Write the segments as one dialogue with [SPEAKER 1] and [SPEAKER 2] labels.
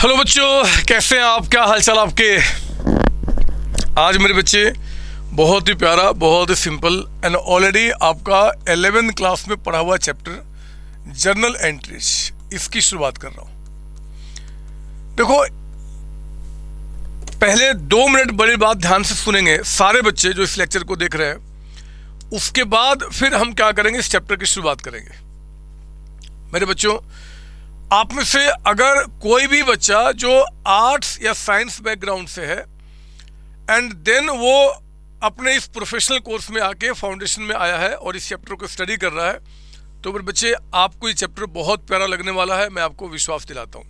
[SPEAKER 1] Hello बच्चों, कैसे हैं आप? क्या हालचाल आपके? आज मेरे बच्चे बहुत ही प्यारा, बहुत ही सिंपल एंड ऑलरेडी आपका 11th क्लास में पढ़ा हुआ चैप्टर जर्नल एंट्रीज, इसकी शुरुआत कर रहा हूं। देखो, पहले 2 मिनट बड़ी बात ध्यान से सुनेंगे सारे बच्चे जो इस लेक्चर को देख रहे हैं। उसके बाद फिर हम क्या करेंगे, इस चैप्टर की शुरुआत करेंगे। मेरे बच्चों, आप में से अगर कोई भी बच्चा जो आर्ट्स या साइंस बैकग्राउंड से है एंड देन वो अपने इस प्रोफेशनल कोर्स में आके फाउंडेशन में आया है और इस चैप्टर को स्टडी कर रहा है, तो मेरे बच्चे आपको ये चैप्टर बहुत प्यारा लगने वाला है। मैं आपको विश्वास दिलाता हूँ।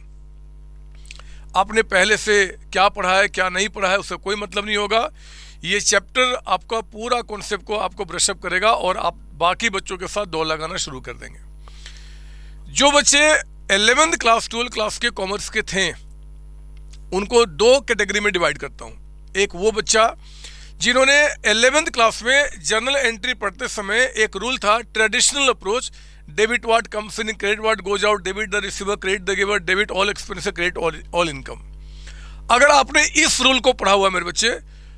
[SPEAKER 1] आपने पहले से क्या पढ़ा है क्या नहीं पढ़ा है उससे कोई मतलब नहीं होगा। ये चैप्टर आपका पूरा कॉन्सेप्ट को आपको ब्रशअप करेगा और आप बाकी बच्चों के साथ दौड़ लगाना शुरू कर देंगे। जो बच्चे 11th क्लास 12th क्लास के कॉमर्स के थे उनको 2 कैटेगरी में डिवाइड करता हूं। एक वो बच्चा जिन्होंने 11th क्लास में जर्नल एंट्री पढ़ते समय एक रूल था, traditional approach, debit what comes in, credit what goes out, debit the receiver, credit the giver, debit all expense, credit all income. अगर आपने इस रूल को पढ़ा हुआ है मेरे बच्चे,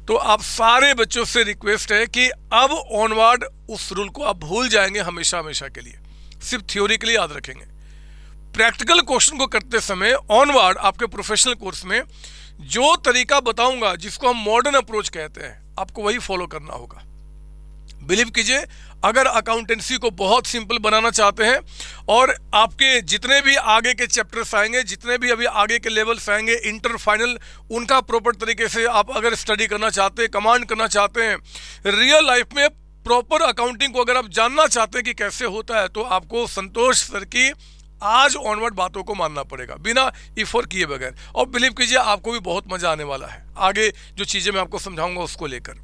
[SPEAKER 1] तो आप सारे बच्चों से रिक्वेस्ट है कि अब ऑनवर्ड उस रूल को आप भूल जाएंगे हमेशा हमेशा के लिए, सिर्फ थ्योरी के लिए याद रखेंगे। प्रैक्टिकल क्वेश्चन को करते समय ऑनवर्ड आपके प्रोफेशनल कोर्स में जो तरीका बताऊंगा, जिसको हम मॉडर्न अप्रोच कहते हैं, आपको वही फॉलो करना होगा। बिलीव कीजिए, अगर अकाउंटेंसी को बहुत सिंपल बनाना चाहते हैं और आपके जितने भी आगे के चैप्टर्स आएंगे, जितने भी अभी आगे के लेवल्स आएंगे, इंटर फाइनल, उनका प्रॉपर तरीके से आप अगर स्टडी करना चाहते हैं, कमांड करना चाहते हैं, रियल लाइफ में प्रॉपर अकाउंटिंग को अगर आप जानना चाहते हैं कि कैसे होता है, तो आपको संतोष सर की आज ऑनवर्ड बातों को मानना पड़ेगा, बिना इफोर किए बगैर। और बिलीव कीजिए, आपको भी बहुत मजा आने वाला है आगे जो चीजें मैं आपको समझाऊंगा उसको लेकर।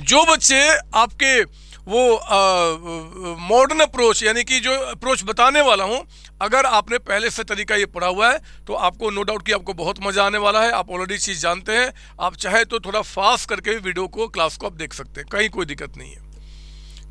[SPEAKER 1] जो बच्चे आपके वो मॉडर्न अप्रोच, यानी कि जो अप्रोच बताने वाला हूं, अगर आपने पहले से तरीका ये पढ़ा हुआ है तो आपको नो डाउट कि आपको बहुत मजा आने वाला है। आप ऑलरेडी चीज जानते हैं। आप चाहे तो थोड़ा फास्ट करके वीडियो को, क्लास को आप देख सकते हैं, कहीं कोई दिक्कत नहीं है,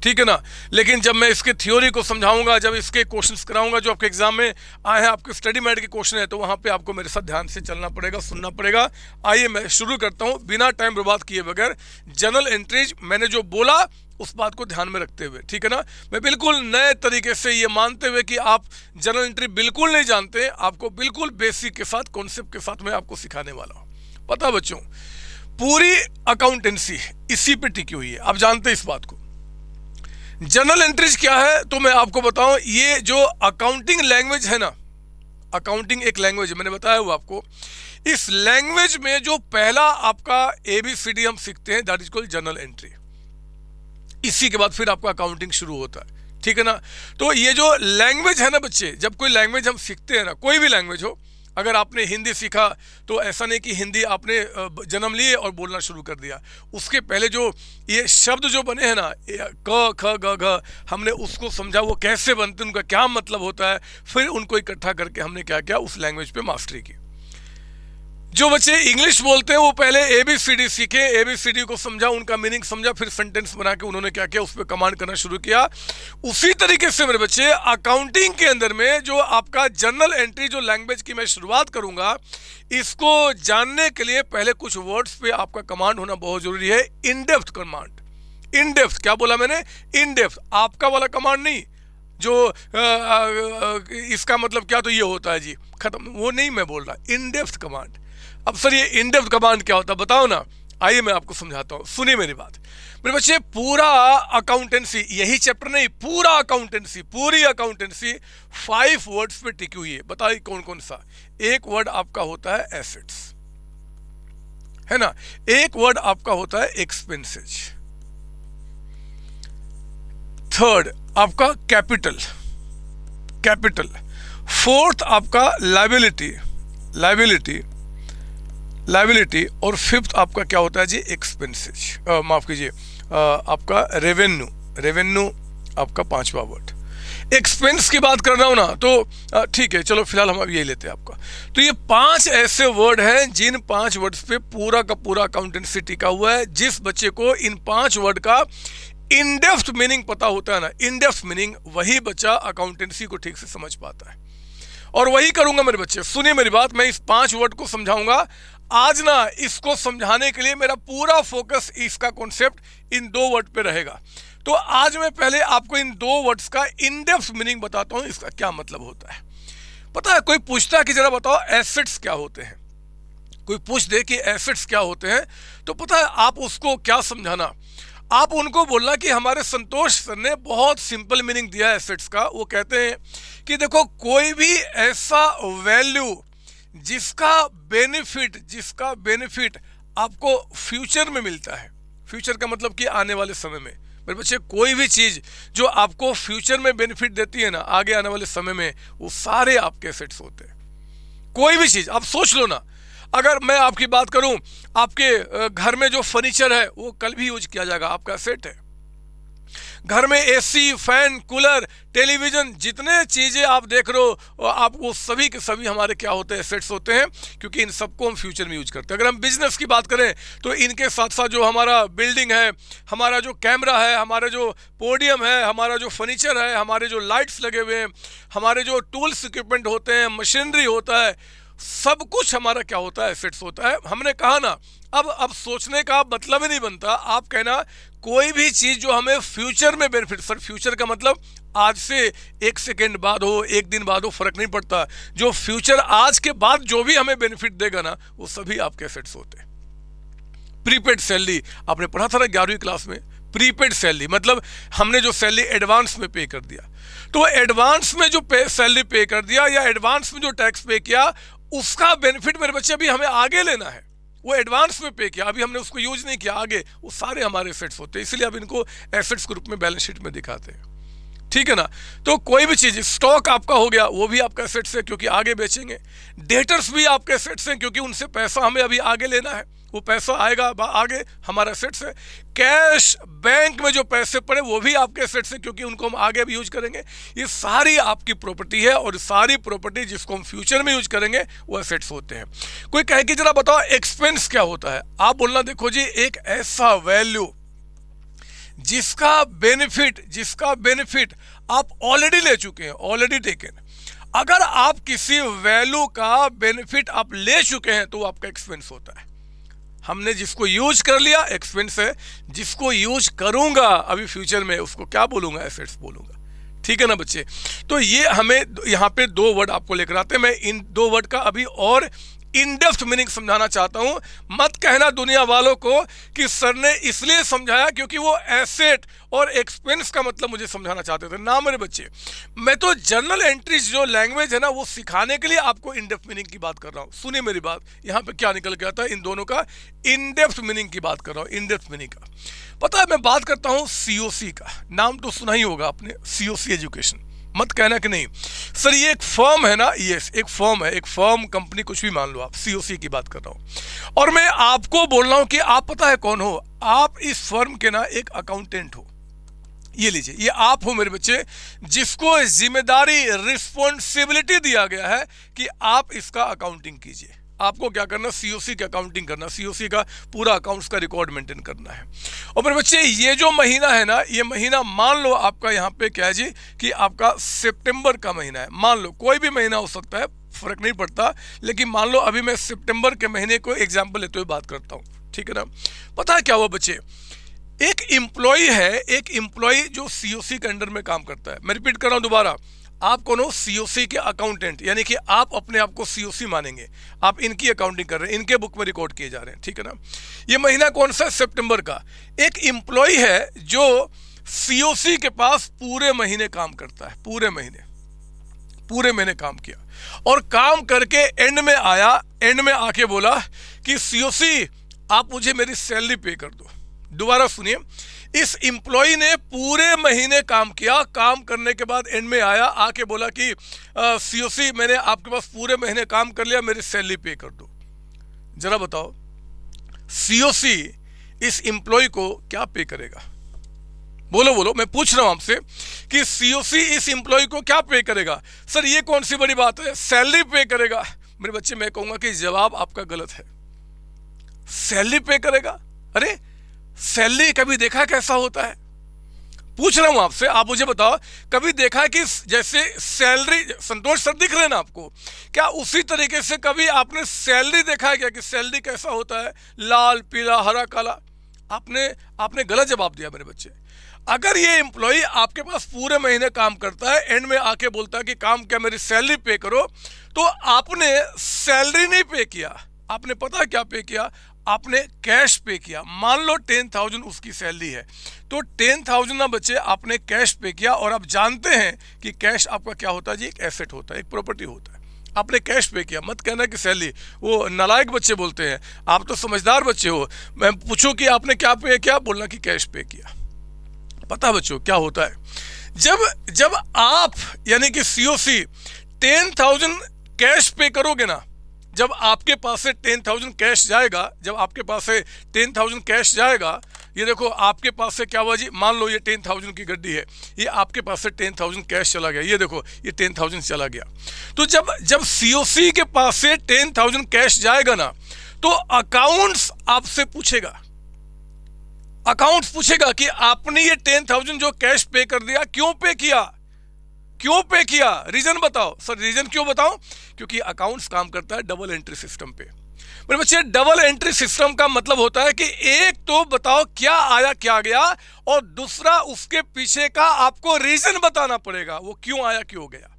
[SPEAKER 1] ठीक है ना। लेकिन जब मैं इसके थ्योरी को समझाऊंगा, जब इसके क्वेश्चंस कराऊंगा जो आपके एग्जाम में आए हैं, आपके स्टडी मैट के क्वेश्चन है, तो वहां पे आपको मेरे साथ ध्यान से चलना पड़ेगा, सुनना पड़ेगा। आइए मैं शुरू करता हूं बिना टाइम बर्बाद किए बगैर। जनरल एंट्रीज मैंने जो बोला उस बात को ध्यान में रखते हुए, ठीक है ना। मैं बिल्कुल नए तरीके से ये मानते हुए कि आप जनरल एंट्री बिल्कुल नहीं जानते, आपको बिल्कुल बेसिक के साथ, कॉन्सेप्ट के साथ मैं आपको सिखाने वाला हूं। पता बच्चों, पूरी अकाउंटेंसी इसी पे टिकी हुई है, आप जानते हैं इस बात को। जनरल एंट्रीज क्या है तो मैं आपको बताऊं, ये जो अकाउंटिंग लैंग्वेज है ना, अकाउंटिंग एक लैंग्वेज है, मैंने बताया हुआ आपको। इस लैंग्वेज में जो पहला आपका ABCD हम सीखते हैं, that is called general entry. इसी के बाद फिर आपका अकाउंटिंग शुरू होता है, ठीक है ना। तो ये जो लैंग्वेज है ना बच्चे, जब कोई लैंग्वेज हम सीखते हैं ना, कोई भी लैंग्वेज हो, अगर आपने हिंदी सीखा तो ऐसा नहीं कि हिंदी आपने जन्म लिए और बोलना शुरू कर दिया। उसके पहले जो ये शब्द जो बने हैं ना, क ख ग घ, हमने उसको समझा वो कैसे बनते हैं, उनका क्या मतलब होता है, फिर उनको इकट्ठा करके हमने क्या किया, उस लैंग्वेज पे मास्टरी की। जो बच्चे इंग्लिश बोलते हैं वो पहले ABCD सीखे, ABCD को समझा, उनका मीनिंग समझा, फिर सेंटेंस बना के उन्होंने क्या किया, उस पर कमांड करना शुरू किया। उसी तरीके से मेरे बच्चे अकाउंटिंग के अंदर में जो आपका जनरल एंट्री, जो लैंग्वेज की मैं शुरुआत करूंगा, इसको जानने के लिए पहले कुछ वर्ड्स पे आपका कमांड होना बहुत जरूरी है। In depth command. In depth क्या बोला मैंने? इन डेप्थ, आपका वाला कमांड नहीं जो इसका मतलब क्या तो ये होता है जी, खत्म, वो नहीं मैं बोल रहा। In depth command. अब सर ये इन डेप्थ कमांड क्या होता है बताओ ना, आइए मैं आपको समझाता हूं, सुनिए मेरी बात मेरे बच्चे। पूरा अकाउंटेंसी, यही चैप्टर नहीं, पूरा अकाउंटेंसी, पूरी अकाउंटेंसी 5 वर्ड्स पे टिकी हुई है। बताइए कौन कौन सा? एक वर्ड आपका होता है एसेट्स, है ना। एक वर्ड आपका होता है एक्सपेंसेज। थर्ड आपका कैपिटल, कैपिटल। फोर्थ आपका लायबिलिटी, लायबिलिटी, लायबिलिटी। और फिफ्थ आपका क्या होता है जी? एक्सपेंसेज, माफ कीजिए, आपका रेवेन्यू, रेवेन्यू आपका 5वां वर्ड। एक्सपेंस की बात कर रहा हूं ना, तो ठीक है, चलो फिलहाल हम अब यही लेते हैं आपका। तो ये 5 ऐसे वर्ड हैं जिन 5 वर्ड्स पे पूरा का पूरा अकाउंटेंसी टिका हुआ है। जिस बच्चे को इन 5 वर्ड का इन डेप्थ मीनिंग पता होता है ना, इन डेप्थ मीनिंग, वही बच्चा अकाउंटेंसी को ठीक से समझ पाता है। और वही करूंगा मेरे बच्चे। सुनिए मेरी बात, मैं इस 5 वर्ड को समझाऊंगा आज ना। इसको समझाने के लिए मेरा पूरा फोकस इसका कॉन्सेप्ट इन 2 वर्ड पे रहेगा। तो आज मैं पहले आपको इन 2 वर्ड्स का इन डेप्थ मीनिंग बताता हूं, इसका क्या मतलब होता है। पता है, कोई पूछता है कि जरा बताओ एसेट्स क्या होते हैं, कोई पूछ दे कि एसेट्स क्या होते हैं, तो पता है आप उसको क्या समझाना, आप उनको बोलना कि हमारे संतोष सर ने बहुत सिंपल मीनिंग दिया है एसेट्स का। वो कहते हैं कि देखो, कोई भी ऐसा वैल्यू जिसका बेनिफिट आपको फ्यूचर में मिलता है। फ्यूचर का मतलब कि आने वाले समय में। मेरे बच्चे, कोई भी चीज जो आपको फ्यूचर में बेनिफिट देती है ना, आगे आने वाले समय में, वो सारे आपके एसेट्स होते हैं। कोई भी चीज आप सोच लो ना, अगर मैं आपकी बात करूं, आपके घर में जो फर्नीचर है वो कल भी यूज किया जाएगा, आपका एसेट है। घर में एसी, फैन, कूलर, टेलीविजन, जितने चीजें आप देख रहे हो, आप वो सभी के सभी हमारे क्या होते हैं, एसेट्स होते हैं, क्योंकि इन सबको हम फ्यूचर में यूज करते हैं। अगर हम बिजनेस की बात करें तो इनके साथ साथ जो हमारा बिल्डिंग है, हमारा जो कैमरा है, हमारा जो पोडियम है, हमारा जो फर्नीचर है, हमारे जो लाइट्स लगे हुए हैं, हमारे जो टूल्स इक्विपमेंट होते हैं, मशीनरी होता है, सब कुछ हमारा क्या होता है, एसेट्स होता है। हमने कहा ना, अब सोचने का मतलब ही नहीं बनता। आप कहना कोई भी चीज जो हमें फ्यूचर में बेनिफिट, सर फ्यूचर का मतलब आज से 1 सेकेंड बाद हो, 1 दिन बाद हो, फर्क नहीं पड़ता। जो फ्यूचर आज के बाद जो भी हमें बेनिफिट देगा ना, वो सभी आपके एसेट्स होते हैं। प्रीपेड सैलरी आपने पढ़ा था ना 11वीं क्लास में। प्रीपेड सैलरी मतलब हमने जो सैलरी एडवांस में पे कर दिया, तो एडवांस में जो सैलरी पे कर दिया या एडवांस में जो टैक्स पे किया, उसका बेनिफिट मेरे बच्चे अभी हमें आगे लेना है। वो एडवांस में पे किया, अभी हमने उसको यूज नहीं किया, आगे वो सारे हमारे एसेट्स होते हैं। इसलिए अब इनको एसेट्स के रूप में बैलेंस शीट में दिखाते हैं, ठीक है ना। तो कोई भी चीज, स्टॉक आपका हो गया, वो भी आपका एसेट्स है क्योंकि आगे बेचेंगे। डेटर्स भी आपके एसेट्स हैं क्योंकि उनसे पैसा हमें अभी आगे लेना है, वो पैसा आएगा आगे, हमारा एसेट्स है। कैश बैंक में जो पैसे पड़े वो भी आपके एसेट्स हैं क्योंकि उनको हम आगे भी यूज करेंगे। ये सारी आपकी प्रॉपर्टी है और सारी प्रॉपर्टी जिसको हम फ्यूचर में यूज करेंगे वो एसेट्स होते हैं। कोई कहे कि जरा बताओ एक्सपेंस क्या होता है, आप बोलना देखो जी, एक ऐसा वैल्यू जिसका बेनिफिट आप ऑलरेडी ले चुके हैं, ऑलरेडी टेकन। अगर आप किसी वैल्यू का बेनिफिट आप ले चुके हैं तो वो आपका एक्सपेंस होता है। हमने जिसको यूज कर लिया, एक्सपेंस है। जिसको यूज करूंगा अभी फ्यूचर में, उसको क्या बोलूंगा, एसेट्स बोलूंगा, ठीक है ना बच्चे। तो ये हमें यहाँ पे 2 वर्ड आपको लेकर आते हैं। मैं इन 2 वर्ड का अभी और इन डेप्थ मीनिंग समझाना चाहता हूं। मत कहना दुनिया वालों को कि सर ने इसलिए समझाया क्योंकि वो एसेट और एक्सपेंस का मतलब मुझे समझाना चाहते थे। ना मेरे बच्चे, मैं तो जर्नल एंट्रीज जो लैंग्वेज है ना, वो सिखाने के लिए आपको इन डेप्थ मीनिंग की बात कर रहा हूं। सुनिए मेरी बात, यहां पे क्या निकल के आता है, इन दोनों का इन डेप्थ मीनिंग की बात कर रहा हूं। इन डेप्थ मीनिंग का पता है, मैं बात करता हूं सीओसी का। नाम तो सुना ही होगा आपने, सीओसी एजुकेशन। मत कहना कि नहीं सर ये एक फर्म है ना, यस एक फर्म है, एक फर्म, कंपनी, कुछ भी मान लो आप। सीओसी की बात कर रहा हूं और मैं आपको बोल रहा हूं कि आप पता है कौन हो, आप इस फर्म के ना एक अकाउंटेंट हो। ये लीजिए, ये आप हो मेरे बच्चे, जिसको जिम्मेदारी, रिस्पॉन्सिबिलिटी दिया गया है कि आप इसका अकाउंटिंग कीजिए। आपको क्या करना, सीओसी की अकाउंटिंग करना, सीओसी का पूरा अकाउंट्स का रिकॉर्ड मेंटेन करना है। और मेरे बच्चे, ये जो महीना है ना, ये महीना मान लो आपका यहाँ पे क्या है जी, कि आपका सितंबर का महीना है। मान लो कोई भी महीना हो सकता है, फर्क नहीं पड़ता, लेकिन मान लो अभी मैं सितंबर के महीने को एग्जाम्पल लेते हुए बात करता हूँ, ठीक है ना। पता है क्या हुआ बच्चे, एक एम्प्लॉय है, एक एम्प्लॉय जो सीओसी के अंडर में काम करता है। मैं रिपीट कर रहा हूँ दोबारा, आप कौन हो, सीओसी के अकाउंटेंट, यानी कि आप अपने आप को सीओसी मानेंगे, आप इनकी अकाउंटिंग कर रहे हैं, इनके बुक में रिकॉर्ड किए जा रहे हैं, ठीक है ना। ये महीना कौन सा है, सितंबर का। एक एम्प्लॉय है जो सीओसी के पास पूरे महीने काम करता है, पूरे महीने काम किया और काम करके एंड में आया, एंड में आके बोला कि सीओसी आप मुझे मेरी सैलरी पे कर दो। दोबारा सुनिए, इस एम्प्लॉय ने पूरे महीने काम किया, काम करने के बाद एंड में आया, आके बोला कि सीओसी मैंने आपके पास पूरे महीने काम कर लिया, मेरी सैलरी पे कर दो। जरा बताओ सीओसी इस एम्प्लॉय को क्या पे करेगा, बोलो, मैं पूछ रहा हूं आपसे कि सीओसी इस एम्प्लॉय को क्या पे करेगा। सर ये कौन सी बड़ी बात है, सैलरी पे करेगा। मेरे बच्चे, मैं कहूंगा कि जवाब आपका गलत है। सैलरी पे करेगा? अरे सैलरी कभी देखा कैसा होता है? पूछ रहा हूं आपसे, आप मुझे बताओ, कभी देखा कि जैसे सैलरी, संतोष सर दिख रहे हैं ना आपको, क्या उसी तरीके से कभी आपने सैलरी देखा है क्या कि सैलरी कैसा होता है, लाल पीला हरा काला? आपने गलत जवाब दिया मेरे बच्चे। अगर ये एम्प्लॉय आपके पास पूरे महीने काम करता है, एंड में आके बोलता है कि काम क्या, मेरी सैलरी पे करो, तो आपने सैलरी नहीं पे किया, आपने पता क्या पे किया, आपने कैश पे किया। मान लो 10,000 उसकी सैलरी है, तो 10,000 ना बच्चे आपने कैश पे किया। और आप जानते हैं कि कैश आपका क्या होता है जी, एक एसेट होता है, एक प्रॉपर्टी होता है। आपने कैश पे किया, मत कहना कि सैलरी, वो नालायक बच्चे बोलते हैं, आप तो समझदार बच्चे हो। मैं पूछूं कि आपने क्या पे किया, बोलना कि कैश पे किया। पता बच्चों क्या होता है, जब आप यानी कि सीओसी 10,000 कैश पे करोगे ना, जब आपके पास से 10,000 कैश जाएगा, जब आपके पास से 10,000 कैश जाएगा, ये देखो आपके पास से क्या हुआ जी, मान लो ये 10,000 की गड्डी है, ये आपके पास से 10,000 कैश चला गया, ये देखो ये 10,000 चला गया। तो जब सीओसी के पास से 10,000 कैश जाएगा ना, तो अकाउंट्स आपसे पूछेगा, अकाउंट्स पूछेगा कि आपने ये 10,000 जो कैश पे कर दिया, क्यों पे किया, क्यों पे किया, रीजन बताओ। सर रीजन क्यों बताओ, क्योंकि अकाउंट्स काम करता है डबल एंट्री सिस्टम पे। मेरे बच्चे, डबल एंट्री सिस्टम का मतलब होता है कि एक तो बताओ क्या आया क्या गया, और दूसरा उसके पीछे का आपको रीजन बताना पड़ेगा, वो क्यों आया क्यों गया।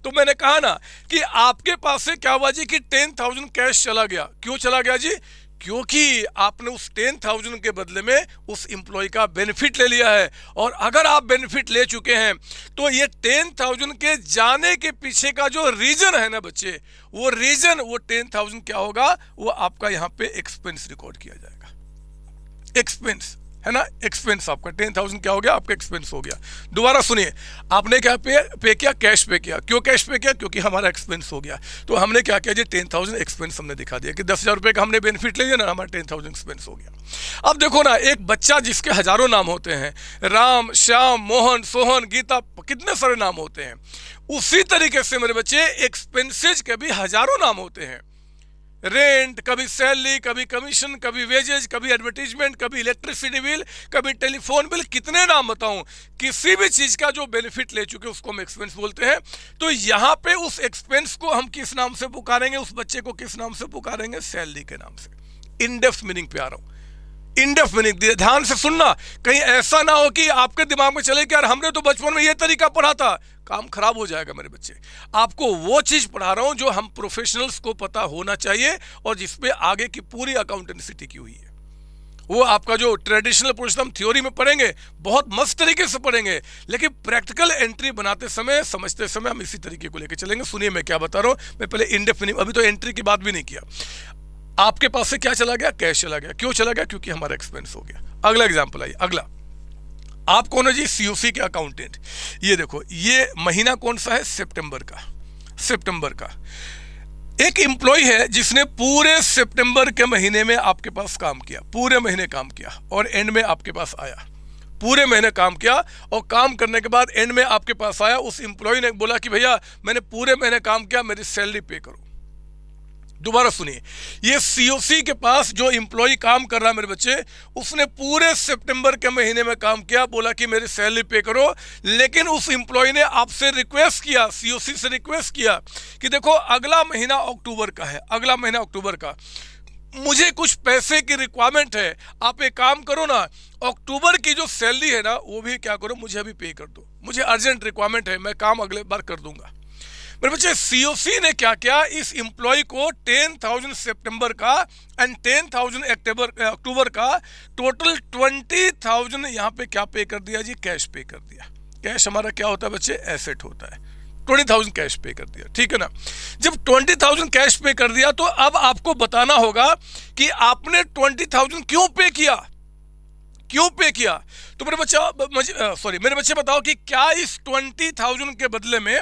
[SPEAKER 1] तो मैंने कहा ना कि आपके पास से क्या हुआ जी कि 10,000 कैश चला गया, क्यों चला गया जी, क्योंकि आपने उस 10,000 के बदले में उस एम्प्लॉय का बेनिफिट ले लिया है। और अगर आप बेनिफिट ले चुके हैं, तो ये 10,000 के जाने के पीछे का जो रीजन है ना बच्चे, वो रीजन, वो 10,000 क्या होगा, वो आपका यहाँ पे एक्सपेंस रिकॉर्ड किया जाएगा। एक्सपेंस है ना, एक्सपेंस आपका 10,000 क्या हो गया, आपका एक्सपेंस हो गया। दोबारा सुनिए, आपने क्या पे किया, कैश पे किया। क्यों कैश पे किया, क्योंकि हमारा एक्सपेंस हो गया। तो हमने क्या किया जी, 10,000 एक्सपेंस हमने दिखा दिया कि 10,000 रुपये का हमने बेनिफिट ले लिया ना, हमारा 10,000 एक्सपेंस हो गया। अब देखो ना, एक बच्चा जिसके हजारों नाम होते हैं, राम श्याम मोहन सोहन गीता, कितने सारे नाम होते हैं, उसी तरीके से मेरे बच्चे एक्सपेंसेज के भी हजारों नाम होते हैं। रेंट, कभी सैलरी, कभी कमीशन, कभी वेजेज, कभी एडवर्टीजमेंट, कभी इलेक्ट्रिसिटी बिल, कभी टेलीफोन बिल, कितने नाम बताऊं। किसी भी चीज का जो बेनिफिट ले चुके उसको हम एक्सपेंस बोलते हैं। तो यहाँ पे उस एक्सपेंस को हम किस नाम से पुकारेंगे, उस बच्चे को किस नाम से पुकारेंगे, सैलरी के नाम से। इन डेप्थ मीनिंग पे आ रहा हूं, इन डेप्थ मीनिंग, ध्यान से सुनना, कहीं ऐसा ना हो कि आपके दिमाग में चले कि यार हमने तो बचपन में ये तरीका पढ़ा था। काम खराब हो जाएगा मेरे बच्चे। आपको वो चीज पढ़ा रहा हूं जो हम प्रोफेशनल्स को पता होना चाहिए, और जिसपे आगे की पूरी अकाउंटेंसी टिकी हुई है। वो आपका जो ट्रेडिशनल प्रोसेस हम थ्योरी में पढ़ेंगे, बहुत मस्त तरीके से पढ़ेंगे, लेकिन प्रैक्टिकल एंट्री बनाते समय, समझते समय हम इसी तरीके को लेकर चलेंगे। सुनिए मैं क्या बता रहा हूं। मैं पहले इन डेप्थ मीनिंग, अभी तो एंट्री की बात भी नहीं किया। आपके पास से क्या चला गया, कैश चला गया। क्यों चला गया, क्योंकि हमारा एक्सपेंस हो गया। अगला एग्जांपल आइए, अगला। आप कौन है जी, सीओसी के अकाउंटेंट। ये देखो, ये महीना कौन सा है, सितंबर का। सितंबर का एक एम्प्लॉय है जिसने पूरे सितंबर के महीने में आपके पास काम किया, पूरे महीने काम किया, और एंड में आपके पास आया। पूरे महीने काम किया, और काम करने के बाद एंड में आपके पास आया। उस एम्प्लॉय ने बोला कि भैया मैंने पूरे महीने काम किया, मेरी सैलरी पे करो। दोबारा सुनिए, ये सीओसी के पास जो एम्प्लॉय काम कर रहा है मेरे बच्चे, उसने पूरे सितंबर के महीने में काम किया, बोला कि मेरी सैलरी पे करो। लेकिन उस एम्प्लॉय ने आपसे रिक्वेस्ट किया, सीओसी से रिक्वेस्ट किया कि देखो अगला महीना अक्टूबर का है, अगला महीना अक्टूबर का, मुझे कुछ पैसे की रिक्वायरमेंट है, आप एक काम करो ना, अक्टूबर की जो सैलरी है ना वो भी क्या करो, मुझे अभी पे कर दो, मुझे अर्जेंट रिक्वायरमेंट है, मैं काम अगले बार कर दूंगा। मेरे बच्चे, सीओसी ने क्या किया, इस एम्प्लॉय को 10,000 सितंबर का एंड 10,000 अक्टूबर का टोटल 20,000 यहाँ पे क्या पे कर दिया जी, कैश पे कर दिया। कैश हमारा क्या होता है बच्चे, एसेट होता है। 20,000 कैश पे कर दिया, ठीक है ना। जब 20,000 कैश पे कर दिया, तो अब आपको बताना होगा कि आपने 20,000 क्यों पे किया, क्यों पे किया। तो मेरे बच्चे बताओ कि क्या इस 20,000 के बदले में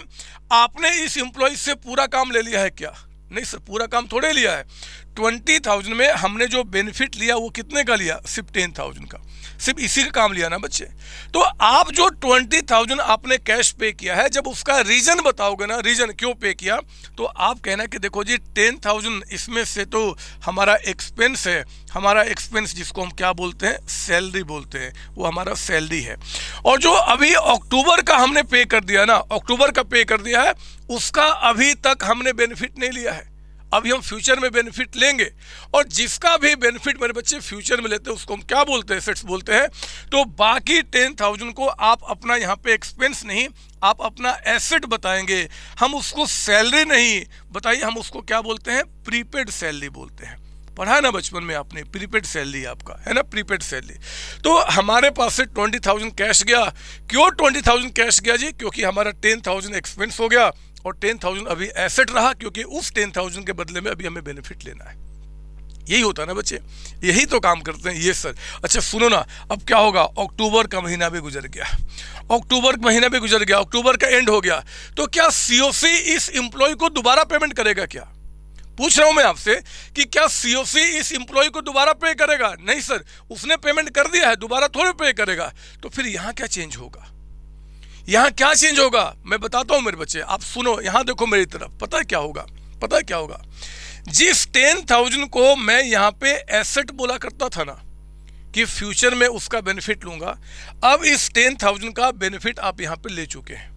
[SPEAKER 1] आपने इस एम्प्लॉय से पूरा काम ले लिया है क्या? नहीं सर, पूरा काम थोड़े लिया है। 20,000 में हमने जो बेनिफिट लिया वो कितने का लिया? सिर्फ 10,000 का। सिर्फ इसी का काम लिया ना बच्चे। तो आप जो 20,000 आपने कैश पे किया है, जब उसका रीजन बताओगे ना, रीजन क्यों पे किया, तो आप कहना कि देखो जी 10,000 इसमें से तो हमारा एक्सपेंस है, हमारा एक्सपेंस जिसको हम क्या बोलते हैं? सैलरी बोलते हैं, वो हमारा सैलरी है। और जो अभी अक्टूबर का हमने पे कर दिया ना, अक्टूबर का पे कर दिया है, उसका अभी तक हमने बेनिफिट नहीं लिया है। अभी हम फ्यूचर में बेनिफिट लेंगे, और जिसका भी बेनिफिट मेरे बच्चे फ्यूचर में लेते हैं उसको हम क्या बोलते हैं? एसेट्स बोलते हैं। तो बाकी 10,000 को आप अपना यहाँ पे एक्सपेंस नहीं, आप अपना एसेट बताएंगे। हम उसको सैलरी नहीं बताइए, हम उसको क्या बोलते हैं? प्रीपेड सैलरी बोलते हैं। पढ़ा है ना बचपन में आपने, प्रीपेड सैलरी आपका है ना, प्रीपेड सैलरी। तो हमारे पास से 20,000 कैश गया। क्यों 20,000 कैश गया जी? क्योंकि हमारा 10,000 एक्सपेंस हो गया और 10,000 अभी एसेट रहा, क्योंकि उस 10,000 के बदले में अभी हमें बेनिफिट लेना है। यही होता है ना बच्चे, यही तो काम करते हैं ये सर। अच्छा सुनो ना, अब क्या होगा? अक्टूबर का महीना भी गुजर गया, अक्टूबर का महीना भी गुजर गया, अक्टूबर का एंड हो गया। तो क्या सीओसी इस एम्प्लॉय को दोबारा पेमेंट करेगा क्या? पूछ रहा हूं मैं आपसे कि क्या सीओसी इस एम्प्लॉय को दोबारा पे करेगा? नहीं सर, उसने पेमेंट कर दिया है, दोबारा थोड़ी पे करेगा। तो फिर यहां क्या चेंज होगा? यहां क्या चेंज होगा मैं बताता हूं मेरे बच्चे, आप सुनो, यहां देखो मेरी तरफ। पता है क्या होगा? पता है क्या होगा? जिस 10,000 को मैं यहां पे एसेट बोला करता था ना कि फ्यूचर में उसका बेनिफिट लूंगा, अब इस 10,000 का बेनिफिट आप यहां पे ले चुके हैं,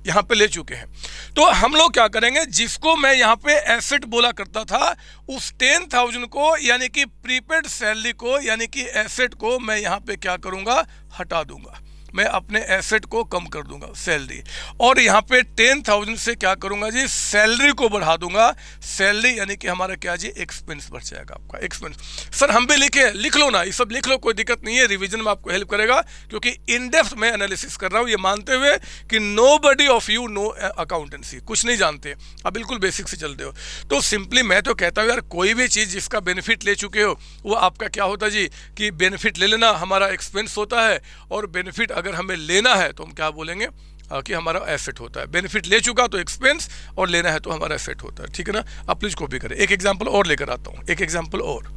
[SPEAKER 1] यहां पे ले चुके हैं। तो हम लोग क्या करेंगे? जिसको मैं यहां पे एसेट बोला करता था, उस 10,000 को यानी कि प्रीपेड सैलरी को यानी कि एसेट को मैं यहां पे क्या करूंगा? हटा दूंगा। मैं अपने एसेट को कम कर दूंगा, सैलरी। और यहाँ पे 10,000 से क्या करूंगा जी? सैलरी को बढ़ा दूंगा। सैलरी यानी कि हमारा क्या जी? एक्सपेंस बढ़ जाएगा आपका, एक्सपेंस। सर हम भी लिखे, लिख लो ना, ये सब लिख लो, कोई दिक्कत नहीं है, रिवीजन में आपको हेल्प करेगा, क्योंकि इन डेप्थ में एनालिसिस कर रहा हूँ, ये मानते हुए कि nobody of you know accountancy, कुछ नहीं जानते, आप बिल्कुल बेसिक से चलते हो। तो सिंपली मैं तो कहता हूँ यार, कोई भी चीज़ जिसका बेनिफिट ले चुके हो वो आपका क्या होता जी? कि बेनिफिट ले लेना हमारा एक्सपेंस होता है, और बेनिफिट अगर हमें लेना है तो हम क्या बोलेंगे? कि हमारा एसेट होता है। बेनिफिट ले चुका तो एक्सपेंस, और लेना है तो हमारा एसेट होता है। ठीक है ना? आप प्लीज कॉपी करें। एक एग्जांपल और लेकर आता हूँ, एक एग्जांपल और।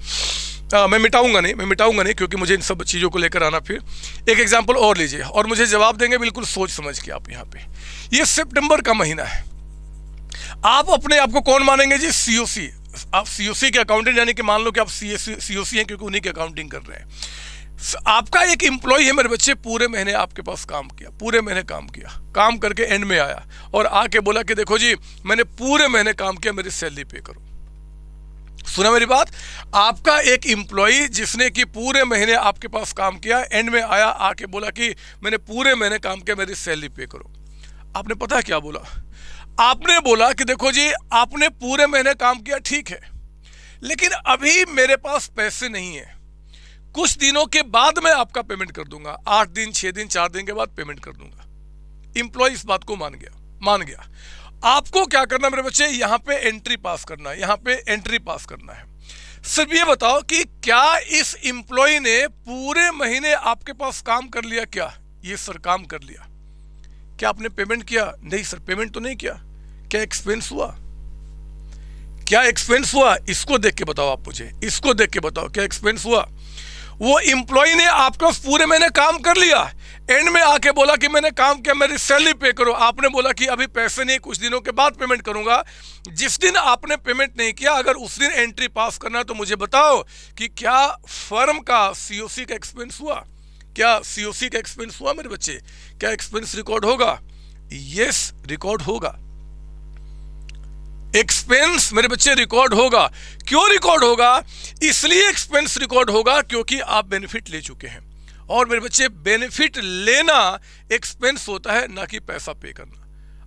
[SPEAKER 1] मैं मिटाऊंगा नहीं, क्योंकि मुझे इन सब चीज़ों को लेकर आना। फिर एक एग्जांपल और लीजिए और मुझे जवाब देंगे बिल्कुल सोच समझ के आप। यहाँ पे ये सितंबर का महीना है, आप अपने आप को कौन मानेंगे जी? सीओसी। आप सीओसी के अकाउंटेंट, यानी कि मान लो कि आप सीओसी हैं, क्योंकि उन्हीं की अकाउंटिंग कर रहे हैं। आपका एक एम्प्लॉय है मेरे बच्चे, पूरे महीने आपके पास काम किया, पूरे महीने काम किया, काम करके एंड में आया और आके बोला कि देखो जी मैंने पूरे महीने काम किया, मेरी सैलरी पे करो। सुना मेरी बात? आपका एक एम्प्लॉय जिसने कि पूरे महीने आपके पास काम किया, एंड में आया, आके बोला कि मैंने पूरे महीने काम किया, मेरी सैलरी पे करो। आपने पता है क्या बोला? आपने बोला कि देखो जी आपने पूरे महीने काम किया, ठीक है, लेकिन अभी मेरे पास पैसे नहीं है, कुछ दिनों के बाद मैं आपका पेमेंट कर दूंगा, 8 दिन 6 दिन 4 दिन के बाद पेमेंट कर दूंगा। एम्प्लॉय इस बात को मान गया। आपको क्या करना मेरे बच्चे? यहाँ पे एंट्री पास करना है, यहाँ पे एंट्री पास करना है। सिर्फ ये बताओ कि क्या इस एम्प्लॉय ने पूरे महीने आपके पास काम कर लिया? क्या ये सर काम कर लिया? क्या आपने पेमेंट किया? नहीं सर, पेमेंट तो नहीं किया। क्या एक्सपेंस हुआ? क्या एक्सपेंस हुआ? इसको देख के बताओ आप मुझे, इसको देख के बताओ क्या एक्सपेंस हुआ? वो एम्प्लॉय ने आपका पूरे महीने काम कर लिया, एंड में आके बोला कि मैंने काम किया, मेरी सैलरी पे करो। आपने बोला कि अभी पैसे नहीं, कुछ दिनों के बाद पेमेंट करूंगा। जिस दिन आपने पेमेंट नहीं किया, अगर उस दिन एंट्री पास करना है तो मुझे बताओ कि क्या फर्म का सीओसी का एक्सपेंस हुआ? क्या सीओसी का एक्सपेंस हुआ मेरे बच्चे? क्या एक्सपेंस रिकॉर्ड होगा? यस, रिकॉर्ड होगा। एक्सपेंस मेरे बच्चे रिकॉर्ड होगा। क्यों रिकॉर्ड होगा? इसलिए एक्सपेंस रिकॉर्ड होगा क्योंकि आप बेनिफिट ले चुके हैं। और मेरे बच्चे बेनिफिट लेना एक्सपेंस होता है, ना कि पैसा पे करना।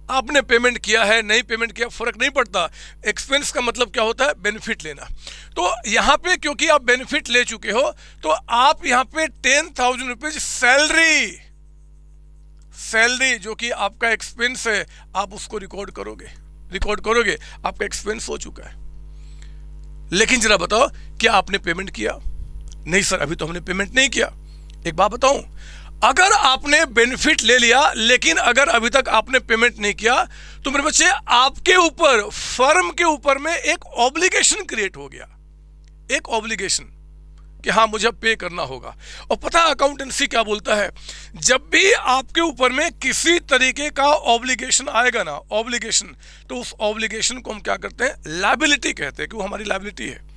[SPEAKER 1] आपने पेमेंट किया है, नहीं पेमेंट किया, फर्क नहीं पड़ता। एक्सपेंस का मतलब क्या होता है? बेनिफिट लेना। तो यहाँ पे क्योंकि आप बेनिफिट ले चुके हो, तो आप यहाँ पे 10,000 रुपीज सैलरी जो कि आपका एक्सपेंस है, आप उसको रिकॉर्ड करोगे, आपका एक्सपेंस हो चुका है। लेकिन जरा बताओ क्या आपने पेमेंट किया? नहीं सर, अभी तो हमने पेमेंट नहीं किया। एक बात बताऊं, अगर आपने बेनिफिट ले लिया लेकिन अगर अभी तक आपने पेमेंट नहीं किया, तो मेरे बच्चे आपके ऊपर, फर्म के ऊपर में एक ऑब्लिगेशन क्रिएट हो गया। एक ऑब्लिगेशन कि हाँ मुझे पे करना होगा। और पता है अकाउंटेंसी क्या बोलता है, जब भी आपके ऊपर में किसी तरीके का ऑब्लिगेशन आएगा ना, ऑब्लिगेशन, तो उस ऑब्लिगेशन को हम क्या करते हैं, लायबिलिटी कहते हैं, कि वो हमारी लायबिलिटी है।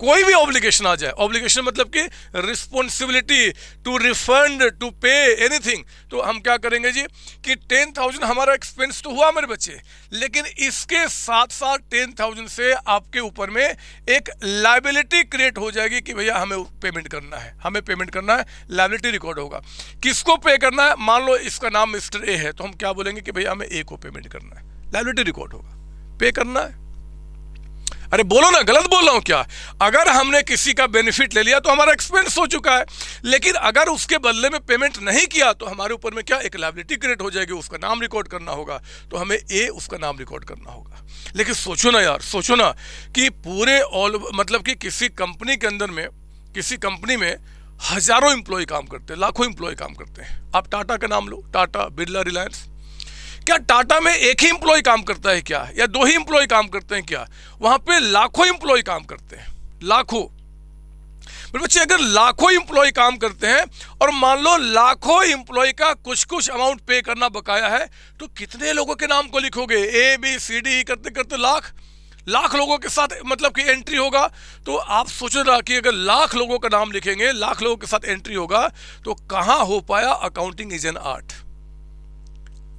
[SPEAKER 1] कोई भी ऑब्लिगेशन आ जाए, ऑब्लिगेशन मतलब कि responsibility to refund, to pay anything, तो हम क्या करेंगे जी कि 10,000 हमारा एक्सपेंस तो हुआ मेरे बच्चे, लेकिन इसके साथ साथ 10,000 से आपके ऊपर में एक लायबिलिटी क्रिएट हो जाएगी कि भैया हमें पेमेंट करना है, हमें पेमेंट करना है, लायबिलिटी रिकॉर्ड होगा। किसको पे करना है, मान लो इसका नाम मिस्टर ए है, तो हम क्या बोलेंगे कि भैया हमें ए को पेमेंट करना है, लायबिलिटी रिकॉर्ड होगा, पे करना है। अरे बोलो ना, गलत बोल रहा हूं क्या? अगर हमने किसी का बेनिफिट ले लिया तो हमारा एक्सपेंस हो चुका है, लेकिन अगर उसके बदले में पेमेंट नहीं किया तो हमारे ऊपर में क्या, एक लायबिलिटी क्रिएट हो जाएगी, उसका नाम रिकॉर्ड करना होगा, तो हमें ए उसका नाम रिकॉर्ड करना होगा। लेकिन सोचो ना यार, सोचो ना कि पूरे मतलब कि किसी कंपनी के अंदर में, किसी कंपनी में हजारों एम्प्लॉय काम करते हैं, लाखों एम्प्लॉय काम करते हैं। आप टाटा का नाम लो, टाटा, बिरला, रिलायंस, क्या टाटा में एक ही एम्प्लॉय काम करता है क्या, या दो ही एम्प्लॉय काम करते हैं क्या? वहां पे लाखों एम्प्लॉय काम करते हैं, लाखों। बच्चे अगर लाखों एम्प्लॉय काम करते हैं और मान लो लाखों एम्प्लॉय का कुछ कुछ अमाउंट पे करना बकाया है, तो कितने लोगों के नाम को लिखोगे? ए बी सी डी करते करते लाख लोगों के साथ मतलब कि एंट्री होगा। तो आप सोचो ना कि अगर लाख लोगों का नाम लिखेंगे, लाख लोगों के साथ एंट्री होगा, तो कहां हो पाया अकाउंटिंग इज एन आर्ट।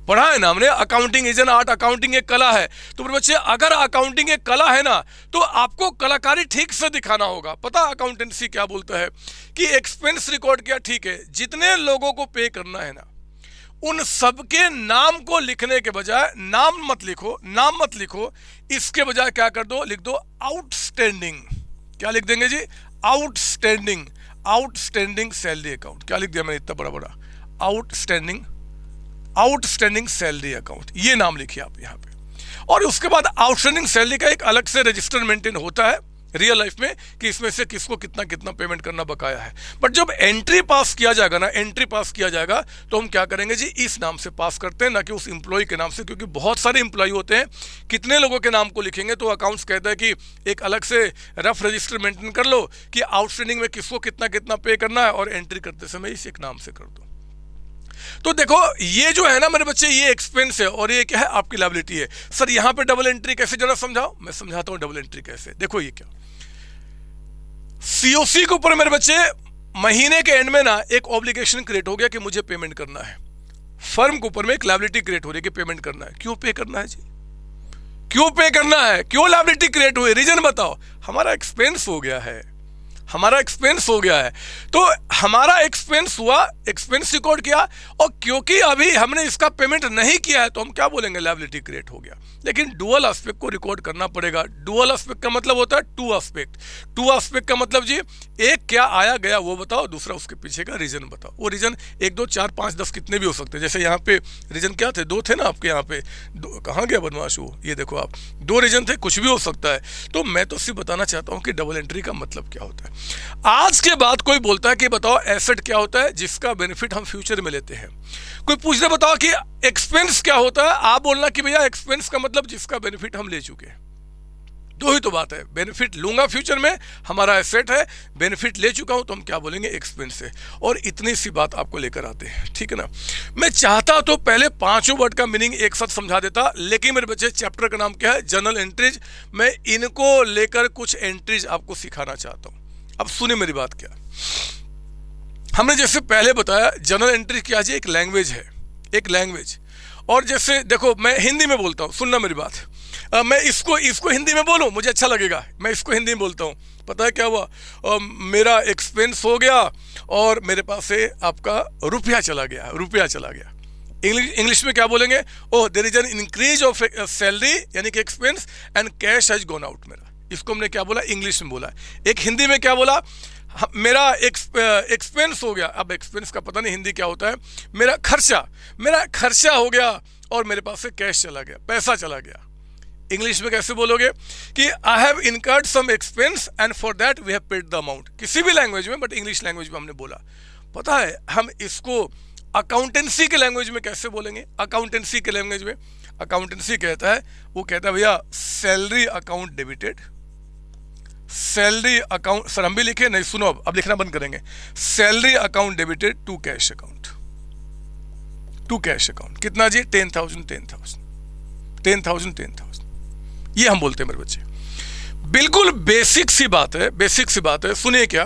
[SPEAKER 1] पढ़ा है ना हमने, accounting is an art, accounting एक कला है। तो बच्चे अगर अकाउंटिंग एक कला है ना, तो आपको कलाकारी ठीक से दिखाना होगा। पता अकाउंटेंसी क्या बोलता है कि एक्सपेंस रिकॉर्ड किया, ठीक है, जितने लोगों को पे करना है ना, उन सबके नाम को लिखने के बजाय, नाम मत लिखो, इसके बजाय क्या कर दो, लिख दो आउटस्टैंडिंग। क्या लिख देंगे जी? Outstanding salary account. क्या लिख दिया मैंने इतना बड़ा बड़ा, आउटस्टैंडिंग सैलरी अकाउंट, ये नाम लिखिए आप यहाँ पे। और उसके बाद आउटस्टैंडिंग सैलरी का एक अलग से रजिस्टर मेंटेन होता है रियल लाइफ में कि इसमें से किसको कितना कितना पेमेंट करना बकाया है। बट जब एंट्री पास किया जाएगा ना, तो हम क्या करेंगे जी, इस नाम से पास करते हैं, ना कि उस एम्प्लॉय के नाम से, क्योंकि बहुत सारे एम्प्लॉय होते हैं। कितने लोगों के नाम को लिखेंगे? तो अकाउंट्स कहता है कि एक अलग से रफ रजिस्टर मेंटेन कर लो कि आउटस्टैंडिंग में किसको कितना कितना पे करना है, और एंट्री करते समय इस एक नाम से कर दो। तो देखो ये जो है ना मेरे बच्चे, ये एक्सपेंस है और ये क्या है, आपकी लायबिलिटी है। सर यहाँ पे डबल एंट्री कैसे, जरा समझाओ। मैं समझाता हूँ डबल एंट्री कैसे। देखो ये क्या, सीओसी के ऊपर मेरे बच्चे महीने के एंड में ना एक ऑब्लिगेशन क्रिएट हो गया कि मुझे पेमेंट करना है। फर्म के ऊपर में एक लायबिलिटी क्रिएट हो रही है कि पेमेंट करना है। क्यों पे करना है जी, क्यों पे करना है, क्यों लायबिलिटी क्रिएट हुई, रीजन बताओ। हमारा एक्सपेंस हो गया है, हमारा एक्सपेंस हो गया है। तो हमारा एक्सपेंस हुआ, एक्सपेंस रिकॉर्ड किया, और क्योंकि अभी हमने इसका पेमेंट नहीं किया है, तो हम क्या बोलेंगे, लायबिलिटी क्रिएट हो गया। लेकिन डुअल एस्पेक्ट को रिकॉर्ड करना पड़ेगा। डुअल एस्पेक्ट का मतलब होता है टू एस्पेक्ट। टू एस्पेक्ट का मतलब जी, एक क्या आया गया वो बताओ, दूसरा उसके पीछे का रीजन बताओ। वो रीजन 1 2 4 5 10 कितने भी हो सकते हैं। जैसे यहाँ पे रीजन क्या थे, 2 थे ना आपके यहाँ पे, कहाँ गया बदमाश वो, ये देखो आप, 2 रीजन थे, कुछ भी हो सकता है। तो मैं तो सिर्फ बताना चाहता हूँ कि डबल एंट्री का मतलब क्या होता है। आज के बाद कोई बोलता है कि बताओ एसेट क्या होता है जिसका बेनिफिट हम फ्यूचर में लेते हैं। कोई पूछना बताओ कि एक्सपेंस क्या होता है, आप बोलना कि भैया एक्सपेंस का मतलब जिसका बेनिफिट हम ले चुके हैं। दो ही तो बात है, बेनिफिट लूंगा फ्यूचर में, हमारा एसेट है, बेनिफिट ले चुका हूं, तो हम क्या बोलेंगे, एक्सपेंस से। और इतनी सी बात आपको लेकर आते हैं, ठीक है ना। मैं चाहता तो पहले 5 वर्ड का मीनिंग एक साथ समझा देता, लेकिन मेरे बच्चे चैप्टर का नाम क्या है, जर्नल एंट्रीज। मैं इनको लेकर कुछ एंट्रीज आपको सिखाना चाहता हूं। अब सुनिए मेरी बात क्या, हमने जैसे पहले बताया जर्नल एंट्री क्या है, एक लैंग्वेज है, एक लैंग्वेज। और जैसे देखो मैं हिंदी में बोलता हूँ, सुनना मेरी बात, मैं इसको हिंदी में बोलूँ, मुझे अच्छा लगेगा, मैं इसको हिंदी में बोलता हूँ। पता है क्या हुआ, मेरा एक्सपेंस हो गया और मेरे पास से आपका रुपया चला गया। इंग्लिश में क्या बोलेंगे, oh there is an increase of salary, यानी कि expense, and cash has gone out. मेरा इसको हमने क्या बोला, इंग्लिश में बोला। एक हिंदी में क्या बोला, मेरा एक्सपेंस हो गया। अब एक्सपेंस का पता नहीं हिंदी क्या होता है। मेरा खर्चा हो गया और मेरे पास से कैश चला गया, पैसा चला गया। इंग्लिश में कैसे बोलोगे कि I have incurred some expense and for that we have paid the amount. किसी भी लैंग्वेज में, बट इंग्लिश लैंग्वेज में हमने बोला। पता है हम इसको अकाउंटेंसी के लैंग्वेज में कैसे बोलेंगे। अकाउंटेंसी के लैंग्वेज में अकाउंटेंसी कहता है, वो कहता है भैया salary account debited, salary account, sir हम भी लिखे नहीं, सुनो अब लिखना बंद करेंगे। Salary account debited to cash account, to cash account कितना जी? 10,000 10,000 10,000 10,000, ये हम बोलते हैं मेरे बच्चे। बिल्कुल बेसिक सी बात है, बेसिक सी बात है। सुनिए क्या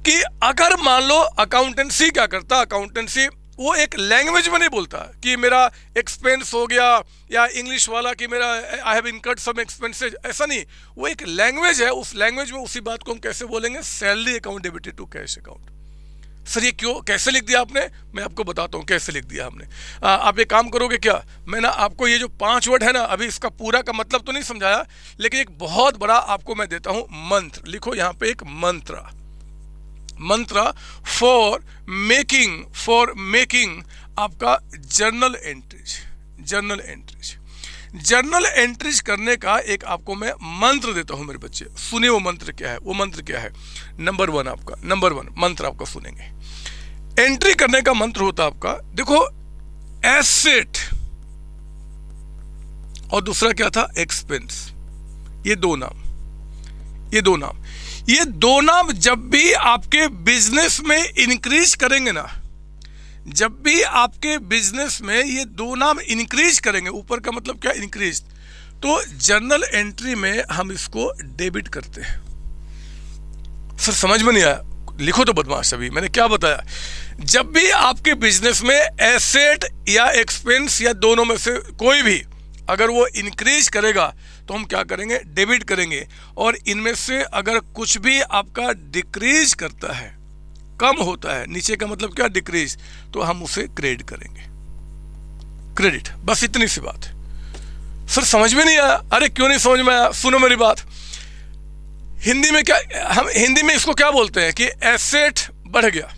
[SPEAKER 1] कि अगर मान लो अकाउंटेंसी क्या करता, अकाउंटेंसी वो एक लैंग्वेज में नहीं बोलता कि मेरा एक्सपेंस हो गया, या इंग्लिश वाला कि मेरा I have incurred some expenses, ऐसा नहीं। वो एक लैंग्वेज है, उस लैंग्वेज में उसी बात को हम कैसे बोलेंगे? Salary account debited to cash account. Sir ये क्यों, कैसे लिख दिया आपने? मैं आपको बताता हूँ कैसे लिख दिया हमने। आप एक काम करोगे क्या, मैं ना आपको ये जो 5 वर्ड है ना, अभी इसका पूरा का मतलब तो नहीं समझाया, लेकिन एक बहुत बड़ा आपको मैं देता हूँ मंत्र। लिखो यहाँ पे एक मंत्र, मंत्र फॉर मेकिंग आपका journal entries, journal entries. Journal entries करने का एक आपको मैं मंत्र देता हूं मेरे बच्चे। सुनिए वो मंत्र क्या है, वो मंत्र क्या है? नंबर 1 आपका, नंबर 1 मंत्र आपका सुनेंगे। एंट्री करने का मंत्र होता है आपका, देखो, एसेट और दूसरा क्या था? एक्सपेंस। ये दो नाम, ये दो नाम, ये दो नाम जब भी आपके बिजनेस में इंक्रीज करेंगे ना, जब भी आपके बिजनेस में ये दो नाम इंक्रीज करेंगे, ऊपर का मतलब क्या? इंक्रीज, तो जर्नल एंट्री में हम इसको डेबिट करते हैं। सर समझ में नहीं आया? लिखो तो बदमाश, अभी मैंने क्या बताया? जब भी आपके बिजनेस में एसेट या एक्सपेंस या दोनों में से कोई भी अगर वो इंक्रीज करेगा तो हम क्या करेंगे? डेबिट करेंगे। और इनमें से अगर कुछ भी आपका डिक्रीज करता है, कम होता है, नीचे का मतलब क्या? डिक्रीज, तो हम उसे क्रेडिट करेंगे, क्रेडिट। बस इतनी सी बात है। सर समझ में नहीं आया? अरे क्यों नहीं समझ में आया? सुनो मेरी बात। हिंदी में क्या, हम हिंदी में इसको क्या बोलते हैं कि एसेट बढ़ गया,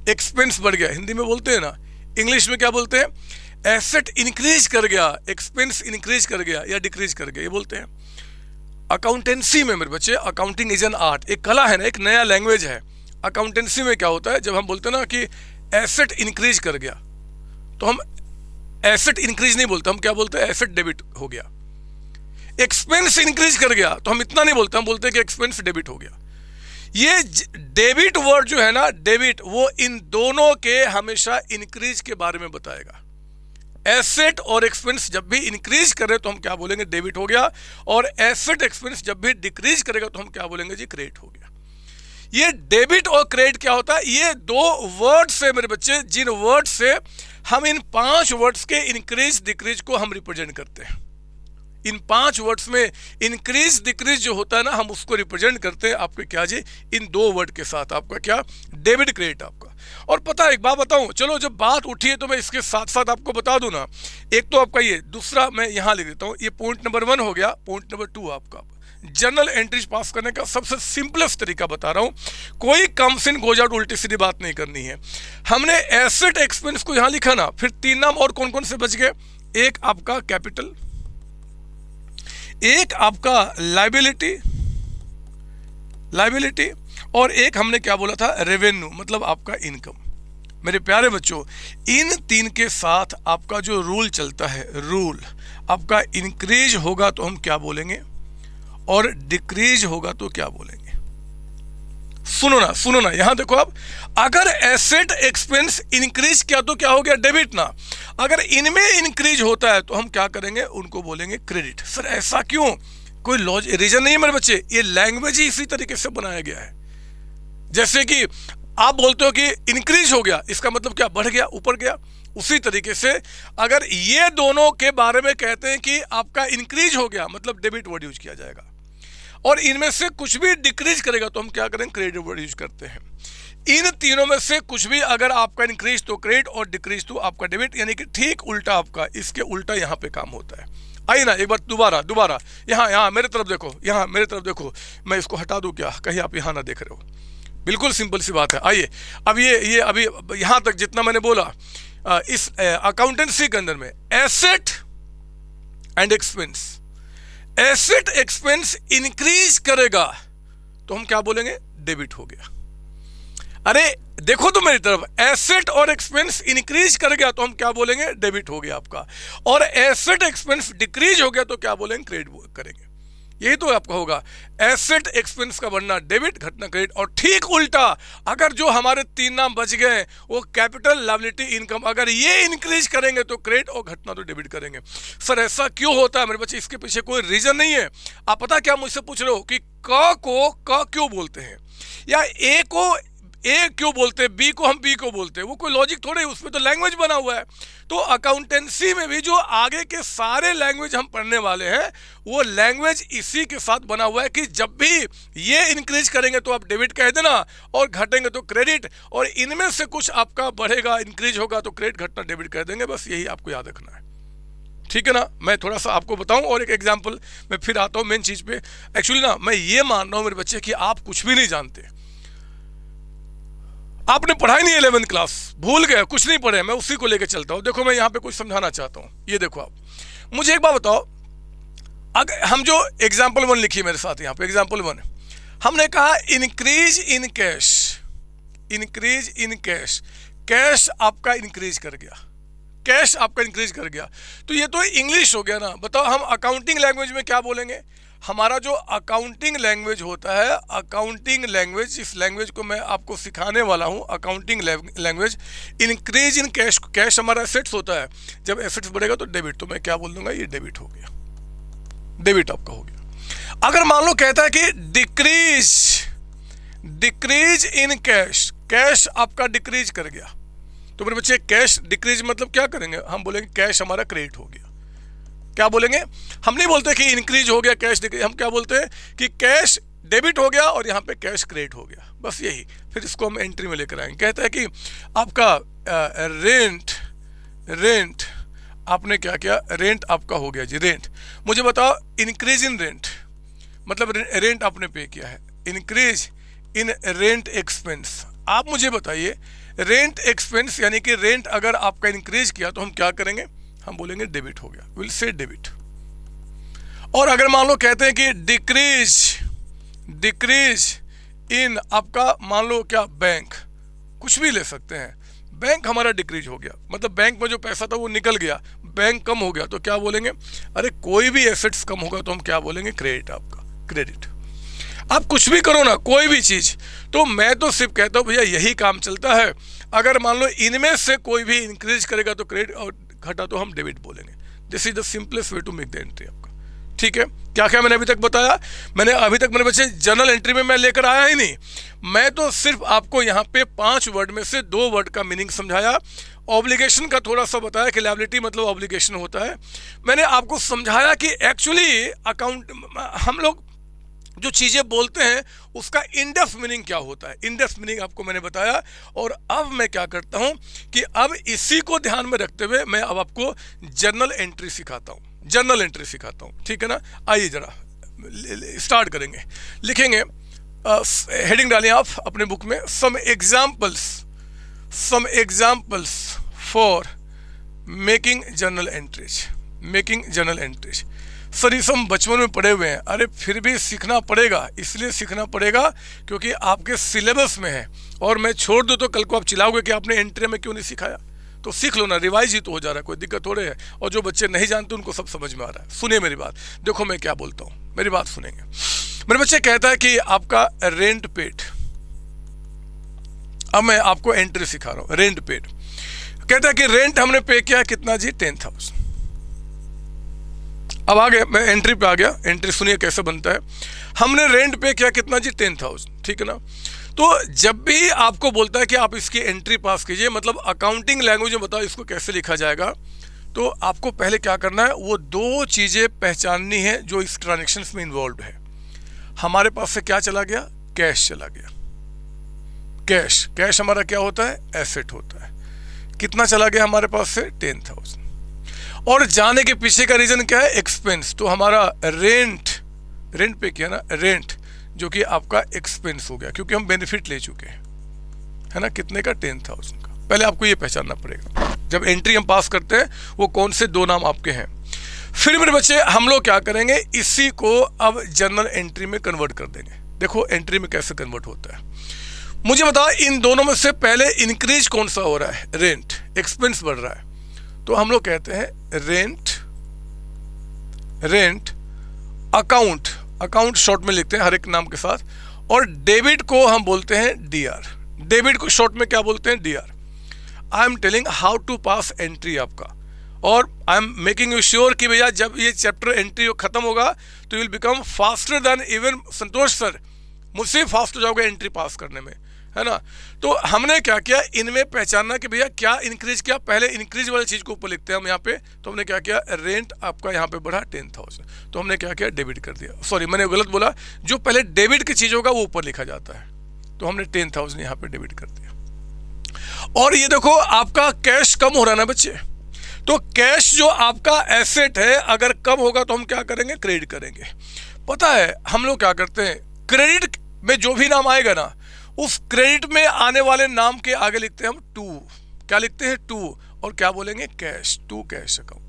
[SPEAKER 1] एक्सपेंस बढ़ गया, हिंदी में बोलते हैं ना। इंग्लिश में क्या बोलते हैं? एसेट इंक्रीज कर गया, एक्सपेंस इंक्रीज कर गया या डिक्रीज कर गया, ये बोलते हैं। अकाउंटेंसी में मेरे बच्चे, अकाउंटिंग इज एन आर्ट, एक कला है ना, एक नया लैंग्वेज है। अकाउंटेंसी में क्या होता है, जब हम बोलते हैं ना कि एसेट इंक्रीज कर गया, तो हम एसेट इंक्रीज नहीं बोलते, हम क्या बोलते हैं? एसेट डेबिट हो गया। एक्सपेंस इंक्रीज कर गया तो हम इतना नहीं बोलते, हम बोलते हैं कि एक्सपेंस डेबिट हो गया। ये डेबिट वर्ड जो है ना, डेबिट, वो इन दोनों के हमेशा इंक्रीज के बारे में बताएगा। एसेट और एक्सपेंस जब भी इंक्रीज करे तो हम क्या बोलेंगे? डेबिट हो गया। और एसेट एक्सपेंस जब भी डिक्रीज करेगा तो हम क्या बोलेंगे जी? क्रेडिट हो गया। ये डेबिट और क्रेडिट क्या होता है? ये दो वर्ड से मेरे बच्चे, जिन वर्ड से हम इन 5 वर्ड्स के इंक्रीज डिक्रीज को हम रिप्रेजेंट करते हैं। इन 5 वर्ड्स में इंक्रीज डिक्रीज जो होता है ना, हम उसको रिप्रेजेंट करते हैं आपके क्या जी? इन 2 वर्ड के साथ, आपका क्या? डेबिट क्रेडिट आपका। और पता है एक बात बताऊं, चलो जब बात उठी है तो मैं इसके साथ साथ आपको बता दूं ना। एक तो आपका ये, दूसरा मैं यहां लिख देता हूं, ये पॉइंट नंबर 1 हो गया। पॉइंट नंबर 2 आपका जर्नल एंट्रीज पास करने का सबसे सिंपलेस्ट तरीका बता रहा हूं। कोई कम्स इन गोज आउट उल्टी सीधी बात नहीं करनी है। हमने एसेट एक्सपेंस को यहां लिखा ना, फिर 3 नाम और कौन कौन से बच गए? एक आपका कैपिटल, एक आपका लायबिलिटी, लायबिलिटी, और एक हमने क्या बोला था? रेवेन्यू, मतलब आपका इनकम। मेरे प्यारे बच्चों, इन 3 के साथ आपका जो रूल चलता है, रूल आपका इंक्रीज होगा तो हम क्या बोलेंगे, और डिक्रीज होगा तो क्या बोलेंगे? सुनो ना, सुनो ना, यहां देखो आप, अगर एसेट एक्सपेंस इंक्रीज किया तो क्या हो गया? डेबिट ना। अगर इनमें इंक्रीज होता है तो हम क्या करेंगे? उनको बोलेंगे क्रेडिट। सर ऐसा क्यों? कोई रीजन नहीं है मेरे बच्चे, ये लैंग्वेज ही इसी तरीके से बनाया गया है। जैसे कि आप बोलते हो कि इंक्रीज हो गया, इसका मतलब क्या? बढ़ गया, ऊपर गया। उसी तरीके से अगर ये दोनों के बारे में कहते हैं कि आपका इंक्रीज हो गया, मतलब डेबिट वर्ड यूज किया जाएगा। और इनमें से कुछ भी डिक्रीज करेगा तो हम क्या करेंगे? क्रेडिट वर्ड यूज करते हैं। इन तीनों में से कुछ भी अगर आपका इंक्रीज तो क्रेडिट और डिक्रीज तो आपका डेबिट, यानी कि ठीक उल्टा आपका, इसके उल्टा यहाँ पे काम होता है। आइए ना एक बार दोबारा यहाँ मेरे तरफ देखो, यहाँ मेरे तरफ देखो। मैं इसको हटा दूँ क्या? कहीं आप यहाँ ना देख रहे हो? बिल्कुल सिंपल सी बात है। आइए अब ये अभी यहाँ तक जितना मैंने बोला, इस अकाउंटेंसी के अंदर में asset and expense, asset expense increase करेगा तो हम क्या बोलेंगे? डेबिट हो गया। अरे देखो तो मेरी तरफ, एसेट और एक्सपेंस इंक्रीज कर गया तो हम क्या बोलेंगे? डेबिट हो गया आपका। और एसेट एक्सपेंस डिक्रीज हो गया तो क्या बोलेंगे? क्रेडिट करेंगे। यही तो आपका होगा। एसेट एक्सपेंस का बनना डेबिट, घटना क्रेडिट। और ठीक उल्टा, अगर जो हमारे 3 नाम बच गए वो कैपिटल, लायबिलिटी, इनकम, अगर ये इंक्रीज करेंगे तो क्रेडिट और घटना तो डेबिट करेंगे। सर ऐसा क्यों होता है मेरे बच्चे? इसके पीछे कोई रीजन नहीं है। आप पता क्या मुझसे पूछ रहे हो कि क को क क्यों बोलते हैं, या ए को ए क्यों बोलते हैं, बी को हम बी को बोलते हैं? वो कोई लॉजिक थोड़े, उसमें तो लैंग्वेज बना हुआ है। तो अकाउंटेंसी में भी जो आगे के सारे लैंग्वेज हम पढ़ने वाले हैं वो लैंग्वेज इसी के साथ बना हुआ है कि जब भी ये इंक्रीज करेंगे तो आप डेबिट कह देना और घटेंगे तो क्रेडिट, और इनमें से कुछ आपका बढ़ेगा, इंक्रीज होगा तो क्रेडिट, घटना डेबिट कह देंगे। बस यही आपको याद रखना है, ठीक है ना। मैं थोड़ा सा आपको बताऊं और एक एग्जांपल मैं फिर आता हूं मेन चीज पे। एक्चुअली ना मैं ये मान रहा हूं मेरे बच्चे कि आप कुछ भी नहीं जानते, आपने पढ़ाई नहीं 11th क्लास, भूल गए, कुछ नहीं पढ़े। मैं उसी को लेकर चलता हूं। देखो मैं यहां पे कुछ समझाना चाहता हूं। ये देखो, आप मुझे एक बात बताओ, अगर हम जो एग्जाम्पल 1 लिखी मेरे साथ यहाँ पे, एग्जाम्पल 1 हमने कहा increase in cash, increase in cash, cash आपका इंक्रीज कर गया, कैश आपका इंक्रीज कर गया। तो ये तो इंग्लिश हो गया ना। बताओ हम अकाउंटिंग लैंग्वेज में क्या बोलेंगे? हमारा जो अकाउंटिंग लैंग्वेज होता है, अकाउंटिंग लैंग्वेज, इस लैंग्वेज को मैं आपको सिखाने वाला हूं, accounting language. Increase in cash, cash हमारा एसेट्स होता है, जब एसेट्स बढ़ेगा तो डेबिट, तो मैं क्या बोल दूंगा? ये डेबिट हो गया, डेबिट आपका हो गया। अगर मान लो कहता है कि decrease, decrease in cash, cash आपका डिक्रीज कर गया, तो मेरे बच्चे कैश डिक्रीज मतलब क्या करेंगे? हम बोलेंगे कैश हमारा क्रेडिट हो गया। क्या बोलेंगे? हम नहीं बोलते कि इंक्रीज हो गया कैश डिक्रीज, हम क्या बोलते हैं कि कैश डेबिट हो गया और यहाँ पे कैश क्रेडिट हो गया, बस यही। फिर इसको हम एंट्री में लेकर आएंगे। कहता है कि आपका रेंट, रेंट आपने क्या किया? रेंट आपका हो गया जी, रेंट। मुझे बताओ इंक्रीज इन रेंट मतलब रेंट आपने पे किया है, इंक्रीज इन रेंट एक्सपेंस। आप मुझे बताइए रेंट एक्सपेंस यानी कि रेंट अगर आपका इंक्रीज किया तो हम क्या करेंगे? हम बोलेंगे डेबिट हो गया, विल से डेबिट। और अगर मान लो कहते हैं कि डिक्रीज, डिक्रीज इन आपका मान लो क्या? बैंक, कुछ भी ले सकते हैं, बैंक हमारा डिक्रीज हो गया, मतलब बैंक में जो पैसा था वो निकल गया, बैंक कम हो गया, तो क्या बोलेंगे? अरे कोई भी एसेट्स कम होगा तो हम क्या बोलेंगे? क्रेडिट आपका, क्रेडिट। आप कुछ भी करो ना, कोई भी चीज, तो मैं तो सिर्फ कहता हूँ भैया यही काम चलता है। अगर मान लो इनमें से कोई भी इंक्रीज करेगा तो क्रेडिट, और घटा तो हम डेबिट बोलेंगे। This is the simplest way to make the entry आपका, ठीक है। क्या क्या मैंने अभी तक बताया? मैंने अभी तक मेरे बच्चे जर्नल एंट्री में मैं लेकर आया ही नहीं, मैं तो सिर्फ आपको यहाँ पे 5 वर्ड में से 2 वर्ड का मीनिंग समझाया। ऑब्लिगेशन का थोड़ा सा बताया कि लायबिलिटी मतलब ऑब्लिगेशन होता है। मैंने आपको समझाया कि एक्चुअली अकाउंट, हम लोग जो चीज़ें बोलते हैं उसका इनडेप्थ मीनिंग क्या होता है, इनडेप्थ मीनिंग आपको मैंने बताया। और अब मैं क्या करता हूं कि अब इसी को ध्यान में रखते हुए मैं अब आपको जर्नल एंट्री सिखाता हूं, जर्नल एंट्री सिखाता हूं, ठीक है ना। आइए जरा स्टार्ट करेंगे। लिखेंगे, हेडिंग डालिए आप अपने बुक में, some examples, some examples for making journal entries, making journal entries. Sir ये सब बचपन में पढ़े हुए हैं, अरे फिर भी सीखना पड़ेगा, इसलिए सीखना पड़ेगा क्योंकि आपके सिलेबस में है। और मैं छोड़ दूँ तो कल को आप चिल्लाओगे कि आपने एंट्री में क्यों नहीं सिखाया। तो सीख लो ना, रिवाइज ही तो हो जा रहा है, कोई दिक्कत थोड़े है। और जो बच्चे नहीं जानते उनको सब समझ में आ रहा है। सुनिए मेरी बात, देखो मैं क्या बोलता हूँ, मेरी बात सुनेंगे। मेरे बच्चे कहता है कि आपका रेंट पेड, अब मैं आपको एंट्री सिखा रहा हूँ। रेंट पेड कहता है कि रेंट हमने पे किया कितना जी? 10,000। अब आगे मैं एंट्री पे आ गया, एंट्री सुनिए कैसे बनता है। हमने रेंट पे किया कितना जी? 10,000, ठीक है ना। तो जब भी आपको बोलता है कि आप इसकी एंट्री पास कीजिए, मतलब अकाउंटिंग लैंग्वेज में बताओ इसको कैसे लिखा जाएगा, तो आपको पहले क्या करना है, वो 2 चीज़ें पहचाननी है जो इस ट्रांजेक्शन में इन्वॉल्व है। हमारे पास से क्या चला गया? कैश चला गया, कैश। कैश हमारा क्या होता है? एसेट होता है। कितना चला गया हमारे पास से? 10,000। और जाने के पीछे का रीजन क्या है? एक्सपेंस। तो हमारा रेंट, रेंट पे किया ना, रेंट जो कि आपका एक्सपेंस हो गया क्योंकि हम बेनिफिट ले चुके हैं, है ना। कितने का? 10,000 का। पहले आपको ये पहचानना पड़ेगा जब एंट्री हम पास करते हैं वो कौन से 2 नाम आपके हैं। फिर मेरे बच्चे हम लोग क्या करेंगे, इसी को अब जर्नल एंट्री में कन्वर्ट कर देंगे। देखो एंट्री में कैसे कन्वर्ट होता है, मुझे बताओ इन दोनों में से पहले इंक्रीज कौन सा हो रहा है? रेंट, एक्सपेंस बढ़ रहा है, तो हम लोग कहते हैं rent, rent account, account short में लिखते हैं हर एक नाम के साथ, और डेबिट को हम बोलते हैं डीआर। डेबिट को शॉर्ट में क्या बोलते हैं? DR. I am telling how to pass entry आपका, और I am making you sure कि भैया जब ये चैप्टर एंट्री खत्म होगा तो you will become faster than even Santosh sir, मुझसे फास्ट हो जाओगे एंट्री पास करने में, है ना। तो हमने क्या किया, इनमें पहचानना कि भैया क्या इंक्रीज किया, पहले इंक्रीज वाली चीज़ को ऊपर लिखते हैं हम यहाँ पे। तो हमने क्या किया, रेंट आपका यहाँ पे बढ़ा 10,000, तो हमने क्या किया, डेबिट कर दिया। सॉरी मैंने गलत बोला, जो पहले डेबिट की चीज़ होगा वो ऊपर लिखा जाता है, तो हमने 10,000 यहाँ पे डेबिट कर दिया। और ये देखो आपका कैश कम हो रहा है ना बच्चे, तो कैश जो आपका एसेट है अगर कम होगा तो हम क्या करेंगे, क्रेडिट करेंगे। पता है हम लोग क्या करते हैं, क्रेडिट में जो भी नाम आएगा ना, उस क्रेडिट में आने वाले नाम के आगे लिखते हैं हम टू। क्या लिखते हैं? टू। और क्या बोलेंगे, कैश, टू कैश अकाउंट।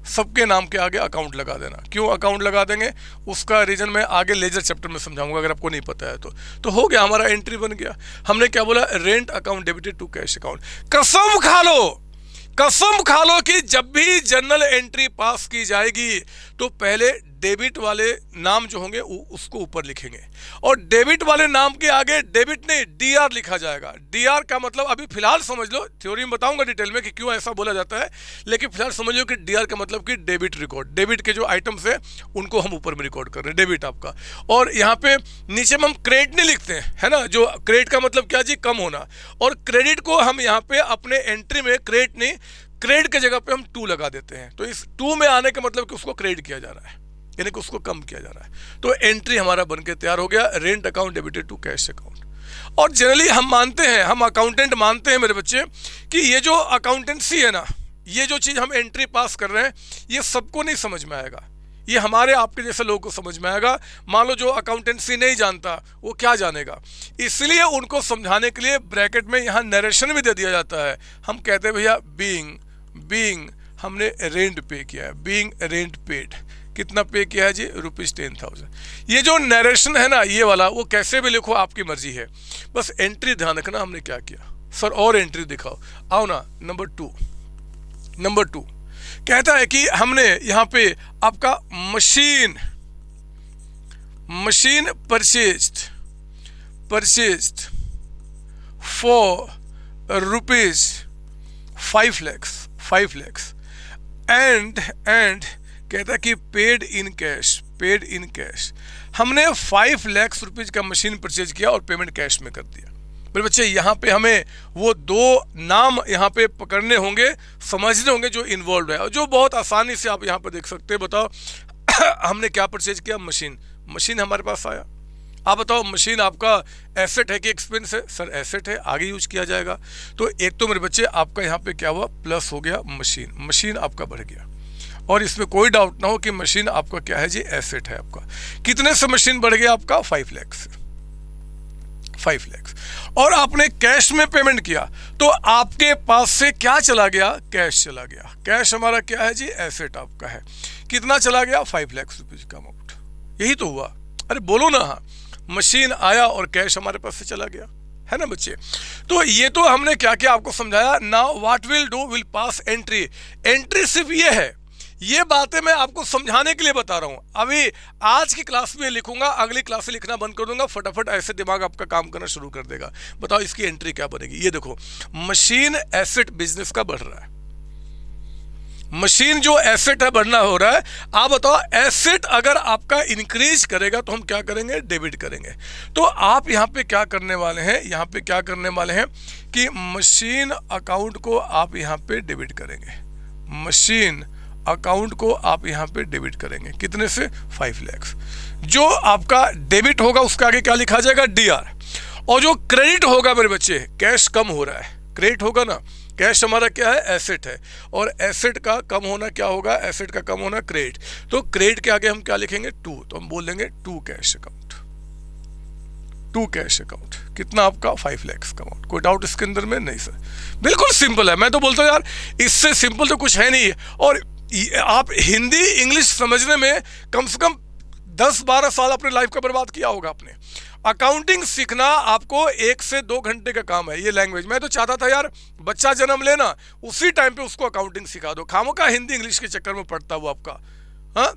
[SPEAKER 1] सबके नाम के आगे अकाउंट लगा देना। क्यों अकाउंट लगा देंगे, उसका रीजन मैं आगे लेजर चैप्टर में समझाऊंगा, अगर आपको नहीं पता है तो हो गया, हमारा एंट्री बन गया। हमने क्या बोला, rent account debited to cash account. कसम खा लो, कसम खा लो कि जब भी जर्नल एंट्री पास की जाएगी तो पहले डेबिट वाले नाम जो होंगे उसको ऊपर लिखेंगे, और डेबिट वाले नाम के आगे डेबिट नहीं डीआर लिखा जाएगा। डीआर का मतलब अभी फिलहाल समझ लो, थ्योरी में बताऊंगा डिटेल में कि क्यों ऐसा बोला जाता है, लेकिन फिलहाल समझ लो कि डीआर का मतलब कि डेबिट रिकॉर्ड। डेबिट के जो आइटम्स है उनको हम ऊपर में रिकॉर्ड कर रहे हैं, डेबिट आपका। और यहाँ पे नीचे में हम क्रेडिट नहीं लिखते हैं, है ना, जो क्रेडिट का मतलब क्या जी, कम होना। और क्रेडिट को हम यहाँ पे अपने एंट्री में क्रेडिट नहीं, क्रेडिट की जगह पे हम टू लगा देते हैं। तो इस टू में आने का मतलब कि उसको क्रेडिट किया जा रहा है, यानी कि उसको कम किया जा रहा है। तो एंट्री हमारा बनके तैयार हो गया, rent account debited to cash account. और जनरली हम मानते हैं, हम अकाउंटेंट मानते हैं मेरे बच्चे, कि ये जो अकाउंटेंसी है ना, ये जो चीज़ हम एंट्री पास कर रहे हैं, ये सबको नहीं समझ में आएगा, ये हमारे आपके जैसे लोगों को समझ में आएगा। मान लो जो अकाउंटेंसी नहीं जानता वो क्या जानेगा, इसलिए उनको समझाने के लिए ब्रैकेट में यहाँ नरेशन भी दे दिया जाता है। हम कहते हैं भैया बीइंग हमने रेंट पे किया है, बीइंग रेंट पेड। कितना पे किया है जी, ₹10,000। ये जो नरेशन है ना, ये वाला, वो कैसे भी लिखो आपकी मर्जी है, बस एंट्री ध्यान रखना हमने क्या किया। सर और एंट्री दिखाओ, आओ ना। नंबर टू कहता है कि हमने यहाँ पे आपका machine purchased for ₹5 lakhs and कहता है कि पेड इन कैश। हमने 5 लाख रुपीज का मशीन परचेज किया और पेमेंट कैश में कर दिया। मेरे बच्चे यहाँ पे हमें वो दो नाम यहाँ पे पकड़ने होंगे, समझने होंगे जो इन्वॉल्व है, और जो बहुत आसानी से आप यहाँ पर देख सकते हैं। बताओ हमने क्या परचेज किया, मशीन हमारे पास आया। आप बताओ मशीन आपका एसेट है कि एक्सपेंस है? सर एसेट है, आगे यूज किया जाएगा। तो एक तो मेरे बच्चे आपका यहाँ पे क्या हुआ, प्लस हो गया, मशीन आपका बढ़ गया। और इसमें कोई डाउट ना हो कि मशीन आपका क्या है जी, एसेट है आपका। कितने से मशीन बढ़ गया आपका, 5 लाख से, 5 लाख। और आपने कैश में पेमेंट किया तो आपके पास से क्या चला गया, कैश चला गया। कैश हमारा क्या है जी, एसेट आपका है। कितना चला गया, 5 लाख रुपीज का अमाउंट। यही तो हुआ, अरे बोलो ना। हाँ, मशीन आया और कैश हमारे पास से चला गया, है ना बच्चे। तो ये तो हमने क्या किया आपको समझाया। Now what will do, will pass entry सिर्फ ये है, ये बातें मैं आपको समझाने के लिए बता रहा हूं। अभी आज की क्लास में लिखूंगा, अगली क्लास से लिखना बंद कर दूंगा, फटाफट ऐसे दिमाग आपका काम करना शुरू कर देगा। बताओ इसकी एंट्री क्या बनेगी। ये देखो, मशीन एसेट बिजनेस का बढ़ रहा है, मशीन जो एसेट है बढ़ना हो रहा है। आप बताओ एसेट अगर आपका इंक्रीज करेगा तो हम क्या करेंगे, डेबिट करेंगे। तो आप यहाँ पे क्या करने वाले हैं, यहाँ पे क्या करने वाले हैं कि मशीन अकाउंट को आप यहाँ पे डेबिट करेंगे। मशीन अकाउंट को आप यहाँ पे डेबिट करेंगे, कितने से, 5 लाख। जो आपका डेबिट होगा उसके आगे क्या लिखा जाएगा, डीआर। और जो क्रेडिट होगा मेरे बच्चे, कैश कम हो रहा है, क्रेडिट होगा ना, कैश हमारा क्या है, एसेट है, और एसेट का कम होना क्या होगा, एसेट का कम होना क्रेडिट। तो क्रेडिट के आगे हम क्या लिखेंगे, टू। तो हम बोल देंगे to cash account, to cash account. कितना आपका, 5 लाख का अमाउंट। कोई डाउट इसके अंदर में? नहीं सर, बिल्कुल सिंपल है। मैं तो बोलता हूँ यार, इससे सिंपल तो कुछ है नहीं। और आप हिंदी इंग्लिश समझने में कम से कम 10-12 साल अपने लाइफ का बर्बाद किया होगा आपने। अकाउंटिंग सीखना आपको 1 से 2 घंटे का काम है, ये लैंग्वेज। मैं तो चाहता था यार बच्चा जन्म लेना उसी टाइम पे उसको अकाउंटिंग सिखा दो, खामों का हिंदी इंग्लिश के चक्कर में पड़ता हुआ आपका। हाँ,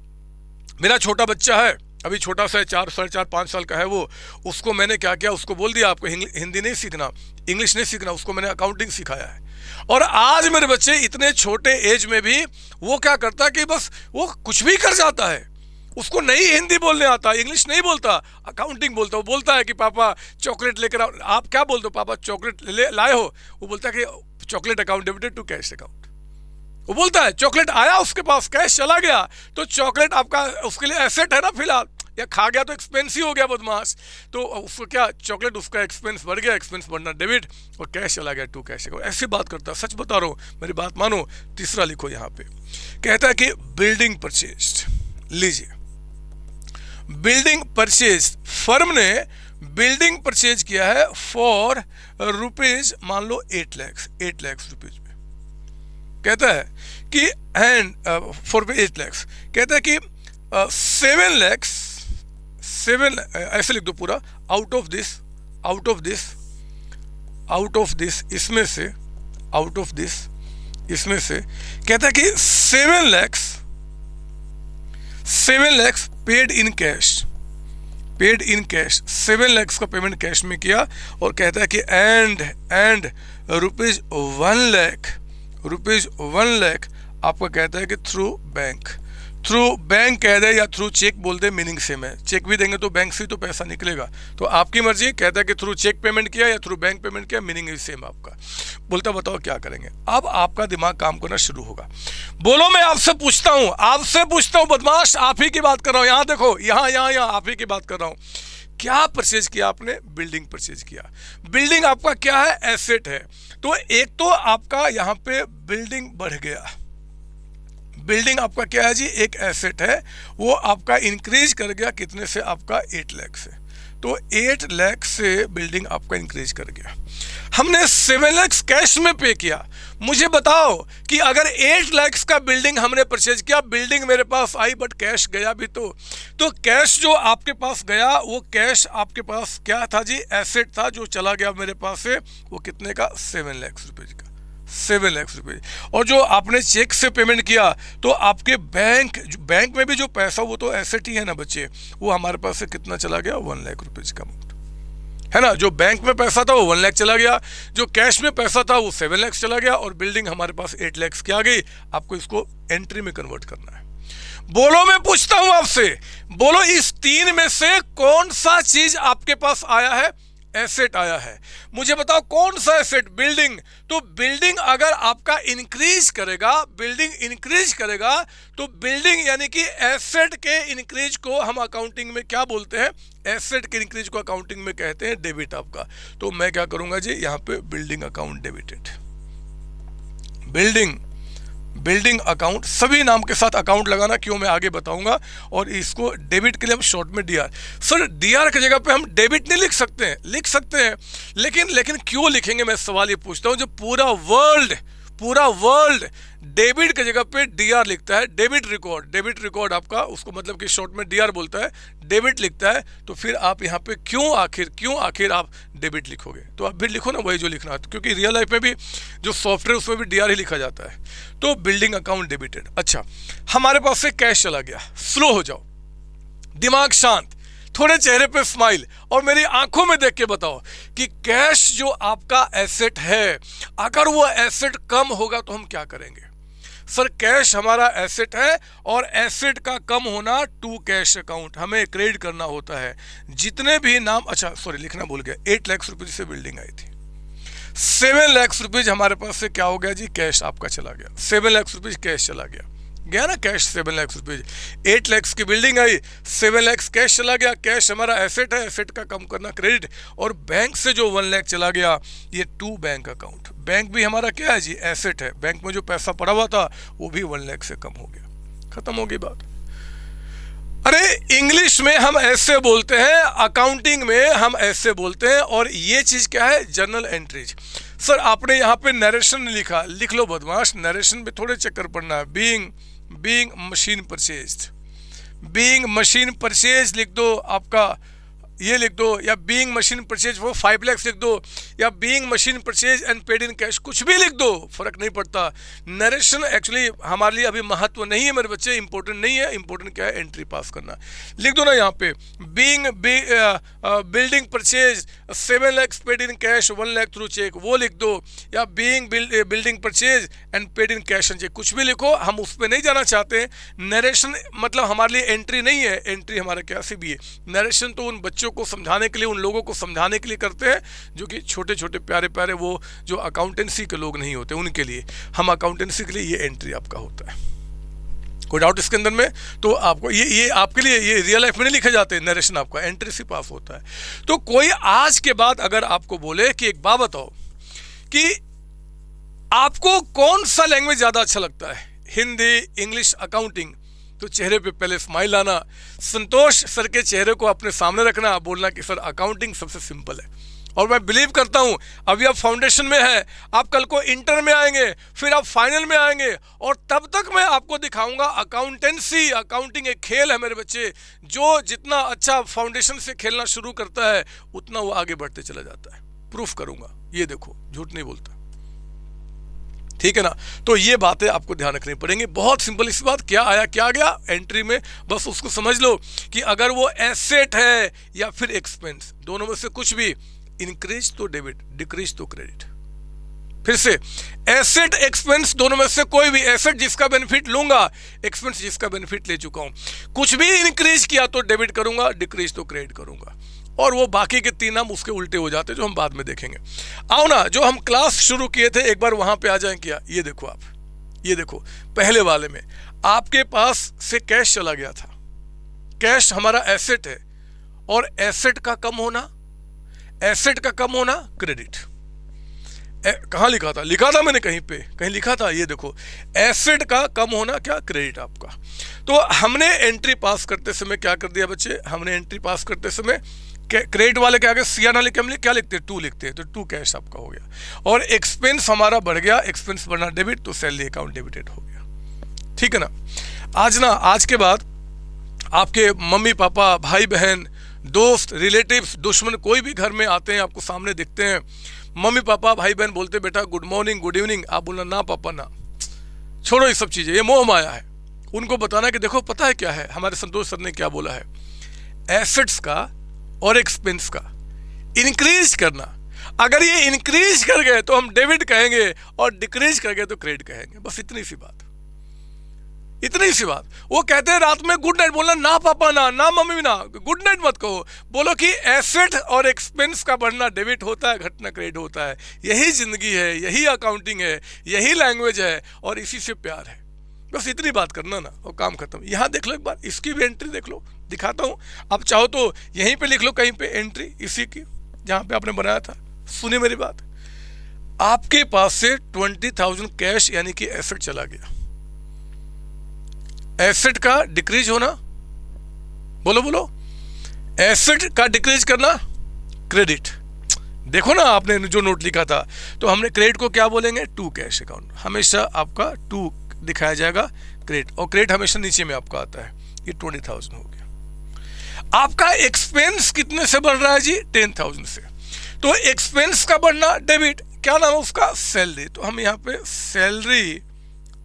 [SPEAKER 1] मेरा छोटा बच्चा है, अभी छोटा सा 4 साढ़े 4 5 साल का है वो, उसको मैंने क्या किया, उसको बोल दिया आपको हिंदी नहीं सीखना, इंग्लिश नहीं सीखना, उसको मैंने अकाउंटिंग सिखाया है। और आज मेरे बच्चे इतने छोटे एज में भी वो क्या करता है कि बस वो कुछ भी कर जाता है, उसको नहीं हिंदी बोलने आता, इंग्लिश नहीं बोलता, अकाउंटिंग बोलता। वो बोलता है कि पापा चॉकलेट लेकर आओ। आप क्या बोलते हो, पापा चॉकलेट लाए हो? वो बोलता है कि chocolate account debited to cash account. वो बोलता है चॉकलेट आया उसके पास, कैश चला गया, तो चॉकलेट आपका उसके लिए एसेट है ना फिलहाल, या खा गया तो एक्सपेंस ही हो गया बदमाश, तो उसको क्या, चॉकलेट उसका एक्सपेंस बढ़ गया, एक्सपेंस बढ़ना डेबिट, और कैश चला गया टू कैश अकाउंट। ऐसी बात करता है, सच बता रहा हूँ, मेरी बात मानो। तीसरा लिखो यहाँ पे, कहता है कि बिल्डिंग परचेज। लीजिए, बिल्डिंग परचेज, फर्म ने बिल्डिंग परचेज किया है फॉर रुपीज, मान लो 8 लाख रुपीज में। कहता है कि एंड फॉर 8 लाख, कहता है कि 7 लाख, ऐसे लिख दो पूरा, आउट ऑफ दिस, इसमें से कहता है कि 7 lakh paid in cash, 7 lakh का पेमेंट कैश में किया। और कहता है कि एंड रुपीज 1 लाख आपका कहता है कि थ्रू बैंक कह दे या थ्रू चेक बोल दे, मीनिंग सेम है। चेक भी देंगे तो बैंक से तो पैसा निकलेगा, तो आपकी मर्जी। कहता है कि थ्रू चेक पेमेंट किया या थ्रू बैंक पेमेंट किया, मीनिंग सेम आपका। बोलता बताओ क्या करेंगे। अब आपका दिमाग काम करना शुरू होगा। बोलो, मैं आपसे पूछता हूं बदमाश, आप ही की बात कर रहा हूं। यहां देखो, यहां आप ही की बात कर रहा हूं। क्या परचेज किया आपने? बिल्डिंग परचेज किया। बिल्डिंग आपका क्या है? एसेट है। तो एक तो आपका यहां पे बिल्डिंग बढ़ गया। बिल्डिंग आपका क्या है जी? एक एसेट है, वो आपका इंक्रीज कर गया कितने से? आपका 8 लाख से। तो 8 लाख से बिल्डिंग आपका इंक्रीज कर गया। हमने 7 लाख कैश में पे किया। मुझे बताओ कि अगर 8 लाख का बिल्डिंग हमने परचेज किया, बिल्डिंग मेरे पास आई बट कैश गया भी, तो कैश जो आपके पास गया, वो कैश आपके पास क्या था जी? एसेट था जो चला गया मेरे पास से। वो कितने का? 7 लाख रुपए का, 7 लाख रुपए। और जो आपने चेक से पेमेंट किया, तो आपके बैंक में भी जो पैसा, वो तो एसेट ही है ना बच्चे, वो हमारे पास से कितना चला गया? 1 लाख रुपए का अमाउंट है ना। जो बैंक में पैसा था वो 1 लाख चला गया, जो कैश में पैसा था वो 7 लाख चला गया, और बिल्डिंग हमारे पास 8 लाख की आ गई। आपको इसको एंट्री में कन्वर्ट करना है। बोलो, मैं पूछता हूं आपसे, बोलो इस 3 में से कौन सा चीज आपके पास आया है? एसेट आया है। मुझे बताओ कौन सा एसेट? बिल्डिंग। तो बिल्डिंग अगर आपका इंक्रीज करेगा, तो बिल्डिंग यानी कि एसेट के इंक्रीज को हम अकाउंटिंग में क्या बोलते हैं? एसेट के इंक्रीज को अकाउंटिंग में कहते हैं डेबिट आपका। तो मैं क्या करूंगा जी, यहां पे building account debited. Building account, सभी नाम के साथ अकाउंट लगाना, क्यों मैं आगे बताऊंगा। और इसको डेबिट के लिए हम शॉर्ट में डीआर। सर डीआर की जगह पे हम डेबिट नहीं लिख सकते हैं? लिख सकते हैं, लेकिन क्यों लिखेंगे? मैं सवाल ये पूछता हूं। जो पूरा वर्ल्ड डेबिट की जगह पे डीआर लिखता है, डेबिट रिकॉर्ड आपका, उसको मतलब कि शॉर्ट में डीआर बोलता है, डेबिट लिखता है, तो फिर आप यहाँ पे क्यों आखिर आप डेबिट लिखोगे? तो आप भी लिखो ना वही जो लिखना है, क्योंकि रियल लाइफ में भी जो सॉफ्टवेयर उसमें भी डीआर ही लिखा जाता है। तो बिल्डिंग अकाउंट डेबिटेड। अच्छा, हमारे पास से कैश चला गया। स्लो हो जाओ, दिमाग शांत, थोड़े चेहरे पे स्माइल, और मेरी आंखों में देख के बताओ कि कैश जो आपका एसेट है, अगर वो एसेट कम होगा तो हम क्या करेंगे? सर कैश हमारा एसेट है, और एसेट का कम होना टू कैश अकाउंट, हमें क्रेडिट करना होता है। जितने भी नाम, अच्छा सॉरी लिखना भूल गया, 8 लाख रुपए से बिल्डिंग आई थी, 7 लाख रुपीज हमारे पास से क्या हो गया जी? कैश आपका चला गया। 7 लाख रुपीज कैश चला गया ना, कैश 7 लाख रुपीज। 8 लाख की बिल्डिंग आई, 7 लाख कैश चला गया। कैश हमारा एसेट है, एसेट का कम करना क्रेडिट। और बैंक से जो 1 लाख चला गया, ये टू बैंक अकाउंट। बैंक भी हमारा क्या है जी? एसेट है। बैंक में जो पैसा पड़ा हुआ था वो भी 1 लाख से कम हो गया। खत्म हो गई बात। अरे इंग्लिश में हम ऐसे बोलते हैं, अकाउंटिंग में हम ऐसे बोलते हैं। और ये चीज क्या है? Journal entries. सर आपने यहाँ पे नरेशन लिखा, लिख लो बदमाश, नरेशन में थोड़े चक्कर पड़ना है। बीइंग मशीन परचेज्ड लिख दो आपका, ये लिख दो, या बीइंग मशीन परचेज वो 5 लाख लिख दो, या being machine purchase and paid in cash, कुछ भी लिख दो, फर्क नहीं पड़ता। नरेशन एक्चुअली हमारे लिए अभी महत्व नहीं है मेरे बच्चे, इंपॉर्टेंट नहीं है। इंपॉर्टेंट क्या है, एंट्री पास करना। लिख दो ना यहाँ पे, being building purchase 7 lakh paid in cash 1 lakh through cheque, वो लिख दो, या being building purchase and paid in cash and cheque, कुछ भी लिखो, हम उस पर नहीं जाना चाहते। नरेशन मतलब हमारे लिए एंट्री नहीं है, एंट्री हमारा कैसे भी है। नरेशन तो उन बच्चों को समझाने के लिए, उन लोगों को समझाने के लिए करते हैं जो कि छोटे छोटे प्यारे प्यारे वो जो अकाउंटेंसी के लोग नहीं होते, उनके लिए। हम अकाउंटेंसी के लिए ये एंट्री आपका होता है। कोई डाउट इसके अंदर में? तो आपको ये आपके लिए ये रियल लाइफ में नहीं लिखे जाते, नरेशन आपका एंट्री से पास होता है। तो कोई आज के बाद अगर आपको बोले कि एक बात बताओ कि आपको कौन सा लैंग्वेज ज्यादा अच्छा लगता है, हिंदी, इंग्लिश, अकाउंटिंग, तो चेहरे पे पहले स्माइल आना, संतोष सर के चेहरे को अपने सामने रखना, बोलना कि सर अकाउंटिंग सबसे सिंपल है। और मैं बिलीव करता हूं अभी आप फाउंडेशन में हैं, आप कल को इंटर में आएंगे, फिर आप फाइनल में आएंगे, और तब तक मैं आपको दिखाऊंगा अकाउंटेंसी, अकाउंटिंग एक खेल है मेरे बच्चे। जो जितना अच्छा फाउंडेशन से खेलना शुरू करता है उतना वो आगे बढ़ते चला जाता है। प्रूफ करूंगा, ये देखो, झूठ नहीं बोलता, ठीक है ना। तो ये बातें आपको ध्यान रखनी पड़ेंगी। बहुत सिंपल सी बात, क्या आया क्या गया एंट्री में, बस उसको समझ लो कि अगर वो एसेट है या फिर एक्सपेंस, दोनों में से कुछ भी, इंक्रीज तो डेबिट, डिक्रीज तो क्रेडिट। फिर से, एसेट एक्सपेंस दोनों में से कोई भी, एसेट जिसका बेनिफिट लूंगा, एक्सपेंस जिसका बेनिफिट ले चुका हूं। कुछ भी इंक्रीज किया तो डेबिट करूंगा, डिक्रीज तो क्रेडिट करूंगा, और वो बाकी के 3 नाम उसके उल्टे हो जाते हैं जो हम बाद में देखेंगे। आओ ना, जो हम क्लास शुरू किए थे एक बार वहां पे आ जाएं क्या। ये देखो आप, ये देखो पहले वाले में आपके पास से कैश चला गया था, कैश हमारा एसेट है, और एसेट का कम होना, एसेट का कम होना क्रेडिट। कहां लिखा था, लिखा था मैंने कहीं पे, कहीं लिखा था, ये देखो, एसेट का कम होना क्या, क्रेडिट आपका। तो हमने एंट्री पास करते समय क्या कर दिया बच्चे, हमने एंट्री पास करते समय क्रेडिट वाले के आगे सी ना लिखे, हम क्या लिखते हैं, 2 लिखते हैं, तो 2 कैश आपका हो गया। और एक्सपेंस हमारा बढ़ गया, एक्सपेंस बढ़ना डेबिट, तो सैलरी अकाउंट डेबिटेड हो गया, ठीक है ना। आज के बाद आपके मम्मी पापा, भाई बहन, दोस्त, रिलेटिव्स, दुश्मन कोई भी घर में आते हैं, आपको सामने दिखते हैं, मम्मी पापा भाई बहन बोलते बेटा गुड मॉर्निंग, गुड इवनिंग, आप बोलना ना पापा ना, छोड़ो ये सब चीजें, ये मोह माया है। उनको बताना कि देखो पता है क्या है, हमारे संतोष सर ने क्या बोला है, एसेट्स का और एक्सपेंस का इंक्रीज करना, अगर ये इंक्रीज कर गए तो हम डेबिट कहेंगे, और डिक्रीज कर गए तो क्रेडिट कहेंगे। बस इतनी सी बात, इतनी सी बात। वो कहते हैं रात में गुड नाइट बोलना, ना पापा ना, ना मम्मी ना, गुड नाइट मत कहो, बोलो कि एसेट और एक्सपेंस का बढ़ना डेबिट होता है, घटना क्रेडिट होता है। यही जिंदगी है, यही अकाउंटिंग है, यही लैंग्वेज है, और इसी से प्यार है। बस इतनी बात करना ना, और काम खत्म। यहाँ देख लो एक बार, इसकी भी एंट्री देख लो, दिखाता हूँ। आप चाहो तो यहीं पे लिख लो कहीं पे एंट्री इसी की, जहाँ पे आपने बनाया था। सुनिए मेरी बात, आपके पास से 20,000 कैश यानी कि एसेट चला गया, एसेट का डिक्रीज होना, बोलो बोलो, एसेट का डिक्रीज करना क्रेडिट। देखो ना आपने जो नोट लिखा था, तो हमने क्रेडिट को क्या बोलेंगे, 2 कैश अकाउंट, हमेशा आपका 2 दिखाया जाएगा क्रेडिट, और क्रेडिट हमेशा नीचे में आपका आता है। ये 20,000 हो गया। आपका एक्सपेंस कितने से बढ़ रहा है जी, 10,000 से, तो एक्सपेंस का बढ़ना डेबिट, क्या नाम है उसका, सैलरी। तो हम यहाँ पे सैलरी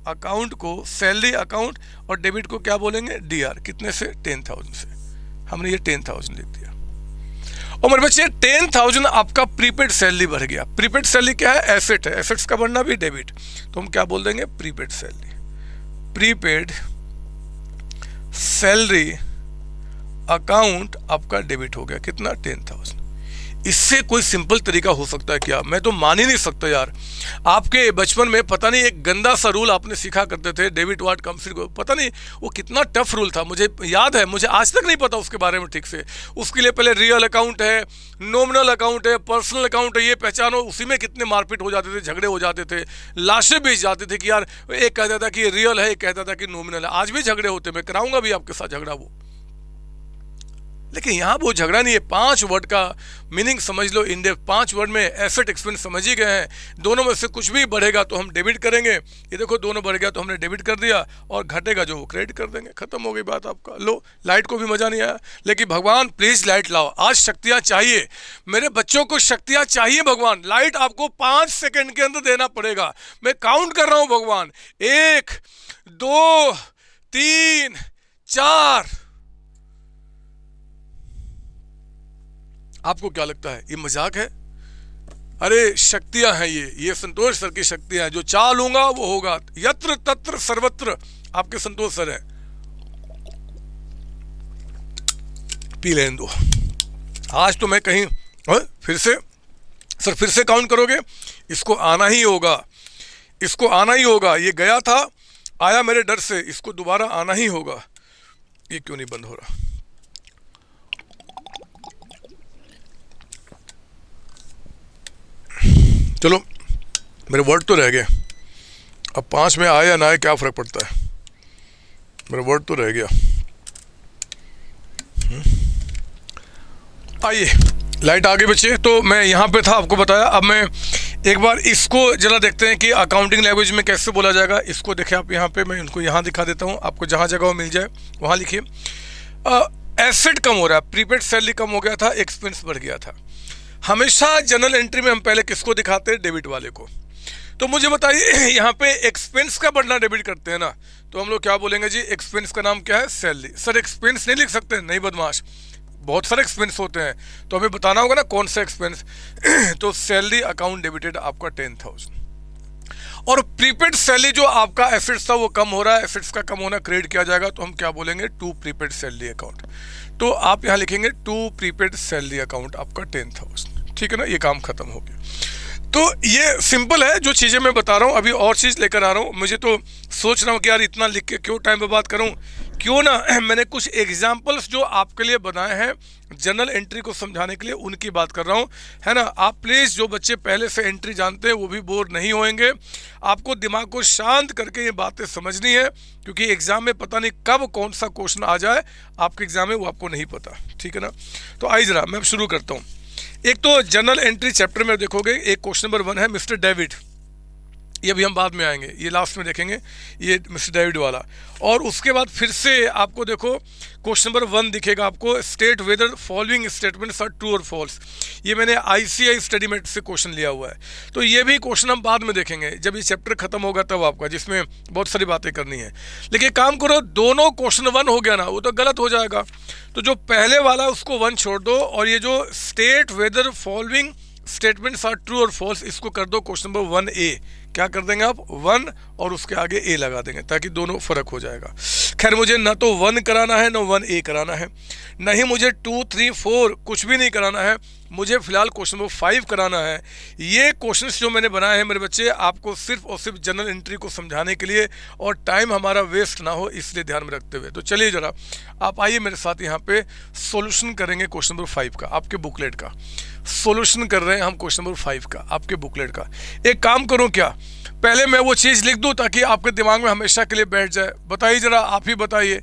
[SPEAKER 1] अकाउंट को, सैलरी अकाउंट और डेबिट को क्या बोलेंगे, डीआर, कितने से, 10,000 से। हमने ये 10,000 लिख दिया। और मेरे बच्चे 10,000 आपका प्रीपेड सैलरी बढ़ गया। प्रीपेड सैलरी क्या है, एसेट है, एसेट्स का बढ़ना भी डेबिट, तो हम क्या बोल देंगे, prepaid salary. Prepaid salary account आपका डेबिट हो गया, कितना, 10,000। इससे कोई सिंपल तरीका हो सकता है क्या, मैं तो मान ही नहीं सकता यार। आपके बचपन में पता नहीं एक गंदा सा रूल आपने सीखा करते थे, डेबिट व्हाट कम्स, पता नहीं वो कितना टफ रूल था, मुझे याद है, मुझे आज तक नहीं पता उसके बारे में ठीक से। उसके लिए पहले रियल अकाउंट है, नॉमिनल अकाउंट है, पर्सनल अकाउंट है, ये पहचानो। उसी में कितने मारपीट हो जाते थे, झगड़े हो जाते थे, लाशें बेच जाते थे कि यार एक कहता था कि ये रियल है, एक कहता था कि नॉमिनल है। आज भी झगड़े होते, मैं कराऊंगा भी आपके साथ झगड़ा वो। लेकिन यहाँ वो झगड़ा नहीं है, 5 वर्ड का मीनिंग समझ लो, इन डेप्थ 5 वर्ड में एसेट एक्सपेंस समझ ही गए हैं। दोनों में से कुछ भी बढ़ेगा तो हम डेबिट करेंगे, ये देखो दोनों बढ़ गया तो हमने डेबिट कर दिया, और घटेगा जो वो क्रेडिट कर देंगे, खत्म हो गई बात आपका। लो, लाइट को भी मजा नहीं आया, लेकिन भगवान प्लीज लाइट लाओ, आज शक्तियाँ चाहिए, मेरे बच्चों को शक्तियाँ चाहिए भगवान, लाइट आपको 5 सेकेंड के अंदर देना पड़ेगा। मैं काउंट कर रहा हूँ भगवान, 1 2 3 4। आपको क्या लगता है ये मजाक है? अरे शक्तियां हैं ये संतोष सर की शक्तियां हैं, जो चाह लूंगा वो होगा, यत्र तत्र सर्वत्र आपके संतोष सर है। पी लेने दो, आज तो मैं कहीं फिर से सर, फिर से काउंट करोगे, इसको आना ही होगा, इसको आना ही होगा, ये गया था आया मेरे डर से, इसको दोबारा आना ही होगा। ये क्यों नहीं बंद हो रहा? चलो मेरे वर्ड तो रह गए, अब 5 में आए या ना आए क्या फर्क पड़ता है, मेरा वर्ड तो रह गया। आइए लाइट आ गई बच्चे, तो मैं यहाँ पे था आपको बताया। अब मैं एक बार इसको जरा देखते हैं कि अकाउंटिंग लैंग्वेज में कैसे बोला जाएगा। इसको देखें आप यहाँ पे, मैं इनको यहाँ दिखा देता हूँ, आपको जहाँ जगह मिल जाए वहाँ लिखिए। एसेट कम हो रहा है, प्रीपेड सैलरी कम हो गया था, एक्सपेंस बढ़ गया था। हमेशा जनरल एंट्री में हम पहले किसको दिखाते हैं? डेबिट वाले को। तो मुझे बताइए यहाँ पे एक्सपेंस का बढ़ना डेबिट करते हैं ना, तो हम लोग क्या बोलेंगे जी? एक्सपेंस का नाम क्या है? सैलरी। सर एक्सपेंस नहीं लिख सकते? नहीं बदमाश, बहुत सारे एक्सपेंस होते हैं, तो हमें बताना होगा ना कौन सा एक्सपेंस। तो सैलरी अकाउंट डेबिटेड आपका 10,000, और प्रीपेड सैलरी जो आपका एसेट्स था वो कम हो रहा है, एसेट्स का कम होना क्रेडिट किया जाएगा, तो हम क्या बोलेंगे? To prepaid salary account. तो आप यहाँ लिखेंगे टू प्रीपेड सैलरी अकाउंट आपका 10,000, ठीक है ना, ये काम खत्म हो गया। तो ये सिंपल है जो चीज़ें मैं बता रहा हूँ, अभी और चीज़ लेकर आ रहा हूँ। मुझे तो सोच रहा हूँ कि यार इतना लिख के क्यों टाइम बर्बाद करूँ, क्यों ना मैंने कुछ एग्जाम्पल्स जो आपके लिए बनाए हैं जनरल एंट्री को समझाने के लिए, उनकी बात कर रहा हूँ, है ना। आप प्लीज़, जो बच्चे पहले से एंट्री जानते हैं वो भी बोर नहीं होंगे, आपको दिमाग को शांत करके ये बातें समझनी है, क्योंकि एग्जाम में पता नहीं कब कौन सा क्वेश्चन आ जाए आपके एग्जाम में, वो आपको नहीं पता, ठीक है ना। तो आइए जरा मैं शुरू करता हूँ। एक तो जनरल एंट्री चैप्टर में देखोगे, एक क्वेश्चन नंबर 1 है मिस्टर डेविड, ये भी हम बाद में आएंगे, ये लास्ट में देखेंगे, ये मिस्टर डेविड वाला। और उसके बाद फिर से आपको देखो क्वेश्चन नंबर 1 दिखेगा आपको, state whether following statements are true और फॉल्स। ये मैंने ICI स्टडी मेट से क्वेश्चन लिया हुआ है, तो ये भी क्वेश्चन हम बाद में देखेंगे जब ये चैप्टर खत्म होगा तब आपका, जिसमें बहुत सारी बातें करनी है। लेकिन काम करो, दोनों क्वेश्चन 1 हो गया ना, वो तो गलत हो जाएगा, तो जो पहले वाला उसको 1 छोड़ दो, और ये जो state whether following statements are true और फॉल्स, इसको कर दो क्वेश्चन नंबर 1A। क्या कर देंगे आप? 1 और उसके आगे A लगा देंगे, ताकि दोनों फर्क हो जाएगा। खैर मुझे ना तो 1 कराना है, ना 1A कराना है, नहीं मुझे 2, 3, 4 कुछ भी नहीं कराना है, मुझे फिलहाल क्वेश्चन नंबर 5 कराना है। ये क्वेश्चंस जो मैंने बनाए हैं मेरे बच्चे, आपको सिर्फ और सिर्फ जनरल एंट्री को समझाने के लिए, और टाइम हमारा वेस्ट ना हो इसलिए ध्यान में रखते हुए। तो चलिए जरा आप आइए मेरे साथ, यहाँ पे सॉल्यूशन करेंगे क्वेश्चन नंबर 5 का, आपके बुकलेट का सॉल्यूशन कर रहे हैं हम, क्वेश्चन नंबर 5 का आपके बुकलेट का। एक काम करूं क्या, पहले मैं वो चीज़ लिख दूं ताकि आपके दिमाग में हमेशा के लिए बैठ जाए। बताइए जरा, आप ही बताइए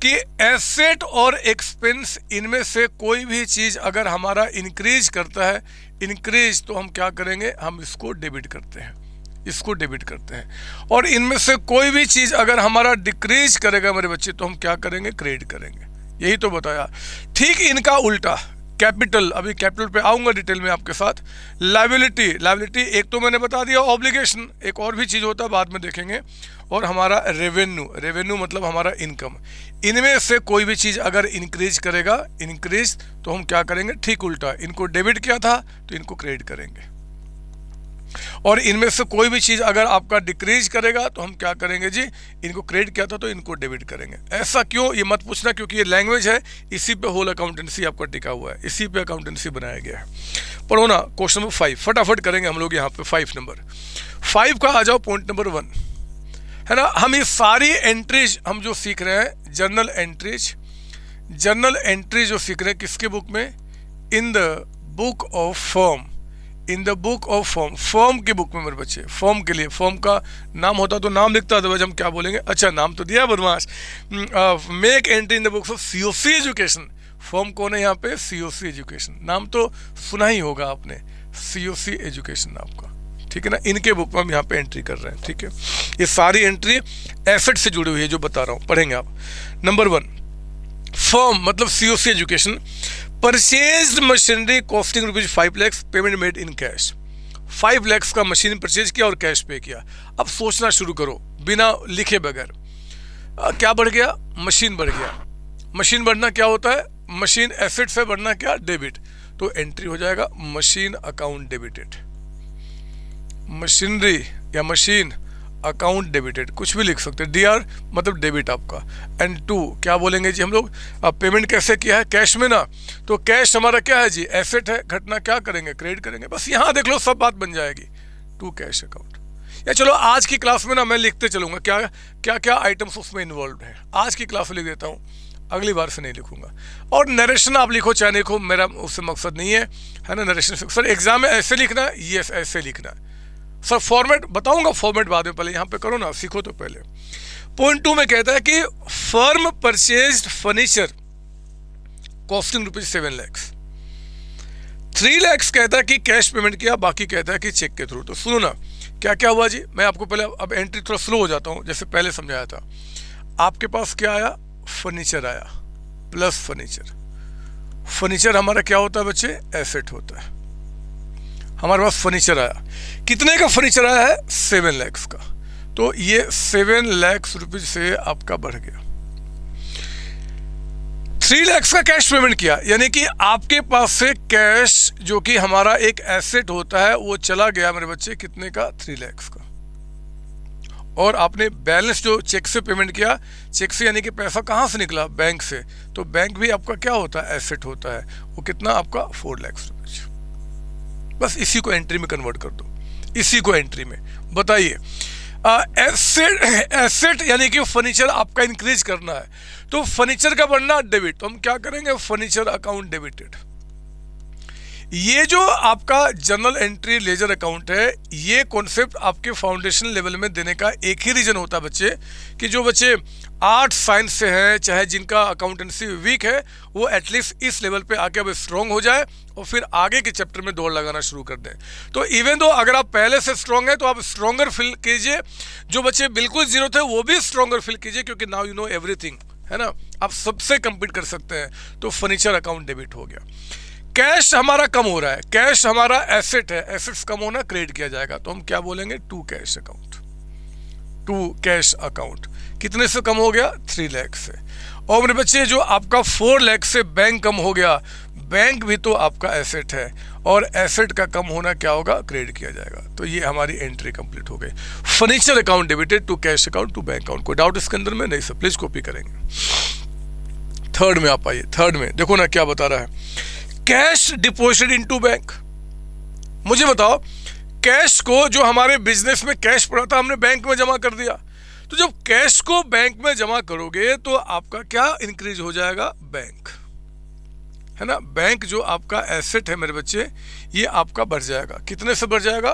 [SPEAKER 1] कि एसेट और एक्सपेंस, इनमें से कोई भी चीज़ अगर हमारा इंक्रीज करता है, इंक्रीज, तो हम क्या करेंगे? हम इसको डेबिट करते हैं, इसको डेबिट करते हैं। और इनमें से कोई भी चीज़ अगर हमारा डिक्रीज करेगा मेरे बच्चे, तो हम क्या करेंगे? क्रेडिट करेंगे। यही तो बताया। ठीक इनका उल्टा कैपिटल, अभी कैपिटल पे आऊँगा डिटेल में आपके साथ। लायबिलिटी, लायबिलिटी एक तो मैंने बता दिया, ऑब्लिगेशन एक और भी चीज़ होता है, बाद में देखेंगे। और हमारा रेवेन्यू, रेवेन्यू मतलब हमारा इनकम। इनमें से कोई भी चीज़ अगर इंक्रीज करेगा, इंक्रीज, तो हम क्या करेंगे? ठीक उल्टा, इनको डेबिट किया था तो इनको क्रेडिट करेंगे। और इनमें से कोई भी चीज़ अगर आपका डिक्रीज करेगा तो हम क्या करेंगे जी? इनको क्रेडिट किया था तो इनको डेबिट करेंगे। ऐसा क्यों, ये मत पूछना, क्योंकि ये लैंग्वेज है, इसी पे होल अकाउंटेंसी आपका टिका हुआ है, इसी पे अकाउंटेंसी बनाया गया है। पढ़ो ना क्वेश्चन नंबर 5, फटाफट करेंगे हम लोग यहाँ पे। 5 नंबर 5 का आ जाओ, पॉइंट नंबर 1 है ना। हम ये सारी एंट्रीज हम जो सीख रहे हैं, जनरल एंट्रीज, जनरल एंट्रीज जो सीख रहे हैं किसके बुक में? In the book of firm, in the book of form, form की बुक में मेरे बच्चे। फॉर्म के लिए, फॉर्म का नाम होता तो नाम लिखता, अदरवाइज हम क्या बोलेंगे? अच्छा नाम तो दिया बदमाश। Make entry in the books of COC education, firm कौन है यहाँ पे? सीओसी एजुकेशन, नाम तो सुना ही होगा आपने, सीओसी एजुकेशन आपका, ठीक है ना। इनके बुक में हम यहाँ पे एंट्री कर रहे हैं, ठीक है। ये सारी एंट्री एसेट से जुड़ी हुई है जो बता रहा हूँ, पढ़ेंगे आप। नंबर 1, फर्म मतलब COC education, purchased machinery costing ₹5 lakh, payment made in cash. 5 lakh का मशीन परचेज किया और कैश पे किया। अब सोचना शुरू करो बिना लिखे बगैर, क्या बढ़ गया? मशीन बढ़ गया। मशीन बढ़ना क्या होता है? मशीन एसेट से बढ़ना क्या? डेबिट। तो एंट्री हो जाएगा मशीन अकाउंट डेबिटेड, मशीनरी या मशीन अकाउंट डेबिटेड, कुछ भी लिख सकते हैं। डीआर मतलब डेबिट आपका। एंड 2 क्या बोलेंगे जी हम लोग? अब पेमेंट कैसे किया है? कैश में ना, तो कैश हमारा क्या है जी? एसेट है, घटना क्या करेंगे? क्रेडिट करेंगे। बस यहाँ देख लो सब बात बन जाएगी, टू कैश अकाउंट। या चलो आज की क्लास में ना मैं लिखते चलूंगा क्या क्या क्या आइटम्स उसमें इन्वॉल्व है, आज की क्लास में लिख देता हूँ, अगली बार से नहीं लिखूंगा। और नरेशन आप लिखो चाहे लिखो, मेरा उससे मकसद नहीं है ना। नरेशन सर एग्जाम में ऐसे लिखना है, ये ऐसे लिखना है सर। फॉर्मेट बताऊंगा, फॉर्मेट बाद में, पहले यहाँ पे करो ना, सीखो तो पहले। पॉइंट 2 में कहता है कि firm purchased furniture costing ₹7 lakh. 3 lakh कहता है कि कैश पेमेंट किया, बाकी कहता है कि चेक के थ्रू। तो सुनो ना क्या क्या हुआ जी, मैं आपको पहले, अब एंट्री थोड़ा स्लो हो जाता हूँ, जैसे पहले समझाया था। आपके पास क्या आया? फर्नीचर आया, प्लस फर्नीचर। फर्नीचर हमारा क्या होता है बच्चे? एसेट होता है। हमारे पास फर्नीचर आया, कितने का फर्नीचर आया है? 7 लाख का। तो ये 7 लाख रुपए से आपका बढ़ गया। 3 लाख का कैश पेमेंट किया, यानी कि आपके पास से कैश जो कि हमारा एक एसेट होता है वो चला गया मेरे बच्चे, कितने का? 3 लाख का। और आपने बैलेंस जो चेक से पेमेंट किया, चेक से यानी कि पैसा कहाँ से निकला? बैंक से। तो बैंक भी आपका क्या होता है? एसेट होता है। वो कितना आपका? 4 लाख रुपए। बस इसी को एंट्री में कन्वर्ट कर दो, इसी को एंट्री में। बताइए एसेट यानी कि फर्नीचर आपका इंक्रीज करना है, तो फर्नीचर का बढ़ना डेबिट, तो हम क्या करेंगे? Furniture account debited. ये जो आपका जर्नल एंट्री लेजर अकाउंट है, ये कॉन्सेप्ट आपके फाउंडेशन लेवल में देने का एक ही रीजन होता है बच्चे, कि जो बच्चे आर्ट साइंस से हैं, चाहे जिनका अकाउंटेंसी वीक है, वो एटलीस्ट इस लेवल पे आके अब स्ट्रॉन्ग हो जाए और फिर आगे के चैप्टर में दौड़ लगाना शुरू कर दें। तो इवन दो अगर आप पहले से स्ट्रॉन्ग है तो आप स्ट्रॉन्गर फील कीजिए, जो बच्चे बिल्कुल जीरो थे वो भी स्ट्रॉन्गर फील कीजिए, क्योंकि नाउ यू नो एवरीथिंग, है ना, आप सबसे कंपीट कर सकते हैं। तो फर्नीचर अकाउंट डेबिट हो गया। कैश हमारा कम हो रहा है, कैश हमारा एसेट है, एसेट्स कम होना, क्रेडिट किया जाएगा, तो हम क्या बोलेंगे? To cash account. To cash account कितने से कम हो गया? 3 लाख से। और मेरे बच्चे जो आपका 4 लाख से बैंक कम हो गया, बैंक भी तो आपका एसेट है, और एसेट का कम होना क्या होगा? क्रेडिट किया जाएगा। तो ये हमारी एंट्री कंप्लीट हो गई। Furniture account debited to cash account to bank account. कोई डाउट इसके अंदर में? नहीं सर, प्लीज कॉपी करेंगे। थर्ड में आप आइए। थर्ड में देखो ना क्या बता रहा है, कैश डिपॉजिटेड इनटू बैंक। मुझे बताओ, कैश को जो हमारे बिजनेस में कैश पड़ा था हमने बैंक में जमा कर दिया, तो जब कैश को बैंक में जमा करोगे तो आपका क्या इंक्रीज हो जाएगा? बैंक, है ना। बैंक जो आपका एसेट है मेरे बच्चे, ये आपका बढ़ जाएगा। कितने से बढ़ जाएगा?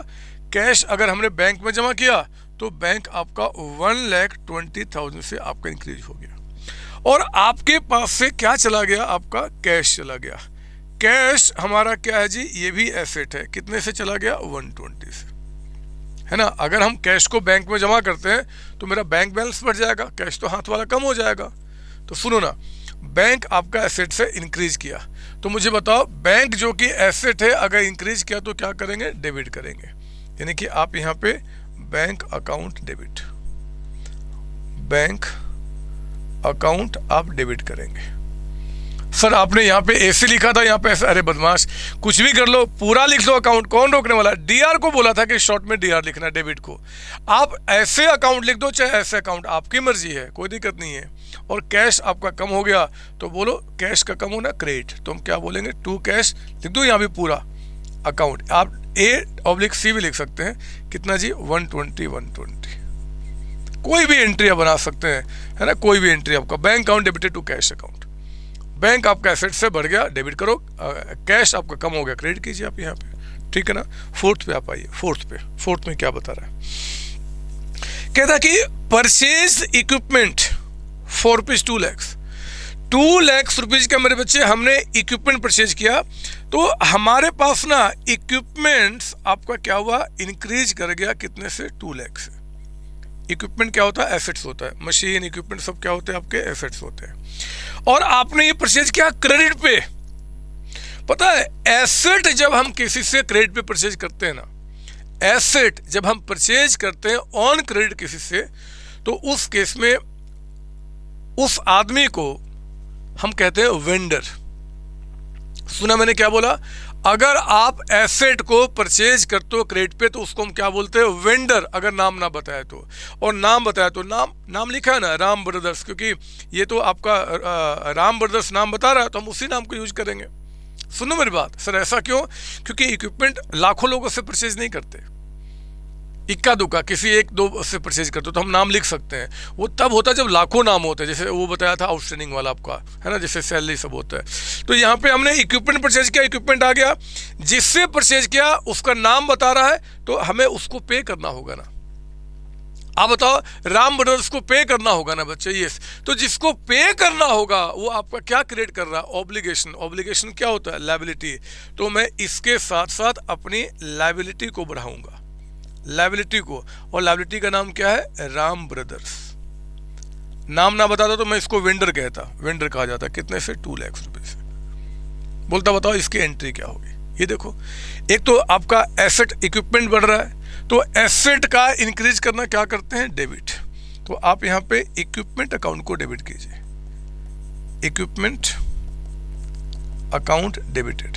[SPEAKER 1] कैश अगर हमने बैंक में जमा किया तो बैंक आपका 1,20,000 से आपका इंक्रीज हो गया, और आपके पास से क्या चला गया? आपका कैश चला गया। कैश हमारा क्या है जी? ये भी एसेट है। कितने से चला गया? 120 से, है ना। अगर हम कैश को बैंक में जमा करते हैं तो मेरा बैंक बैलेंस बढ़ जाएगा, कैश तो हाथ वाला कम हो जाएगा। तो सुनो ना, बैंक आपका एसेट से इंक्रीज किया, तो मुझे बताओ बैंक जो कि एसेट है अगर इंक्रीज किया तो क्या करेंगे? डेबिट करेंगे। यानी कि आप यहाँ पे bank account debit, bank account आप डेबिट करेंगे। सर आपने यहाँ पे ऐसे लिखा था, यहाँ पे ऐसे, अरे बदमाश, कुछ भी कर लो, पूरा लिख लो अकाउंट, कौन रोकने वाला? डीआर को बोला था कि शॉर्ट में डीआर लिखना, डेबिट को। आप ऐसे अकाउंट लिख दो चाहे ऐसे अकाउंट, आपकी मर्जी है, कोई दिक्कत नहीं है। और कैश आपका कम हो गया तो बोलो कैश का कम होना क्रेडिट, तो हम क्या बोलेंगे? टू कैश लिख दो यहाँ भी पूरा अकाउंट। आप A/C भी लिख सकते हैं। कितना जी? 120। कोई भी एंट्री आप बना सकते हैं, है ना, कोई भी एंट्री आपका। Bank account debited to cash account. Bank आपका एसेट से बढ़ गया, डेबिट करो। कैश आपका कम हो गया, क्रेडिट कीजिए आप यहाँ पे, ठीक है ना। फोर्थ पे आप आइए। फोर्थ में क्या बता रहा है? कहता कि purchase equipment for ₹2 lakh. 2 lakh rupees का मेरे बच्चे हमने इक्विपमेंट परचेज किया, तो हमारे पास ना इक्विपमेंट्स आपका क्या हुआ, इंक्रीज कर गया कितने से, 2 लाख से। इक्विपमेंट क्या होता है, एसेट्स होता है, मशीन इक्विपमेंट सब क्या होते हैं, आपके एसेट्स होते हैं। और आपने ये परचेज किया क्रेडिट पे। पता है एसेट जब हम किसी से क्रेडिट पे परचेज करते हैं ना, एसेट जब हम परचेज करते हैं ऑन क्रेडिट किसी से, तो उस केस में उस आदमी को हम कहते हैं वेंडर। सुना मैंने क्या बोला, अगर आप एसेट को परचेज करते हो क्रेडिट पे तो उसको हम क्या बोलते हैं, वेंडर, अगर नाम ना बताया तो। और नाम बताया तो नाम लिखा है ना राम ब्रदर्स, क्योंकि ये तो आपका राम ब्रदर्स नाम बता रहा है तो हम उसी नाम को यूज करेंगे। सुनो मेरी बात, सर ऐसा क्यों, क्योंकि इक्विपमेंट लाखों लोगों से परचेज नहीं करते, इक्का दुक्का किसी एक दो से परचेज करते हो तो हम नाम लिख सकते हैं। वो तब होता है जब लाखों नाम होते हैं, जैसे वो बताया था आउटस्टैंडिंग वाला आपका, है ना, जैसे सैलरी सब होता है। तो यहाँ पे हमने इक्विपमेंट परचेज किया, इक्विपमेंट आ गया, जिससे परचेज किया उसका नाम बता रहा है, तो हमें उसको पे करना होगा ना। आप बताओ, राम ब्रदर्स को पे करना होगा ना बच्चे, यस। तो जिसको पे करना होगा वो आपका क्या क्रिएट कर रहा है, ऑब्लिगेशन। ऑब्लिगेशन क्या होता है, लायबिलिटी। तो मैं इसके साथ साथ अपनी लायबिलिटी को बढ़ाऊंगा, लायबिलिटी को, और लायबिलिटी का नाम क्या है, राम ब्रदर्स। नाम ना बताता तो मैं इसको वेंडर कहता, वेंडर कहा जाता। कितने से, 2 लाख रुपए से। बोलता बताओ इसकी एंट्री क्या होगी। ये देखो, एक तो आपका एसेट इक्विपमेंट बढ़ रहा है, तो एसेट का इंक्रीज करना क्या करते हैं, डेबिट। तो आप यहां पे इक्विपमेंट अकाउंट को डेबिट कीजिए, इक्विपमेंट अकाउंट डेबिटेड,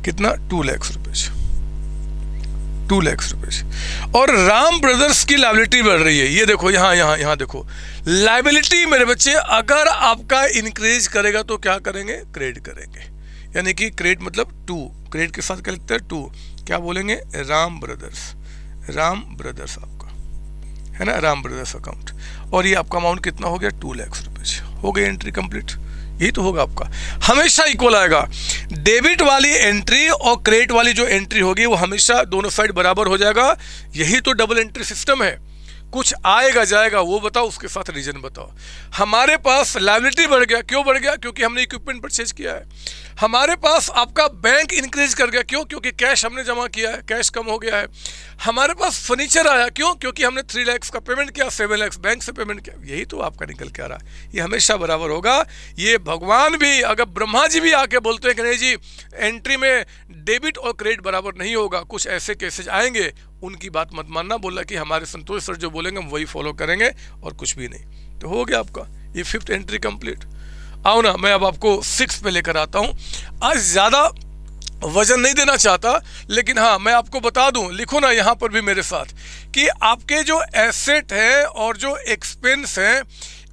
[SPEAKER 1] कितना, 2 लाख रुपए से, 2 लाख रुपए से। और राम ब्रदर्स की लायबिलिटी बढ़ रही है, ये देखो यहां देखो, लायबिलिटी मेरे बच्चे अगर आपका इंक्रीज करेगा तो क्या करेंगे, क्रेडिट करेंगे। यानी कि क्रेडिट मतलब 2, क्रेडिट के साथ क्या लिखते हैं, 2, क्या बोलेंगे, राम ब्रदर्स आपका, है ना, राम ब्रदर्स अकाउंट। और ये आपका अमाउंट कितना हो गया, 2 लाख रुपए से। हो गई एंट्री कंप्लीट। यही तो होगा आपका, हमेशा इक्वल आएगा। डेबिट वाली एंट्री और क्रेडिट वाली जो एंट्री होगी वो हमेशा दोनों साइड बराबर हो जाएगा। यही तो डबल एंट्री सिस्टम है। कुछ आएगा जाएगा वो बताओ, उसके साथ रीजन बताओ। हमारे पास लायबिलिटी बढ़ गया, क्यों बढ़ गया, क्योंकि हमने इक्विपमेंट परचेज किया है। हमारे पास आपका बैंक इंक्रीज कर गया, क्यों, क्योंकि कैश हमने जमा किया है, कैश कम हो गया है। हमारे पास फर्नीचर आया, क्यों, क्योंकि हमने 3 लाख का पेमेंट किया, 7 लाख बैंक से पेमेंट किया। यही तो आपका निकल के आ रहा है। ये हमेशा बराबर होगा। ये भगवान भी, अगर ब्रह्मा जी भी आके बोलते हैं कि नहीं जी एंट्री में डेबिट और क्रेडिट बराबर नहीं होगा, कुछ ऐसे केसेज आएंगे, उनकी बात मत मानना। बोला कि हमारे संतोष सर जो बोलेंगे हम वही फॉलो करेंगे और कुछ भी नहीं। तो हो गया आपका ये 5th एंट्री कंप्लीट। आओ ना, मैं अब आपको 6 पे लेकर आता हूँ। आज ज़्यादा वजन नहीं देना चाहता, लेकिन हाँ मैं आपको बता दूं, लिखो ना यहाँ पर भी मेरे साथ, कि आपके जो एसेट है और जो एक्सपेंस है,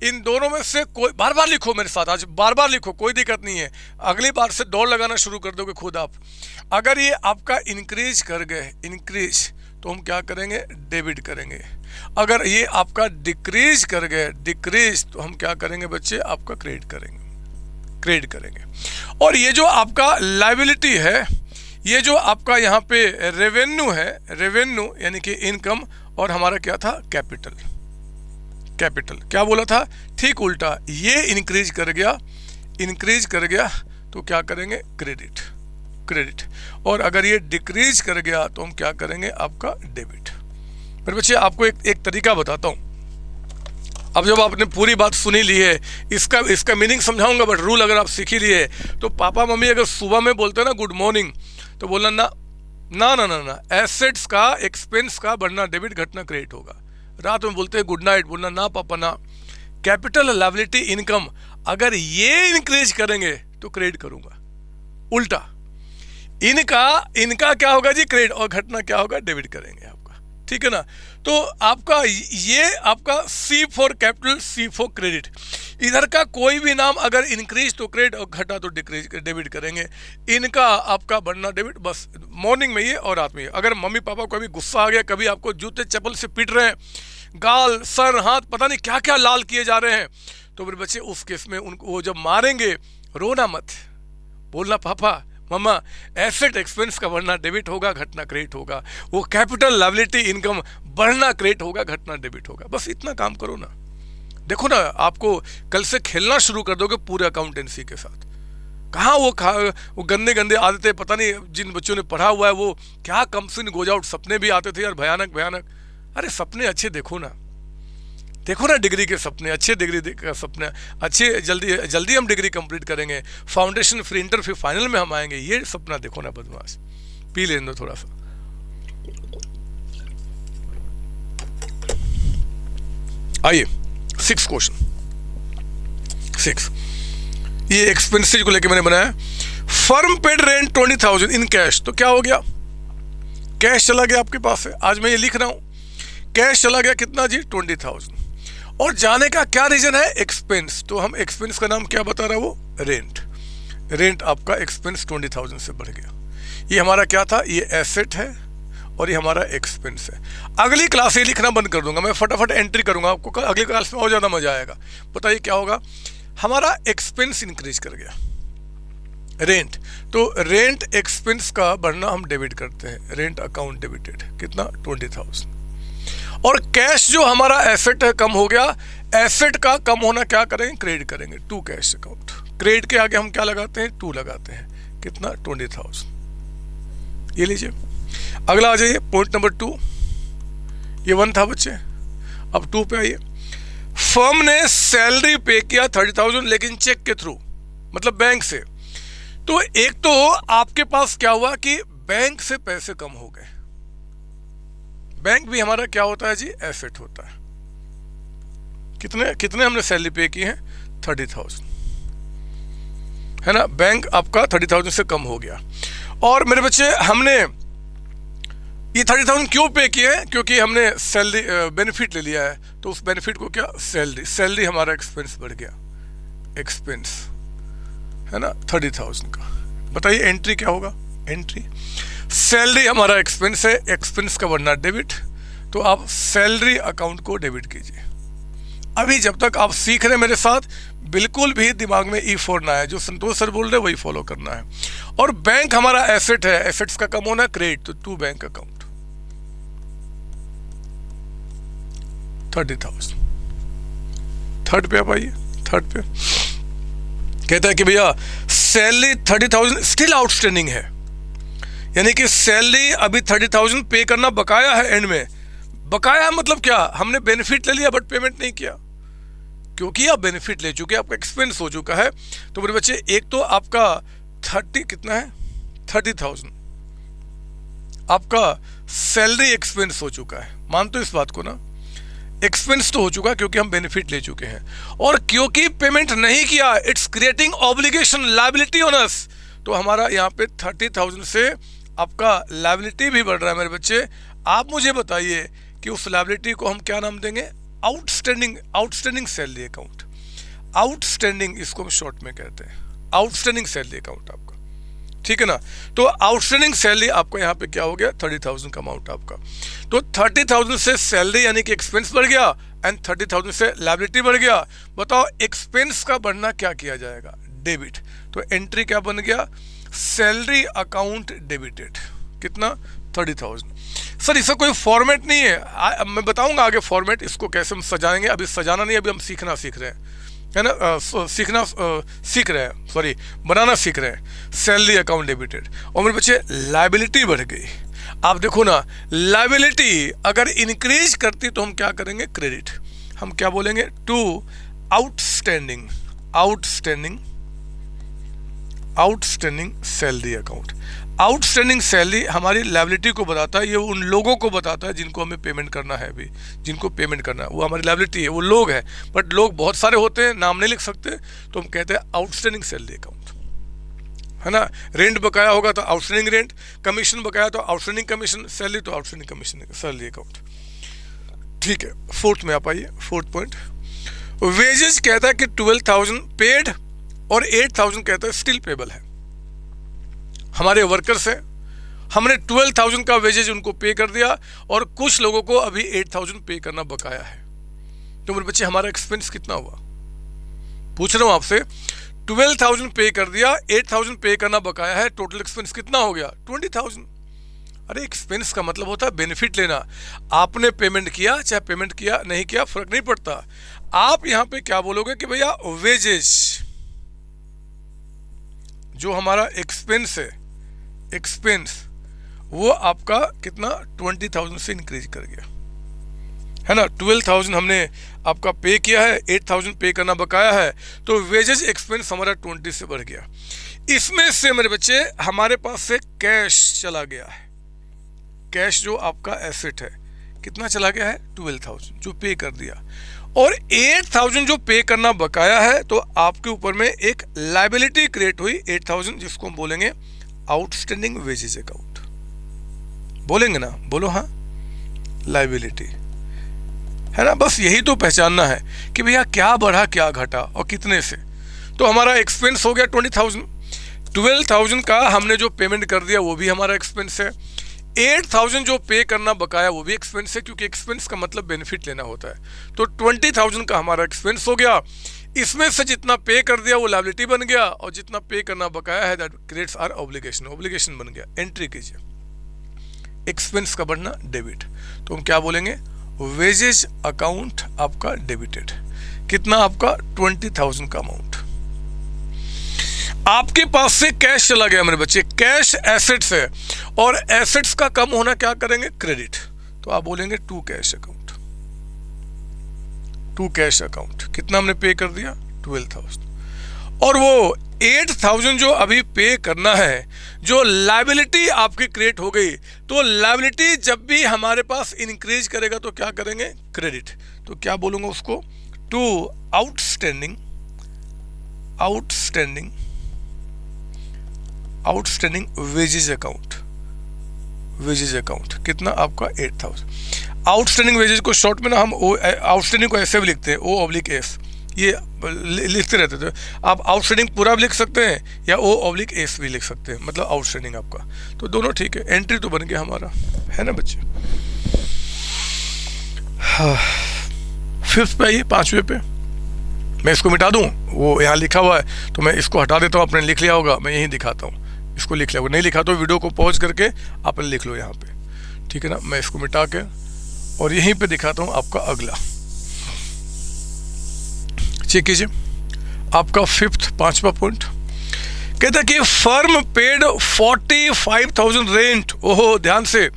[SPEAKER 1] इन दोनों में से कोई, बार बार लिखो मेरे साथ, आज बार बार लिखो, कोई दिक्कत नहीं है। अगली बार से दौड़ लगाना शुरू कर दोगे खुद आप। अगर ये आपका इंक्रीज कर गए, इंक्रीज, तो हम क्या करेंगे, डेबिट करेंगे। अगर ये आपका डिक्रीज कर गए, डिक्रीज, तो हम क्या करेंगे बच्चे, आपका क्रेडिट करेंगे, क्रेडिट करेंगे। और ये जो आपका लायबिलिटी है, ये जो आपका यहाँ पे रेवेन्यू है, रेवेन्यू यानी कि इनकम, और हमारा क्या था, कैपिटल, कैपिटल क्या बोला था, ठीक उल्टा। ये इंक्रीज कर गया, इंक्रीज कर गया तो क्या करेंगे, क्रेडिट, क्रेडिट। और अगर ये डिक्रीज कर गया तो हम क्या करेंगे, आपका डेबिट। फिर बच्चे आपको एक तरीका बताता हूँ। अब जब आपने पूरी बात सुनी ली है, इसका मीनिंग समझाऊंगा, बट रूल अगर आप सीख ही लिए, तो पापा मम्मी अगर सुबह में बोलते हैं ना गुड मॉर्निंग, तो बोलना ना ना ना ना ना, एसेट्स का एक्सपेंस का बढ़ना डेबिट, घटना क्रेडिट होगा। रात में बोलते हैं गुड नाइट, बोलना ना पापा ना। कैपिटल, लायबिलिटी, इनकम, अगर ये इंक्रीज करेंगे तो क्रेडिट करूंगा, उल्टा। इनका क्या होगा जी, क्रेडिट, और घटना क्या होगा, डेबिट करेंगे आपका, ठीक है ना। तो आपका ये आपका C for capital, C for credit. इधर का कोई भी नाम अगर इंक्रीज तो क्रेडिट और घटा तो डिक्रीज, डेबिट करेंगे। इनका आपका बढ़ना डेबिट, बस मॉर्निंग में ये और रात में ये। अगर मम्मी पापा को कभी गुस्सा आ गया, कभी आपको जूते चप्पल से पीट रहे हैं, गाल सर हाथ पता नहीं क्या क्या लाल किए जा रहे हैं, तो मेरे बच्चे उस केस में उनको वो जब मारेंगे, रोना मत, बोलना पापा मम्मा एसेट एक्सपेंस का बढ़ना डेबिट होगा, घटना क्रेडिट होगा। वो कैपिटल, लायबिलिटी, इनकम बढ़ना क्रेडिट होगा, घटना डेबिट होगा। बस इतना काम करो ना, देखो ना, आपको कल से खेलना शुरू कर दोगे पूरे अकाउंटेंसी के साथ। कहाँ वो गंदे गंदे आदतें, पता नहीं जिन बच्चों ने पढ़ा हुआ है वो क्या कम्स इन गोज आउट सपने भी आते थे यार, भयानक भयानक। अरे सपने अच्छे देखो ना, देखो ना डिग्री के सपने, अच्छे डिग्री का सपने अच्छे, जल्दी जल्दी हम डिग्री कंप्लीट करेंगे, फाउंडेशन फिर इंटर फिर फाइनल में हम आएंगे, ये सपना देखो ना बदमाश। पी लेने दो थोड़ा सा। आइए 6 क्वेश्चन 6, ये एक्सपेंसेस को लेके मैंने बनाया। Firm paid rent 20,000 in cash, तो क्या हो गया, कैश चला गया आपके पास है, आज मैं ये लिख रहा हूं, कैश चला गया कितना जी 20,000, और जाने का क्या रीजन है, एक्सपेंस। तो हम एक्सपेंस का नाम क्या बता रहा है वो, रेंट। रेंट आपका एक्सपेंस 20,000 से बढ़ गया। ये हमारा क्या था, ये एसेट है और ये हमारा एक्सपेंस है। अगली क्लास ये लिखना बंद कर दूंगा, मैं फटाफट एंट्री करूंगा, आपको अगली क्लास में और ज़्यादा मजा आएगा। बताइए क्या होगा, हमारा एक्सपेंस इंक्रीज कर गया, रेंट, तो रेंट एक्सपेंस का बढ़ना हम डेबिट करते हैं, रेंट अकाउंट डेबिटेड, कितना 20,000। और कैश जो हमारा एसेट है कम हो गया, एसेट का कम होना क्या करेंगे, क्रेडिट करेंगे, टू कैश अकाउंट। क्रेडिट के आगे हम क्या लगाते हैं, टू लगाते हैं, कितना 20,000। ये लीजिए, अगला आ जाइए पॉइंट नंबर 2, ये 1 था बच्चे, अब 2 पे आइए। फर्म ने सैलरी पे किया 30,000 लेकिन चेक के थ्रू, मतलब बैंक से। तो एक तो आपके पास क्या हुआ कि बैंक से पैसे कम हो गए, बैंक भी हमारा क्या होता है जी, एसेट होता है। कितने कितने हमने सैलरी पे की है, 30,000 है ना, बैंक आपका 30,000 से कम हो गया। और मेरे बच्चे हमने ये 30,000 क्यों पे किए हैं, क्योंकि हमने सैलरी बेनिफिट ले लिया है, तो उस बेनिफिट को क्या, सैलरी, सैलरी हमारा एक्सपेंस बढ़ गया, एक्सपेंस है ना 30,000 का। बताइए एंट्री क्या होगा, एंट्री, सैलरी हमारा एक्सपेंस है, एक्सपेंस का बढ़ना डेबिट, तो आप सैलरी अकाउंट को डेबिट कीजिए। अभी जब तक आप सीख रहे हैं मेरे साथ, बिल्कुल भी दिमाग में E4 ना है, जो संतोष सर बोल रहे हैं वही फॉलो करना है। और बैंक हमारा एसेट है, एसेट्स का कम होना क्रेडिट, तो टू बैंक अकाउंट 30,000। थर्ड पे आप आइए, थर्ड पे कहता है कि भैया सैलरी 30,000 स्टिल आउटस्टैंडिंग है, यानी कि सैलरी अभी 30,000 पे करना बकाया है। एंड में बकाया है मतलब क्या, हमने बेनिफिट ले लिया बट पेमेंट नहीं किया, क्योंकि आप बेनिफिट ले चुके, आपका एक्सपेंस हो चुका है। तो मेरे बच्चे एक तो आपका 30 कितना है, 30,000 आपका सैलरी एक्सपेंस हो चुका है, मानते हो इस बात को ना, एक्सपेंस तो हो चुका क्योंकि हम बेनिफिट ले चुके हैं, और क्योंकि पेमेंट नहीं किया, it's creating obligation, liability on us. तो हमारा यहाँ पे 30,000 से आपका लायबिलिटी भी बढ़ रहा है मेरे बच्चे। आप मुझे बताइए कि उस लायबिलिटी को हम क्या नाम देंगे, outstanding, outstanding salary account, outstanding इसको हम शॉर्ट में कहते हैं, आउटस्टैंडिंग सैलरी अकाउंट आपका, ठीक है ना। तो आउटस्टैंडिंग सैलरी आपका यहाँ पे क्या हो गया, 30,000 का अमाउंट आपका। तो 30,000 से सैलरी यानी कि एक्सपेंस बढ़ गया, एंड 30,000 से लायबिलिटी बढ़ गया। बताओ एक्सपेंस का बढ़ना क्या किया जाएगा, डेबिट। तो एंट्री क्या बन गया, सैलरी अकाउंट डेबिटेड, कितना 30,000। सर इसका कोई फॉर्मेट नहीं है, मैं बताऊंगा आगे फॉर्मेट, इसको कैसे हम सजाएंगे, अभी सजाना नहीं, अभी हम सीखना सीख रहे हैं, है ना, सीखना सीख रहे हैं, सॉरी बनाना सीख रहे हैं, सैलरी अकाउंट डेबिटेड। और मेरे बच्चे लायबिलिटी बढ़ गई, आप देखो ना, लायबिलिटी अगर इंक्रीज करती तो हम क्या करेंगे, क्रेडिट, हम क्या बोलेंगे, to outstanding, outstanding, outstanding salary account. Outstanding salary हमारी लायबिलिटी को बताता है, ये उन लोगों को बताता है जिनको हमें पेमेंट करना है, अभी जिनको पेमेंट करना है वो हमारी लायबिलिटी है, वो लोग हैं, बट लोग बहुत सारे होते हैं, नाम नहीं लिख सकते, तो हम कहते हैं आउटस्टैंडिंग सैलरी अकाउंट, है ना। रेंट बकाया होगा तो आउटस्टैंडिंग रेंट, कमीशन बकाया तो आउटस्टैंडिंग कमीशन, सैलरी तो आउटस्टैंडिंग कमीशन सैलरी अकाउंट, ठीक है। फोर्थ में आप आइए, फोर्थ पॉइंट, वेजेस कहता है कि 12,000 पेड और 8,000 कहता है स्टिल पेबल है, हमारे वर्कर्स हैं, हमने 12,000 का वेजेज उनको पे कर दिया और कुछ लोगों को अभी 8,000 पे करना बकाया है। तो मेरे बच्चे हमारा एक्सपेंस कितना हुआ, पूछ रहा हूं आपसे, 12,000 पे कर दिया, 8,000 पे करना बकाया है, टोटल एक्सपेंस कितना हो गया, 20,000। अरे एक्सपेंस का मतलब होता है बेनिफिट लेना, आपने पेमेंट किया चाहे पेमेंट किया नहीं किया फर्क नहीं पड़ता, आप यहां पे क्या बोलोगे कि भैया वेजेस, जो हमारा एक्सपेंस है, एक्सपेंस वो आपका कितना 20,000 से इंक्रीज कर गया है ना। 12,000 हमने आपका पे किया है, 8,000 पे करना बकाया है, तो वेजेस एक्सपेंस हमारा 20 से बढ़ गया। इसमें से मेरे बच्चे हमारे पास से कैश चला गया है, कैश जो आपका एसेट है कितना चला गया है 12,000 जो पे कर दिया, और 8,000 जो पे करना बकाया है, तो आपके ऊपर में एक लायबिलिटी क्रिएट हुई 8,000 जिसको हम बोलेंगे आउटस्टैंडिंग वेजेस अकाउंट। बोलेंगे ना, बोलो हाँ, लायबिलिटी है ना। बस यही तो पहचानना है कि भैया क्या बढ़ा क्या घटा और कितने से। तो हमारा एक्सपेंस हो गया 20,000, 12,000 का हमने जो पेमेंट कर दिया वो भी हमारा एक्सपेंस है, 8,000 जो पे करना बकाया वो भी एक्सपेंस है, क्योंकि एक्सपेंस का मतलब बेनिफिट लेना होता है। तो 20,000 का हमारा एक्सपेंस हो गया, इसमें से जितना पे कर दिया वो लायबिलिटी बन गया, और जितना पे करना बकाया है that creates our obligation, obligation बन गया। एंट्री कीजिए, एक्सपेंस का बढ़ना डेबिट, तो हम क्या बोलेंगे वेजेस अकाउंट आपका डेबिटेड। कितना आपका 20,000 का अमाउंट। आपके पास से कैश चला गया मेरे बच्चे, कैश एसेट्स है, और एसेट्स का कम होना क्या करेंगे क्रेडिट, तो आप बोलेंगे to cash account, to cash account. कितना हमने पे कर दिया 12,000, और वो 8,000 जो अभी पे करना है, जो लायबिलिटी आपकी क्रिएट हो गई, तो लायबिलिटी जब भी हमारे पास इंक्रीज करेगा तो क्या करेंगे क्रेडिट, तो क्या बोलूंगा उसको to outstanding, outstanding, outstanding wages account, wages account. कितना आपका 8,000। आउटस्टैंडिंग वेजेस को शॉर्ट में ना हम आउटस्टैंडिंग को ऐसे भी लिखते हैं O/S, ये लिखते रहते थे। आप आउटस्टैंडिंग पूरा भी लिख सकते हैं या O/S भी लिख सकते हैं, मतलब आउटस्टैंडिंग आपका, तो दोनों ठीक है। एंट्री तो बन गया हमारा, है ना बच्चे। फिफ्थ पे आइए, 5वें पे। मैं इसको मिटा दूं, वो यहाँ लिखा हुआ है तो मैं इसको हटा देता हूँ, आपने लिख लिया होगा, मैं यहीं दिखाता हूँ, इसको लिख लिया होगा, नहीं लिखा तो वीडियो को पॉज करके आपने लिख लो यहाँ पे, ठीक है ना। मैं इसको मिटा के और यहीं पे दिखाता हूँ आपका अगला, चेक कीजिए आपका फिफ्थ 5वां पॉइंट कहता है कि फर्म पेड 45,000 रेंट। ओहो ध्यान से,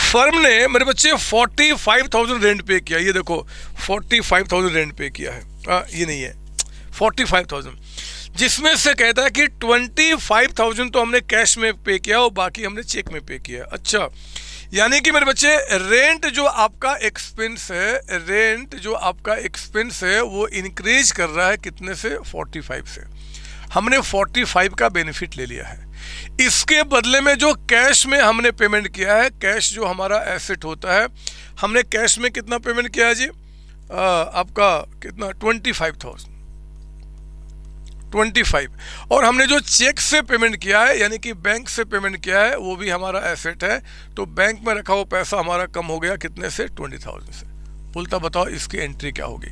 [SPEAKER 1] फर्म ने मेरे बच्चे 45,000 रेंट पे किया, ये देखो 45,000 रेंट पे किया है, ये नहीं है 45,000, जिसमें से कहता है कि 25,000 तो हमने कैश में पे किया और बाकी हमने चेक में पे किया। अच्छा, यानी कि मेरे बच्चे रेंट जो आपका एक्सपेंस है, रेंट जो आपका एक्सपेंस है वो इंक्रीज कर रहा है कितने से 45 से। हमने 45 का बेनिफिट ले लिया है, इसके बदले में जो कैश में हमने पेमेंट किया है, कैश जो हमारा एसेट होता है, हमने कैश में कितना पेमेंट किया है जी, आपका कितना 25,000, 25, और हमने जो चेक से पेमेंट किया है यानी कि बैंक से पेमेंट किया है वो भी हमारा एसेट है, तो बैंक में रखा हुआ पैसा हमारा कम हो गया कितने से 20,000 से। बोलता बताओ इसकी एंट्री क्या होगी।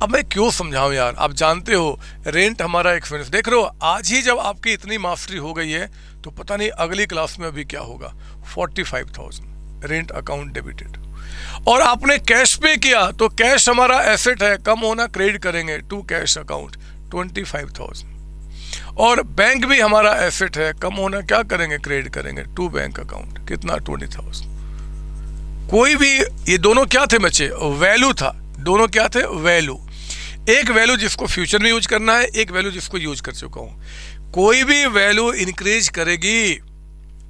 [SPEAKER 1] अब मैं क्यों समझाऊं यार, आप जानते हो रेंट हमारा एक्सपेंस। देख रहे हो आज ही जब आपकी इतनी मास्टरी हो गई है तो पता नहीं अगली क्लास में अभी क्या होगा। 45,000 रेंट अकाउंट डेबिटेड, और आपने कैश पे किया तो कैश हमारा एसेट है, कम होना क्रेडिट करेंगे टू कैश अकाउंट 25,000, और बैंक भी हमारा एसेट है, कम होना क्या करेंगे क्रेडिट करेंगे टू बैंक अकाउंट कितना 20,000। कोई भी, ये दोनों क्या थे बच्चे, वैल्यू था, दोनों क्या थे वैल्यू। एक वैल्यू जिसको फ्यूचर में यूज करना है, एक वैल्यू जिसको यूज कर चुका हूं। कोई भी वैल्यू इंक्रीज करेगी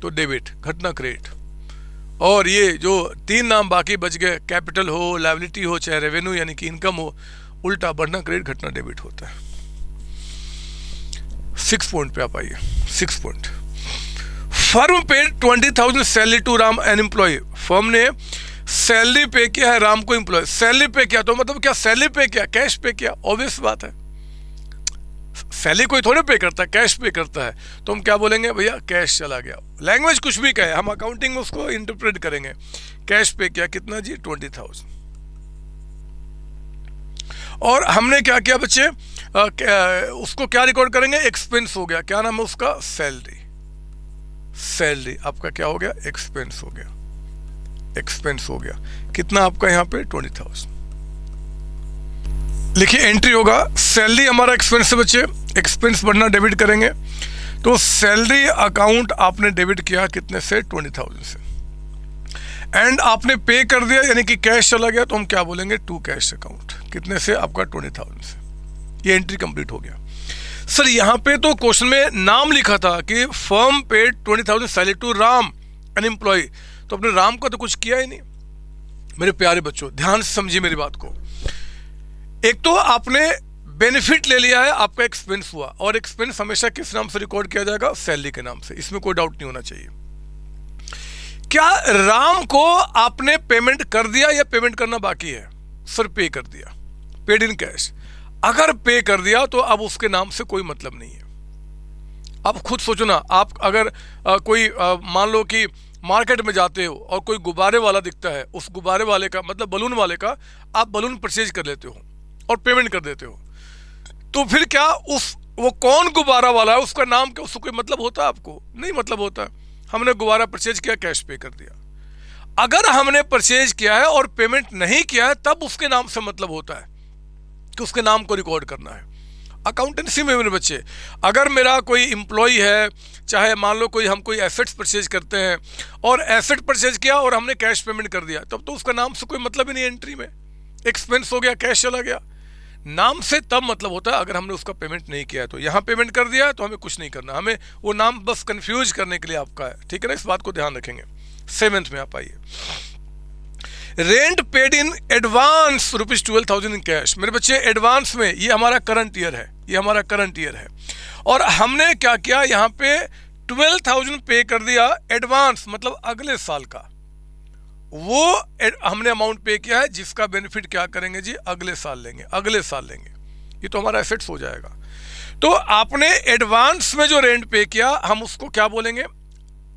[SPEAKER 1] तो डेबिट, घटना क्रेडिट, और ये जो 3 नाम बाकी बच गए, कैपिटल हो, लायबिलिटी हो, चाहे रेवेन्यू यानी कि इनकम हो, उल्टा बढ़ना क्रेडिट घटना डेबिट होता है। 6 पॉइंट पे आप आइए। 6 point, firm paid 20,000 salary to Ram an employ. Firm ने सैलरी पे किया है राम को एम्प्लॉय। सैलरी पे किया तो मतलब क्या, सैलरी पे किया, कैश पे किया, ऑब्वियस बात है। सैलरी कोई थोड़े पे करता है, कैश पे करता है, तो हम क्या बोलेंगे भैया कैश चला गया। लैंग्वेज कुछ भी कहे, हम अकाउंटिंग में उसको इंटरप्रेट करेंगे। कैश पे किया कितना जी 20,000, और हमने क्या किया बच्चे, उसको क्या रिकॉर्ड करेंगे, एक्सपेंस हो गया। क्या नाम है उसका, सैलरी। सैलरी आपका क्या हो गया, एक्सपेंस हो गया, एक्सपेंस हो गया। कितना आपका यहाँ पे 20,000। लिखिए एंट्री होगा, सैलरी हमारा एक्सपेंस है बच्चे, एक्सपेंस बढ़ना डेबिट करेंगे, तो सैलरी अकाउंट आपने डेबिट किया कितने से, 20,000 से, एंड आपने पे कर दिया यानी कि कैश चला गया, तो हम क्या बोलेंगे, टू कैश अकाउंट, कितने से, आपका 20,000 से। ये एंट्री कंप्लीट हो गया। सर यहाँ पे तो क्वेश्चन में नाम लिखा था कि firm paid 20,000 salary to Ram an employ, तो अपने राम का तो कुछ किया ही नहीं। मेरे प्यारे बच्चों ध्यान से समझिए मेरी बात को, एक तो आपने बेनिफिट ले लिया है, आपका एक्सपेंस हुआ, और एक्सपेंस हमेशा किस नाम से रिकॉर्ड किया जाएगा, सैलरी के नाम से, इसमें कोई डाउट नहीं होना चाहिए। क्या राम को आपने पेमेंट कर दिया या पेमेंट करना बाकी है? सर पे कर दिया, पेड इन कैश। अगर पे कर दिया तो अब उसके नाम से कोई मतलब नहीं है। आप खुद सोचो ना, आप अगर कोई मान लो कि मार्केट में जाते हो और कोई गुब्बारे वाला दिखता है, उस गुब्बारे वाले का मतलब बलून वाले का आप बलून परचेज कर लेते हो और पेमेंट कर देते हो, तो फिर क्या वो कौन गुब्बारा वाला है, उसका नाम क्या, उसको कोई मतलब होता है? आपको नहीं मतलब होता। हमने गुब्बारा परचेज किया, कैश पे कर दिया। अगर हमने परचेज किया है और पेमेंट नहीं किया है, तब उसके नाम से मतलब होता है कि उसके नाम को रिकॉर्ड करना है। अकाउंटेंसी में मेरे बच्चे, अगर मेरा कोई एम्प्लॉय है, चाहे मान लो हम कोई एसेट्स परचेज करते हैं और एसेट परचेज किया और हमने कैश पेमेंट कर दिया, तब तो उसका नाम से कोई मतलब ही नहीं एंट्री में। एक्सपेंस हो गया, कैश चला गया, नाम से तब मतलब होता है अगर हमने उसका पेमेंट नहीं किया है। तो यहाँ पेमेंट कर दिया है तो हमें कुछ नहीं करना, हमें वो नाम बस कंफ्यूज करने के लिए आपका है, ठीक है ना, इस बात को ध्यान रखेंगे। 7th में आप आइए, rent paid in advance ₹12,000 in cash. मेरे बच्चे एडवांस में ये हमारा करंट ईयर है, ये हमारा करंट ईयर है, और हमने क्या किया, यहाँ पे 12,000 पे कर दिया एडवांस, मतलब अगले साल का वो हमने अमाउंट पे किया है, जिसका बेनिफिट क्या करेंगे जी, अगले साल लेंगे, अगले साल लेंगे। ये तो हमारा एसेट्स हो जाएगा। तो आपने एडवांस में जो रेंट पे किया, हम उसको क्या बोलेंगे,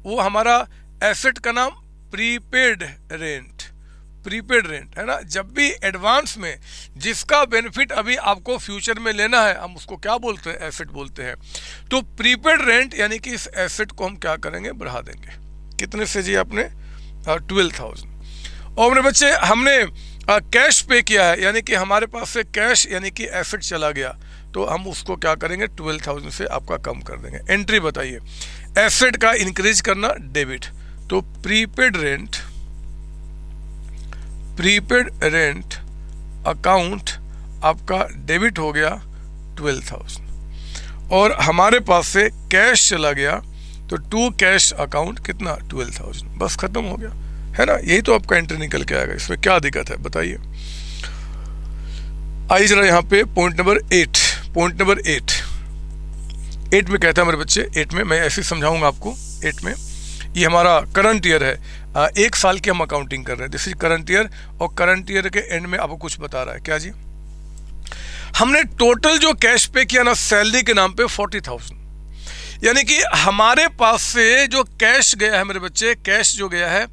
[SPEAKER 1] वो हमारा एसेट का नाम प्रीपेड रेंट, प्रीपेड रेंट है ना। जब भी एडवांस में जिसका बेनिफिट अभी आपको फ्यूचर में लेना है, हम उसको क्या बोलते हैं, एसेट बोलते हैं। तो प्रीपेड रेंट यानी कि इस एसेट को हम क्या करेंगे, बढ़ा देंगे, कितने से जी, आपने 12,000। और मेरे बच्चे हमने कैश पे किया है, यानी कि हमारे पास से कैश यानी कि एसेट चला गया, तो हम उसको क्या करेंगे, 12,000 से आपका कम कर देंगे। एंट्री बताइए, एसेट का इंक्रीज करना डेबिट, तो प्रीपेड रेंट अकाउंट आपका डेबिट हो गया 12,000, और हमारे पास से कैश चला गया, तो टू कैश अकाउंट कितना, 12,000, बस खत्म हो गया, है ना। यही तो आपका एंट्री निकल के आएगा, इसमें क्या दिक्कत है बताइए। आइए जरा यहाँ पे पॉइंट नंबर 8 में कहता है मेरे बच्चे, 8 में मैं ऐसे समझाऊंगा आपको। 8 में ये हमारा करंट ईयर है, एक साल की हम अकाउंटिंग कर रहे हैं, दिस इज करंट ईयर, और करंट ईयर के एंड में आपको कुछ बता रहा है, क्या जी, हमने टोटल जो कैश पे किया ना सैलरी के नाम पे 40,000, यानी कि हमारे पास से जो कैश गया है मेरे बच्चे, कैश जो गया है,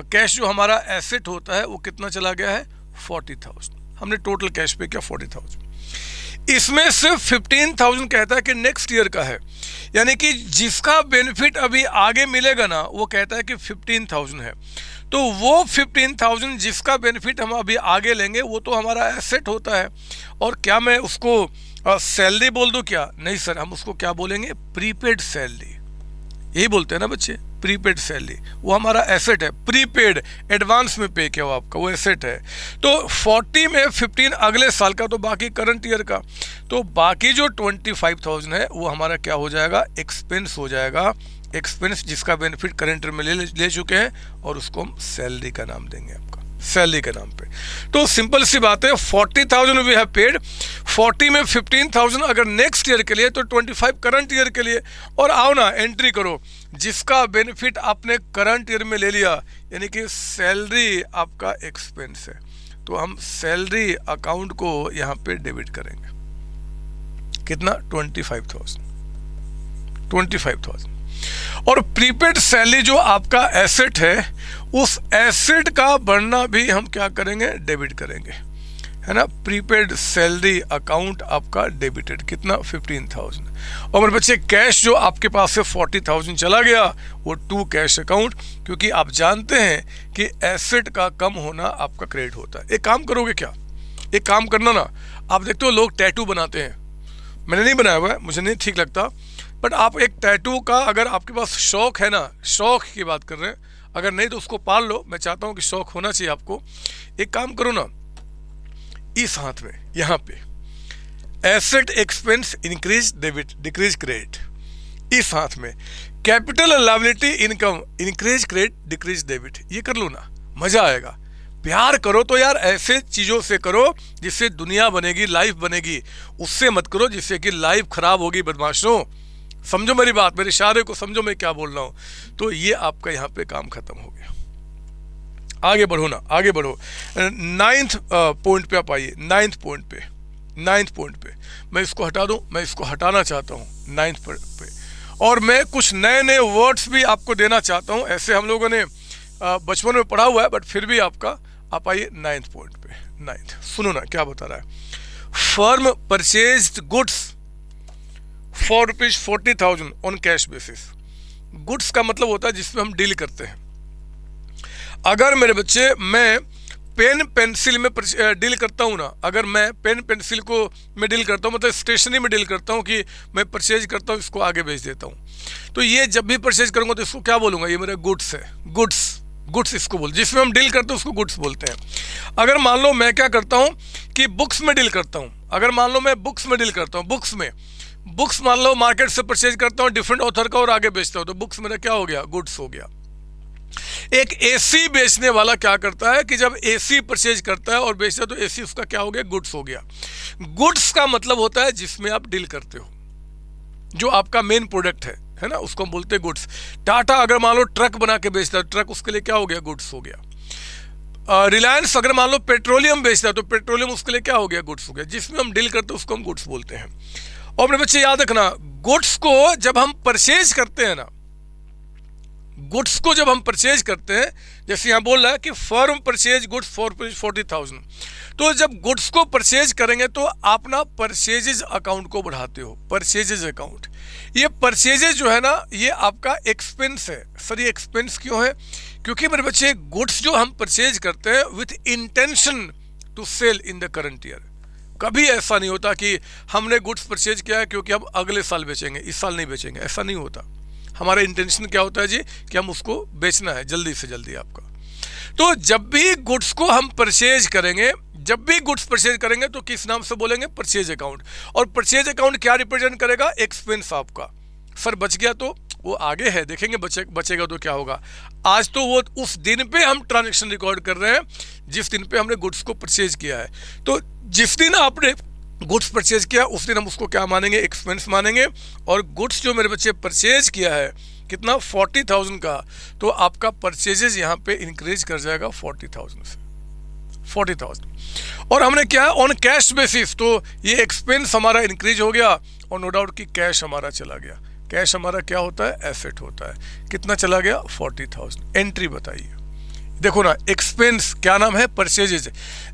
[SPEAKER 1] कैश जो हमारा एसेट होता है, वो कितना चला गया है, 40,000। हमने टोटल कैश पे किया 40,000, इसमें सिर्फ 15,000 कहता है कि नेक्स्ट ईयर का है, यानी कि जिसका बेनिफिट अभी आगे मिलेगा ना, वो कहता है कि 15,000 है। तो वो 15,000 जिसका बेनिफिट हम अभी आगे लेंगे, वो तो हमारा एसेट होता है। और क्या मैं उसको सैलरी बोल दूं क्या? नहीं सर, हम उसको क्या बोलेंगे, प्रीपेड सैलरी, यही बोलते हैं ना बच्चे, प्रीपेड सैलरी। वो हमारा एसेट है, प्रीपेड एडवांस में पे किया हुआ आपका वो एसेट है। तो 40 में 15 अगले साल का, तो बाकी करंट ईयर का, तो बाकी जो 25,000 है वो हमारा क्या हो जाएगा, एक्सपेंस हो जाएगा। एक्सपेंस जिसका बेनिफिट करंट ईयर में ले चुके हैं, और उसको हम सैलरी का नाम देंगे, आपका सैलरी के नाम पे। तो सिंपल सी बात है, 40,000 वी हैव पेड, 40 में 15,000 अगर नेक्स्ट ईयर के लिए, तो 25 करंट ईयर के लिए। और आओ ना एंट्री करो, जिसका बेनिफिट आपने करंट ईयर में ले लिया, यानी कि सैलरी आपका एक्सपेंस है, तो हम सैलरी अकाउंट को यहाँ पे डेबिट करेंगे, कितना, 25,000। और प्रीपेड सैलरी जो आपका एसेट है, उस एसेट का बढ़ना भी हम क्या करेंगे, डेबिट करेंगे, है ना। प्रीपेड सैलरी अकाउंट आपका डेबिटेड, कितना, 15,000। और मेरे बच्चे कैश जो आपके पास से 40,000 चला गया, वो टू कैश अकाउंट, क्योंकि आप जानते हैं कि एसेट का कम होना आपका क्रेडिट होता है। एक काम करोगे क्या, एक काम करना ना, आप देखते हो लोग टैटू बनाते हैं, मैंने नहीं बनाया हुआ है, मुझे नहीं ठीक लगता, बट आप एक टैटू का अगर आपके पास शौक है ना, शौक की बात कर रहे हैं, अगर नहीं तो उसको पाल लो। मैं चाहता हूँ कि शौक होना चाहिए आपको। एक काम करो ना, इस हाथ में यहाँ पे asset expense increase debit decrease credit, इस हाथ में capital liability income increase credit decrease debit, ये कर लो ना, मजा आएगा। प्यार करो तो यार ऐसे चीजों से करो जिससे दुनिया बनेगी, लाइफ बनेगी, उससे मत करो जिससे कि लाइफ खराब होगी। बदमाशों, समझो मेरी बात, मेरे इशारे को समझो मैं क्या बोल रहा हूं। तो ये आपका यहाँ पे काम खत्म हो गया। आगे बढ़ो ना, आगे बढ़ो। 9th पॉइंट पे आप आइए। 9th पॉइंट पे मैं इसको हटा दूं, मैं इसको हटाना चाहता हूं 9th पे, और मैं कुछ नए नए वर्ड्स भी आपको देना चाहता हूं। ऐसे हम लोगों ने बचपन में पढ़ा हुआ है, बट फिर भी आप आइए 9th पॉइंट पे। 9th सुनो ना क्या बता रहा है। Firm purchased goods for ₹40,000 on cash basis. Goods का मतलब होता है जिसमें हम डील करते हैं। अगर मेरे बच्चे मैं पेन पेंसिल में डील करता हूँ ना, अगर मैं पेन पेंसिल को मैं डील करता हूँ, मतलब स्टेशनरी में डील करता हूँ कि मैं परचेज करता हूँ, इसको आगे बेच देता हूँ, तो ये जब भी परचेज करूँगा तो इसको क्या बोलूँगा, ये मेरा गुड्स है। गुड्स इसको बोल, जिसमें हम डील करते हैं उसको गुड्स बोलते हैं। अगर मान लो मैं क्या करता हूँ कि बुक्स में डील करता हूँ, अगर मान लो मैं बुक्स में डील करता हूँ, बुक्स मान लो मार्केट से परचेज करता हूँ डिफरेंट ऑथर का और आगे बेचता हूँ, तो बुक्स मेरा क्या हो गया, गुड्स हो गया। एक एसी बेचने वाला क्या करता है कि जब एसी परचेज करता है और बेचता है तो एसी उसका क्या हो गया, गुड्स हो गया। गुड्स का मतलब होता है जिसमें आप डील करते हो, जो आपका मेन प्रोडक्ट है ना, उसको हम बोलते हैं गुड्स। टाटा अगर मान लो ट्रक बना के बेचता है, ट्रक उसके लिए क्या हो गया, गुड्स हो गया। रिलायंस अगर मान लो पेट्रोलियम बेचता है तो पेट्रोलियम उसके लिए क्या हो गया, गुड्स हो गया। जिसमें हम डील करते हैं उसको हम गुड्स बोलते हैं। और मेरे बच्चे याद रखना, गुड्स को जब हम परचेज करते हैं ना, गुड्स को जब हम परचेज करते हैं, जैसे यहाँ बोल रहा है कि फर्म परचेज गुड्स फॉर ₹40,000, तो जब गुड्स को परचेज करेंगे तो आप ना परचेजेज अकाउंट को बढ़ाते हो, परचेजेज अकाउंट। ये परचेजेज जो है ना, ये आपका एक्सपेंस है। सर ये एक्सपेंस क्यों है, क्योंकि मेरे बच्चे गुड्स जो हम परचेज करते हैं with intention to sell in the current year. कभी ऐसा नहीं होता कि हमने गुड्स परचेज किया है क्योंकि हम अगले साल बेचेंगे, इस साल नहीं बेचेंगे, ऐसा नहीं होता। हमारा इंटेंशन क्या होता है जी, कि हम उसको बेचना है जल्दी से जल्दी आपका। तो जब भी गुड्स को हम परचेज करेंगे, जब भी गुड्स परचेज करेंगे तो किस नाम से बोलेंगे, परचेज अकाउंट। और परचेज अकाउंट क्या रिप्रेजेंट करेगा, एक्सपेंस आपका। सर बच गया तो वो आगे है, देखेंगे बचेगा तो क्या होगा। आज तो वो उस दिन पे हम ट्रांजेक्शन रिकॉर्ड कर रहे हैं जिस दिन पे हमने गुड्स को परचेज किया है। तो जिस दिन आपने गुड्स परचेज किया उस दिन हम उसको क्या मानेंगे, एक्सपेंस मानेंगे। और गुड्स जो मेरे बच्चे परचेज किया है कितना, 40,000 का, तो आपका परचेजेज यहाँ पे इंक्रीज कर जाएगा 40,000 से, 40,000। और हमने क्या है, ऑन कैश बेसिस, तो ये एक्सपेंस हमारा इंक्रीज हो गया और नो डाउट कि कैश हमारा चला गया। कैश हमारा क्या होता है, एसेट होता है। कितना चला गया, 40,000। एंट्री बताइए, देखो ना, एक्सपेंस क्या नाम है, परचेजेज।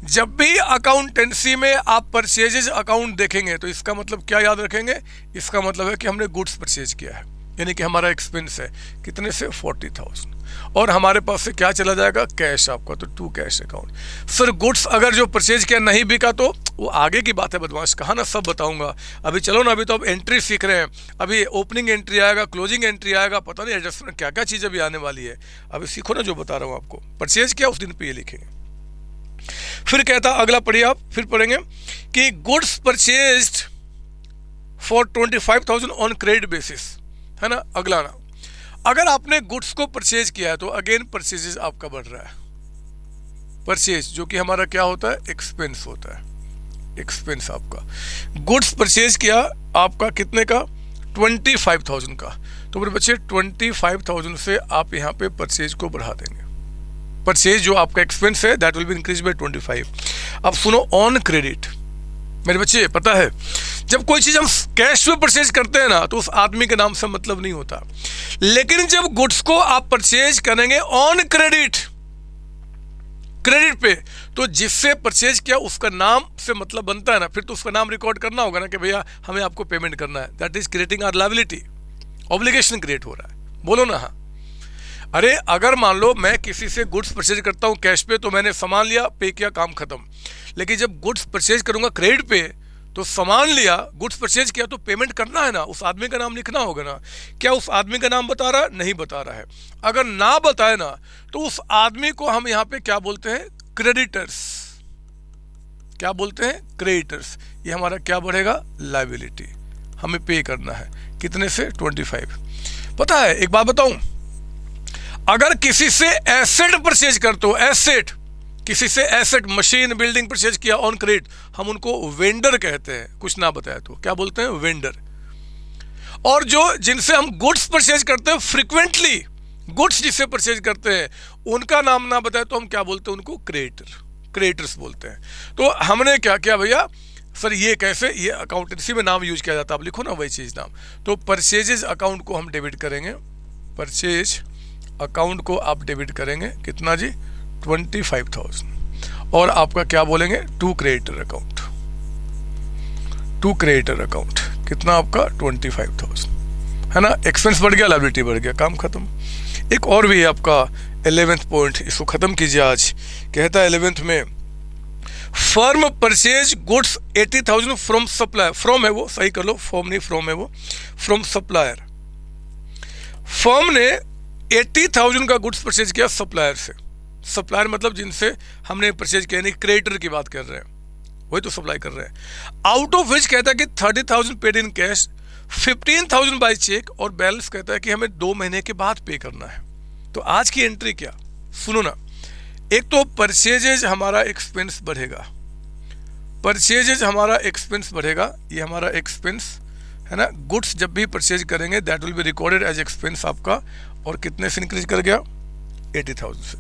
[SPEAKER 1] जब भी अकाउंटेंसी में आप परचेजेज अकाउंट देखेंगे तो इसका मतलब क्या याद रखेंगे, इसका मतलब है कि हमने गुड्स परचेज किया है, यानी कि हमारा एक्सपेंस है कितने से, 40,000। और हमारे पास से क्या चला जाएगा, कैश आपका, तो to cash account. Sir goods अगर जो परचेज किया नहीं बिका तो वो आगे की बात है बदमाश, कहा ना सब बताऊंगा। अभी चलो ना, अभी तो अब एंट्री सीख रहे हैं, अभी ओपनिंग एंट्री आएगा, क्लोजिंग एंट्री आएगा, पता नहीं एडजस्टमेंट क्या क्या चीज़ अभी आने वाली है। अभी सीखो ना जो बता रहा हूँ आपको। परचेज किया उस दिन पे ये लिखेंगे। फिर कहता, अगला पढ़िए आप, फिर पढ़ेंगे कि goods purchased for 25,000 on credit basis, है ना। अगला ना, अगर आपने गुड्स को परचेज किया है तो अगेन परचेजेस आपका बढ़ रहा है। परचेज जो कि हमारा क्या होता है, एक्सपेंस होता है, एक्सपेंस आपका। गुड्स परचेज किया आपका कितने का, 25,000 का, तो मेरे बच्चे 25,000 से आप यहाँ पे परचेज को बढ़ा देंगे। परचेज जो आपका एक्सपेंस है that will be increase by 25। अब सुनो, ऑन क्रेडिट मेरे बच्चे, पता है जब कोई चीज हम कैश में परचेज करते हैं ना तो उस आदमी के नाम से मतलब नहीं होता, लेकिन जब गुड्स को आप परचेज करेंगे ऑन क्रेडिट, क्रेडिट पे, तो जिससे परचेज किया उसका नाम से मतलब बनता है ना, फिर तो उसका नाम रिकॉर्ड करना होगा ना कि भैया हमें आपको पेमेंट करना है। That is creating our liability, obligation create हो रहा है। बोलो ना हाँ। अरे अगर मान लो मैं किसी से गुड्स परचेज करता हूँ कैश पे, तो मैंने सामान लिया, पे किया, काम खत्म। लेकिन जब गुड्स परचेज करूंगा क्रेडिट पे, तो सामान लिया, गुड्स परचेज किया, तो पेमेंट करना है ना, उस आदमी का नाम लिखना होगा ना। क्या उस आदमी का नाम बता रहा है? नहीं बता रहा है। अगर ना बताए ना, तो उस आदमी को हम यहाँ पे क्या बोलते हैं? क्रेडिटर्स। क्या बोलते हैं? क्रेडिटर्स। ये हमारा क्या बढ़ेगा? लायबिलिटी। हमें पे करना है कितने से? 25। पता है एक बात बताऊं, अगर किसी से एसेट परचेज करते हो, एसेट, किसी से एसेट, मशीन, बिल्डिंग परचेज किया ऑन क्रेडिट, हम उनको वेंडर कहते हैं। कुछ ना बताया तो क्या बोलते हैं? वेंडर। और जो जिनसे हम गुड्स परचेज करते हैं फ्रीक्वेंटली, गुड्स जिससे परचेज करते हैं, उनका नाम ना बताए तो हम क्या बोलते हैं? उनको क्रेडिटर, क्रेडिटर्स बोलते हैं। तो हमने क्या किया भैया, सर ये कैसे? ये अकाउंटेंसी में नाम यूज किया जाता है, आप लिखो ना वही चीज नाम। तो परचेजेज अकाउंट को हम डेबिट करेंगे, परचेज अकाउंट को आप डेबिट करेंगे कितना जी? 25,000। और आपका क्या बोलेंगे? To creditor account, to creditor account कितना आपका? 25,000, है ना। एक्सपेंस बढ़ गया, लायबिलिटी बढ़ गया, काम खत्म। एक और भी है आपका 11th पॉइंट, इसको खत्म कीजिए आज। कहता है 11th में, firm purchase goods 80,000 from supplier. From है वो, सही कर लो, फॉर्म नहीं फ्रॉम है वो, फ्रॉम सप्लायर। फर्म ने 80,000 का गुड्स परचेज किया सप्लायर से। सप्लायर मतलब जिनसे हमने परचेज किया, यानी क्रेडिटर की बात कर रहे हैं, वही तो सप्लाई कर रहे हैं। आउट ऑफ विच कहता है कि 30,000 paid in cash, 15,000 by cheque, और बैलेंस कहता है कि हमें 2 महीने के बाद पे करना है। तो आज की एंट्री क्या? सुनो ना, एक तो परचेजेज हमारा एक्सपेंस बढ़ेगा, परचेजेज हमारा एक्सपेंस बढ़ेगा, ये हमारा एक्सपेंस है ना। गुड्स जब भी परचेज करेंगे that will be recorded as expense आपका, और कितने से इंक्रीज कर गया? 80,000 से,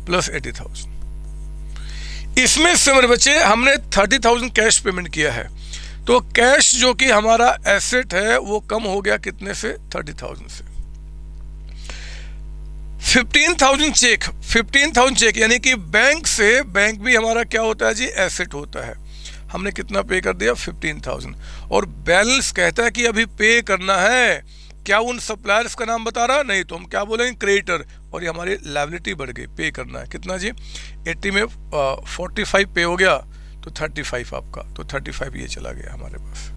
[SPEAKER 1] प्लस 80,000। इसमें से मेरे बच्चे हमने 30,000 कैश पेमेंट किया है, तो कैश जो कि हमारा एसेट है वो कम हो गया कितने से? 30,000 से। 15,000 चेक, 15,000 चेक यानी कि बैंक से, बैंक भी हमारा क्या होता है जी? एसेट होता है। हमने कितना पे कर दिया? 15,000। और बैलेंस कहता है कि अभी पे करना है। क्या उन सप्लायर्स का नाम बता रहा? नहीं, तो हम क्या बोलेंगे? क्रेडिटर। और ये हमारी लायबिलिटी बढ़ गई, पे करना है कितना जी? 80 में 45 पे हो गया, तो 35 आपका, तो 35 ये चला गया हमारे पास।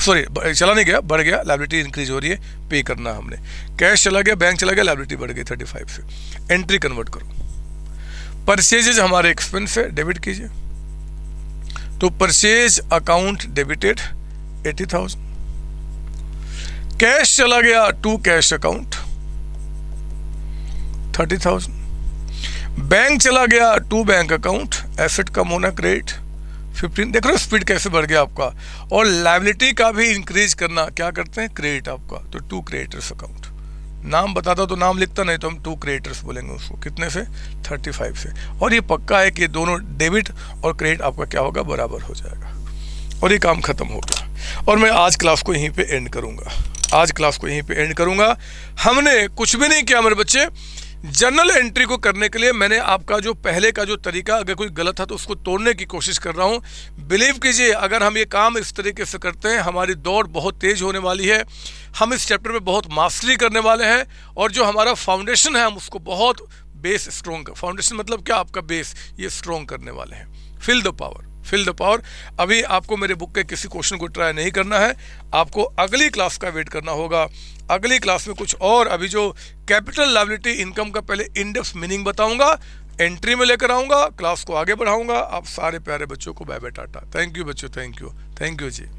[SPEAKER 1] सॉरी, चला नहीं गया, बढ़ गया, लायबिलिटी इंक्रीज हो रही है, पे करना हमने। कैश चला गया, बैंक चला गया, लायबिलिटी बढ़ गई 35 से। एंट्री कन्वर्ट करो। परचेजेज हमारे एक्सपेंस है, डेबिट कीजिए। तो परचेज अकाउंट डेबिटेड 80,000। कैश चला गया टू कैश अकाउंट 30,000। बैंक चला गया टू बैंक अकाउंट, एसेट कम होना, क्रेडिट 15। देख रहे हो स्पीड कैसे बढ़ गया आपका। और लायबिलिटी का भी इंक्रीज करना, क्या करते हैं? क्रेडिट आपका, तो टू क्रेडिटर्स अकाउंट। नाम बताता तो नाम लिखता, नहीं तो हम टू क्रेडिटर्स बोलेंगे उसको, कितने से? 35 से। और ये पक्का है कि दोनों डेबिट और क्रेडिट आपका क्या होगा? बराबर हो जाएगा, और ये काम खत्म हो गया। और मैं आज क्लास को यहीं पे एंड करूंगा, आज क्लास को यहीं पे एंड करूंगा। हमने कुछ भी नहीं किया मेरे बच्चे। जर्नल एंट्री को करने के लिए मैंने आपका जो पहले का जो तरीका, अगर कोई गलत था तो उसको तोड़ने की कोशिश कर रहा हूँ। बिलीव कीजिए, अगर हम ये काम इस तरीके से करते हैं, हमारी दौड़ बहुत तेज होने वाली है। हम इस चैप्टर में बहुत मास्टरी करने वाले हैं, और जो हमारा फाउंडेशन है हम उसको बहुत बेस स्ट्रॉन्ग, फाउंडेशन मतलब क्या? आपका बेस, ये स्ट्रॉन्ग करने वाले हैं। Fill the power, fill the power. अभी आपको मेरे बुक के किसी क्वेश्चन को ट्राई नहीं करना है, आपको अगली क्लास का वेट करना होगा। अगली क्लास में कुछ और, अभी जो कैपिटल लायबिलिटी इनकम का पहले इन डेप्थ मीनिंग बताऊंगा, एंट्री में लेकर आऊंगा, क्लास को आगे बढ़ाऊंगा। आप सारे प्यारे बच्चों को bye bye, tata. Thank you बच्चों, thank you, thank you ji.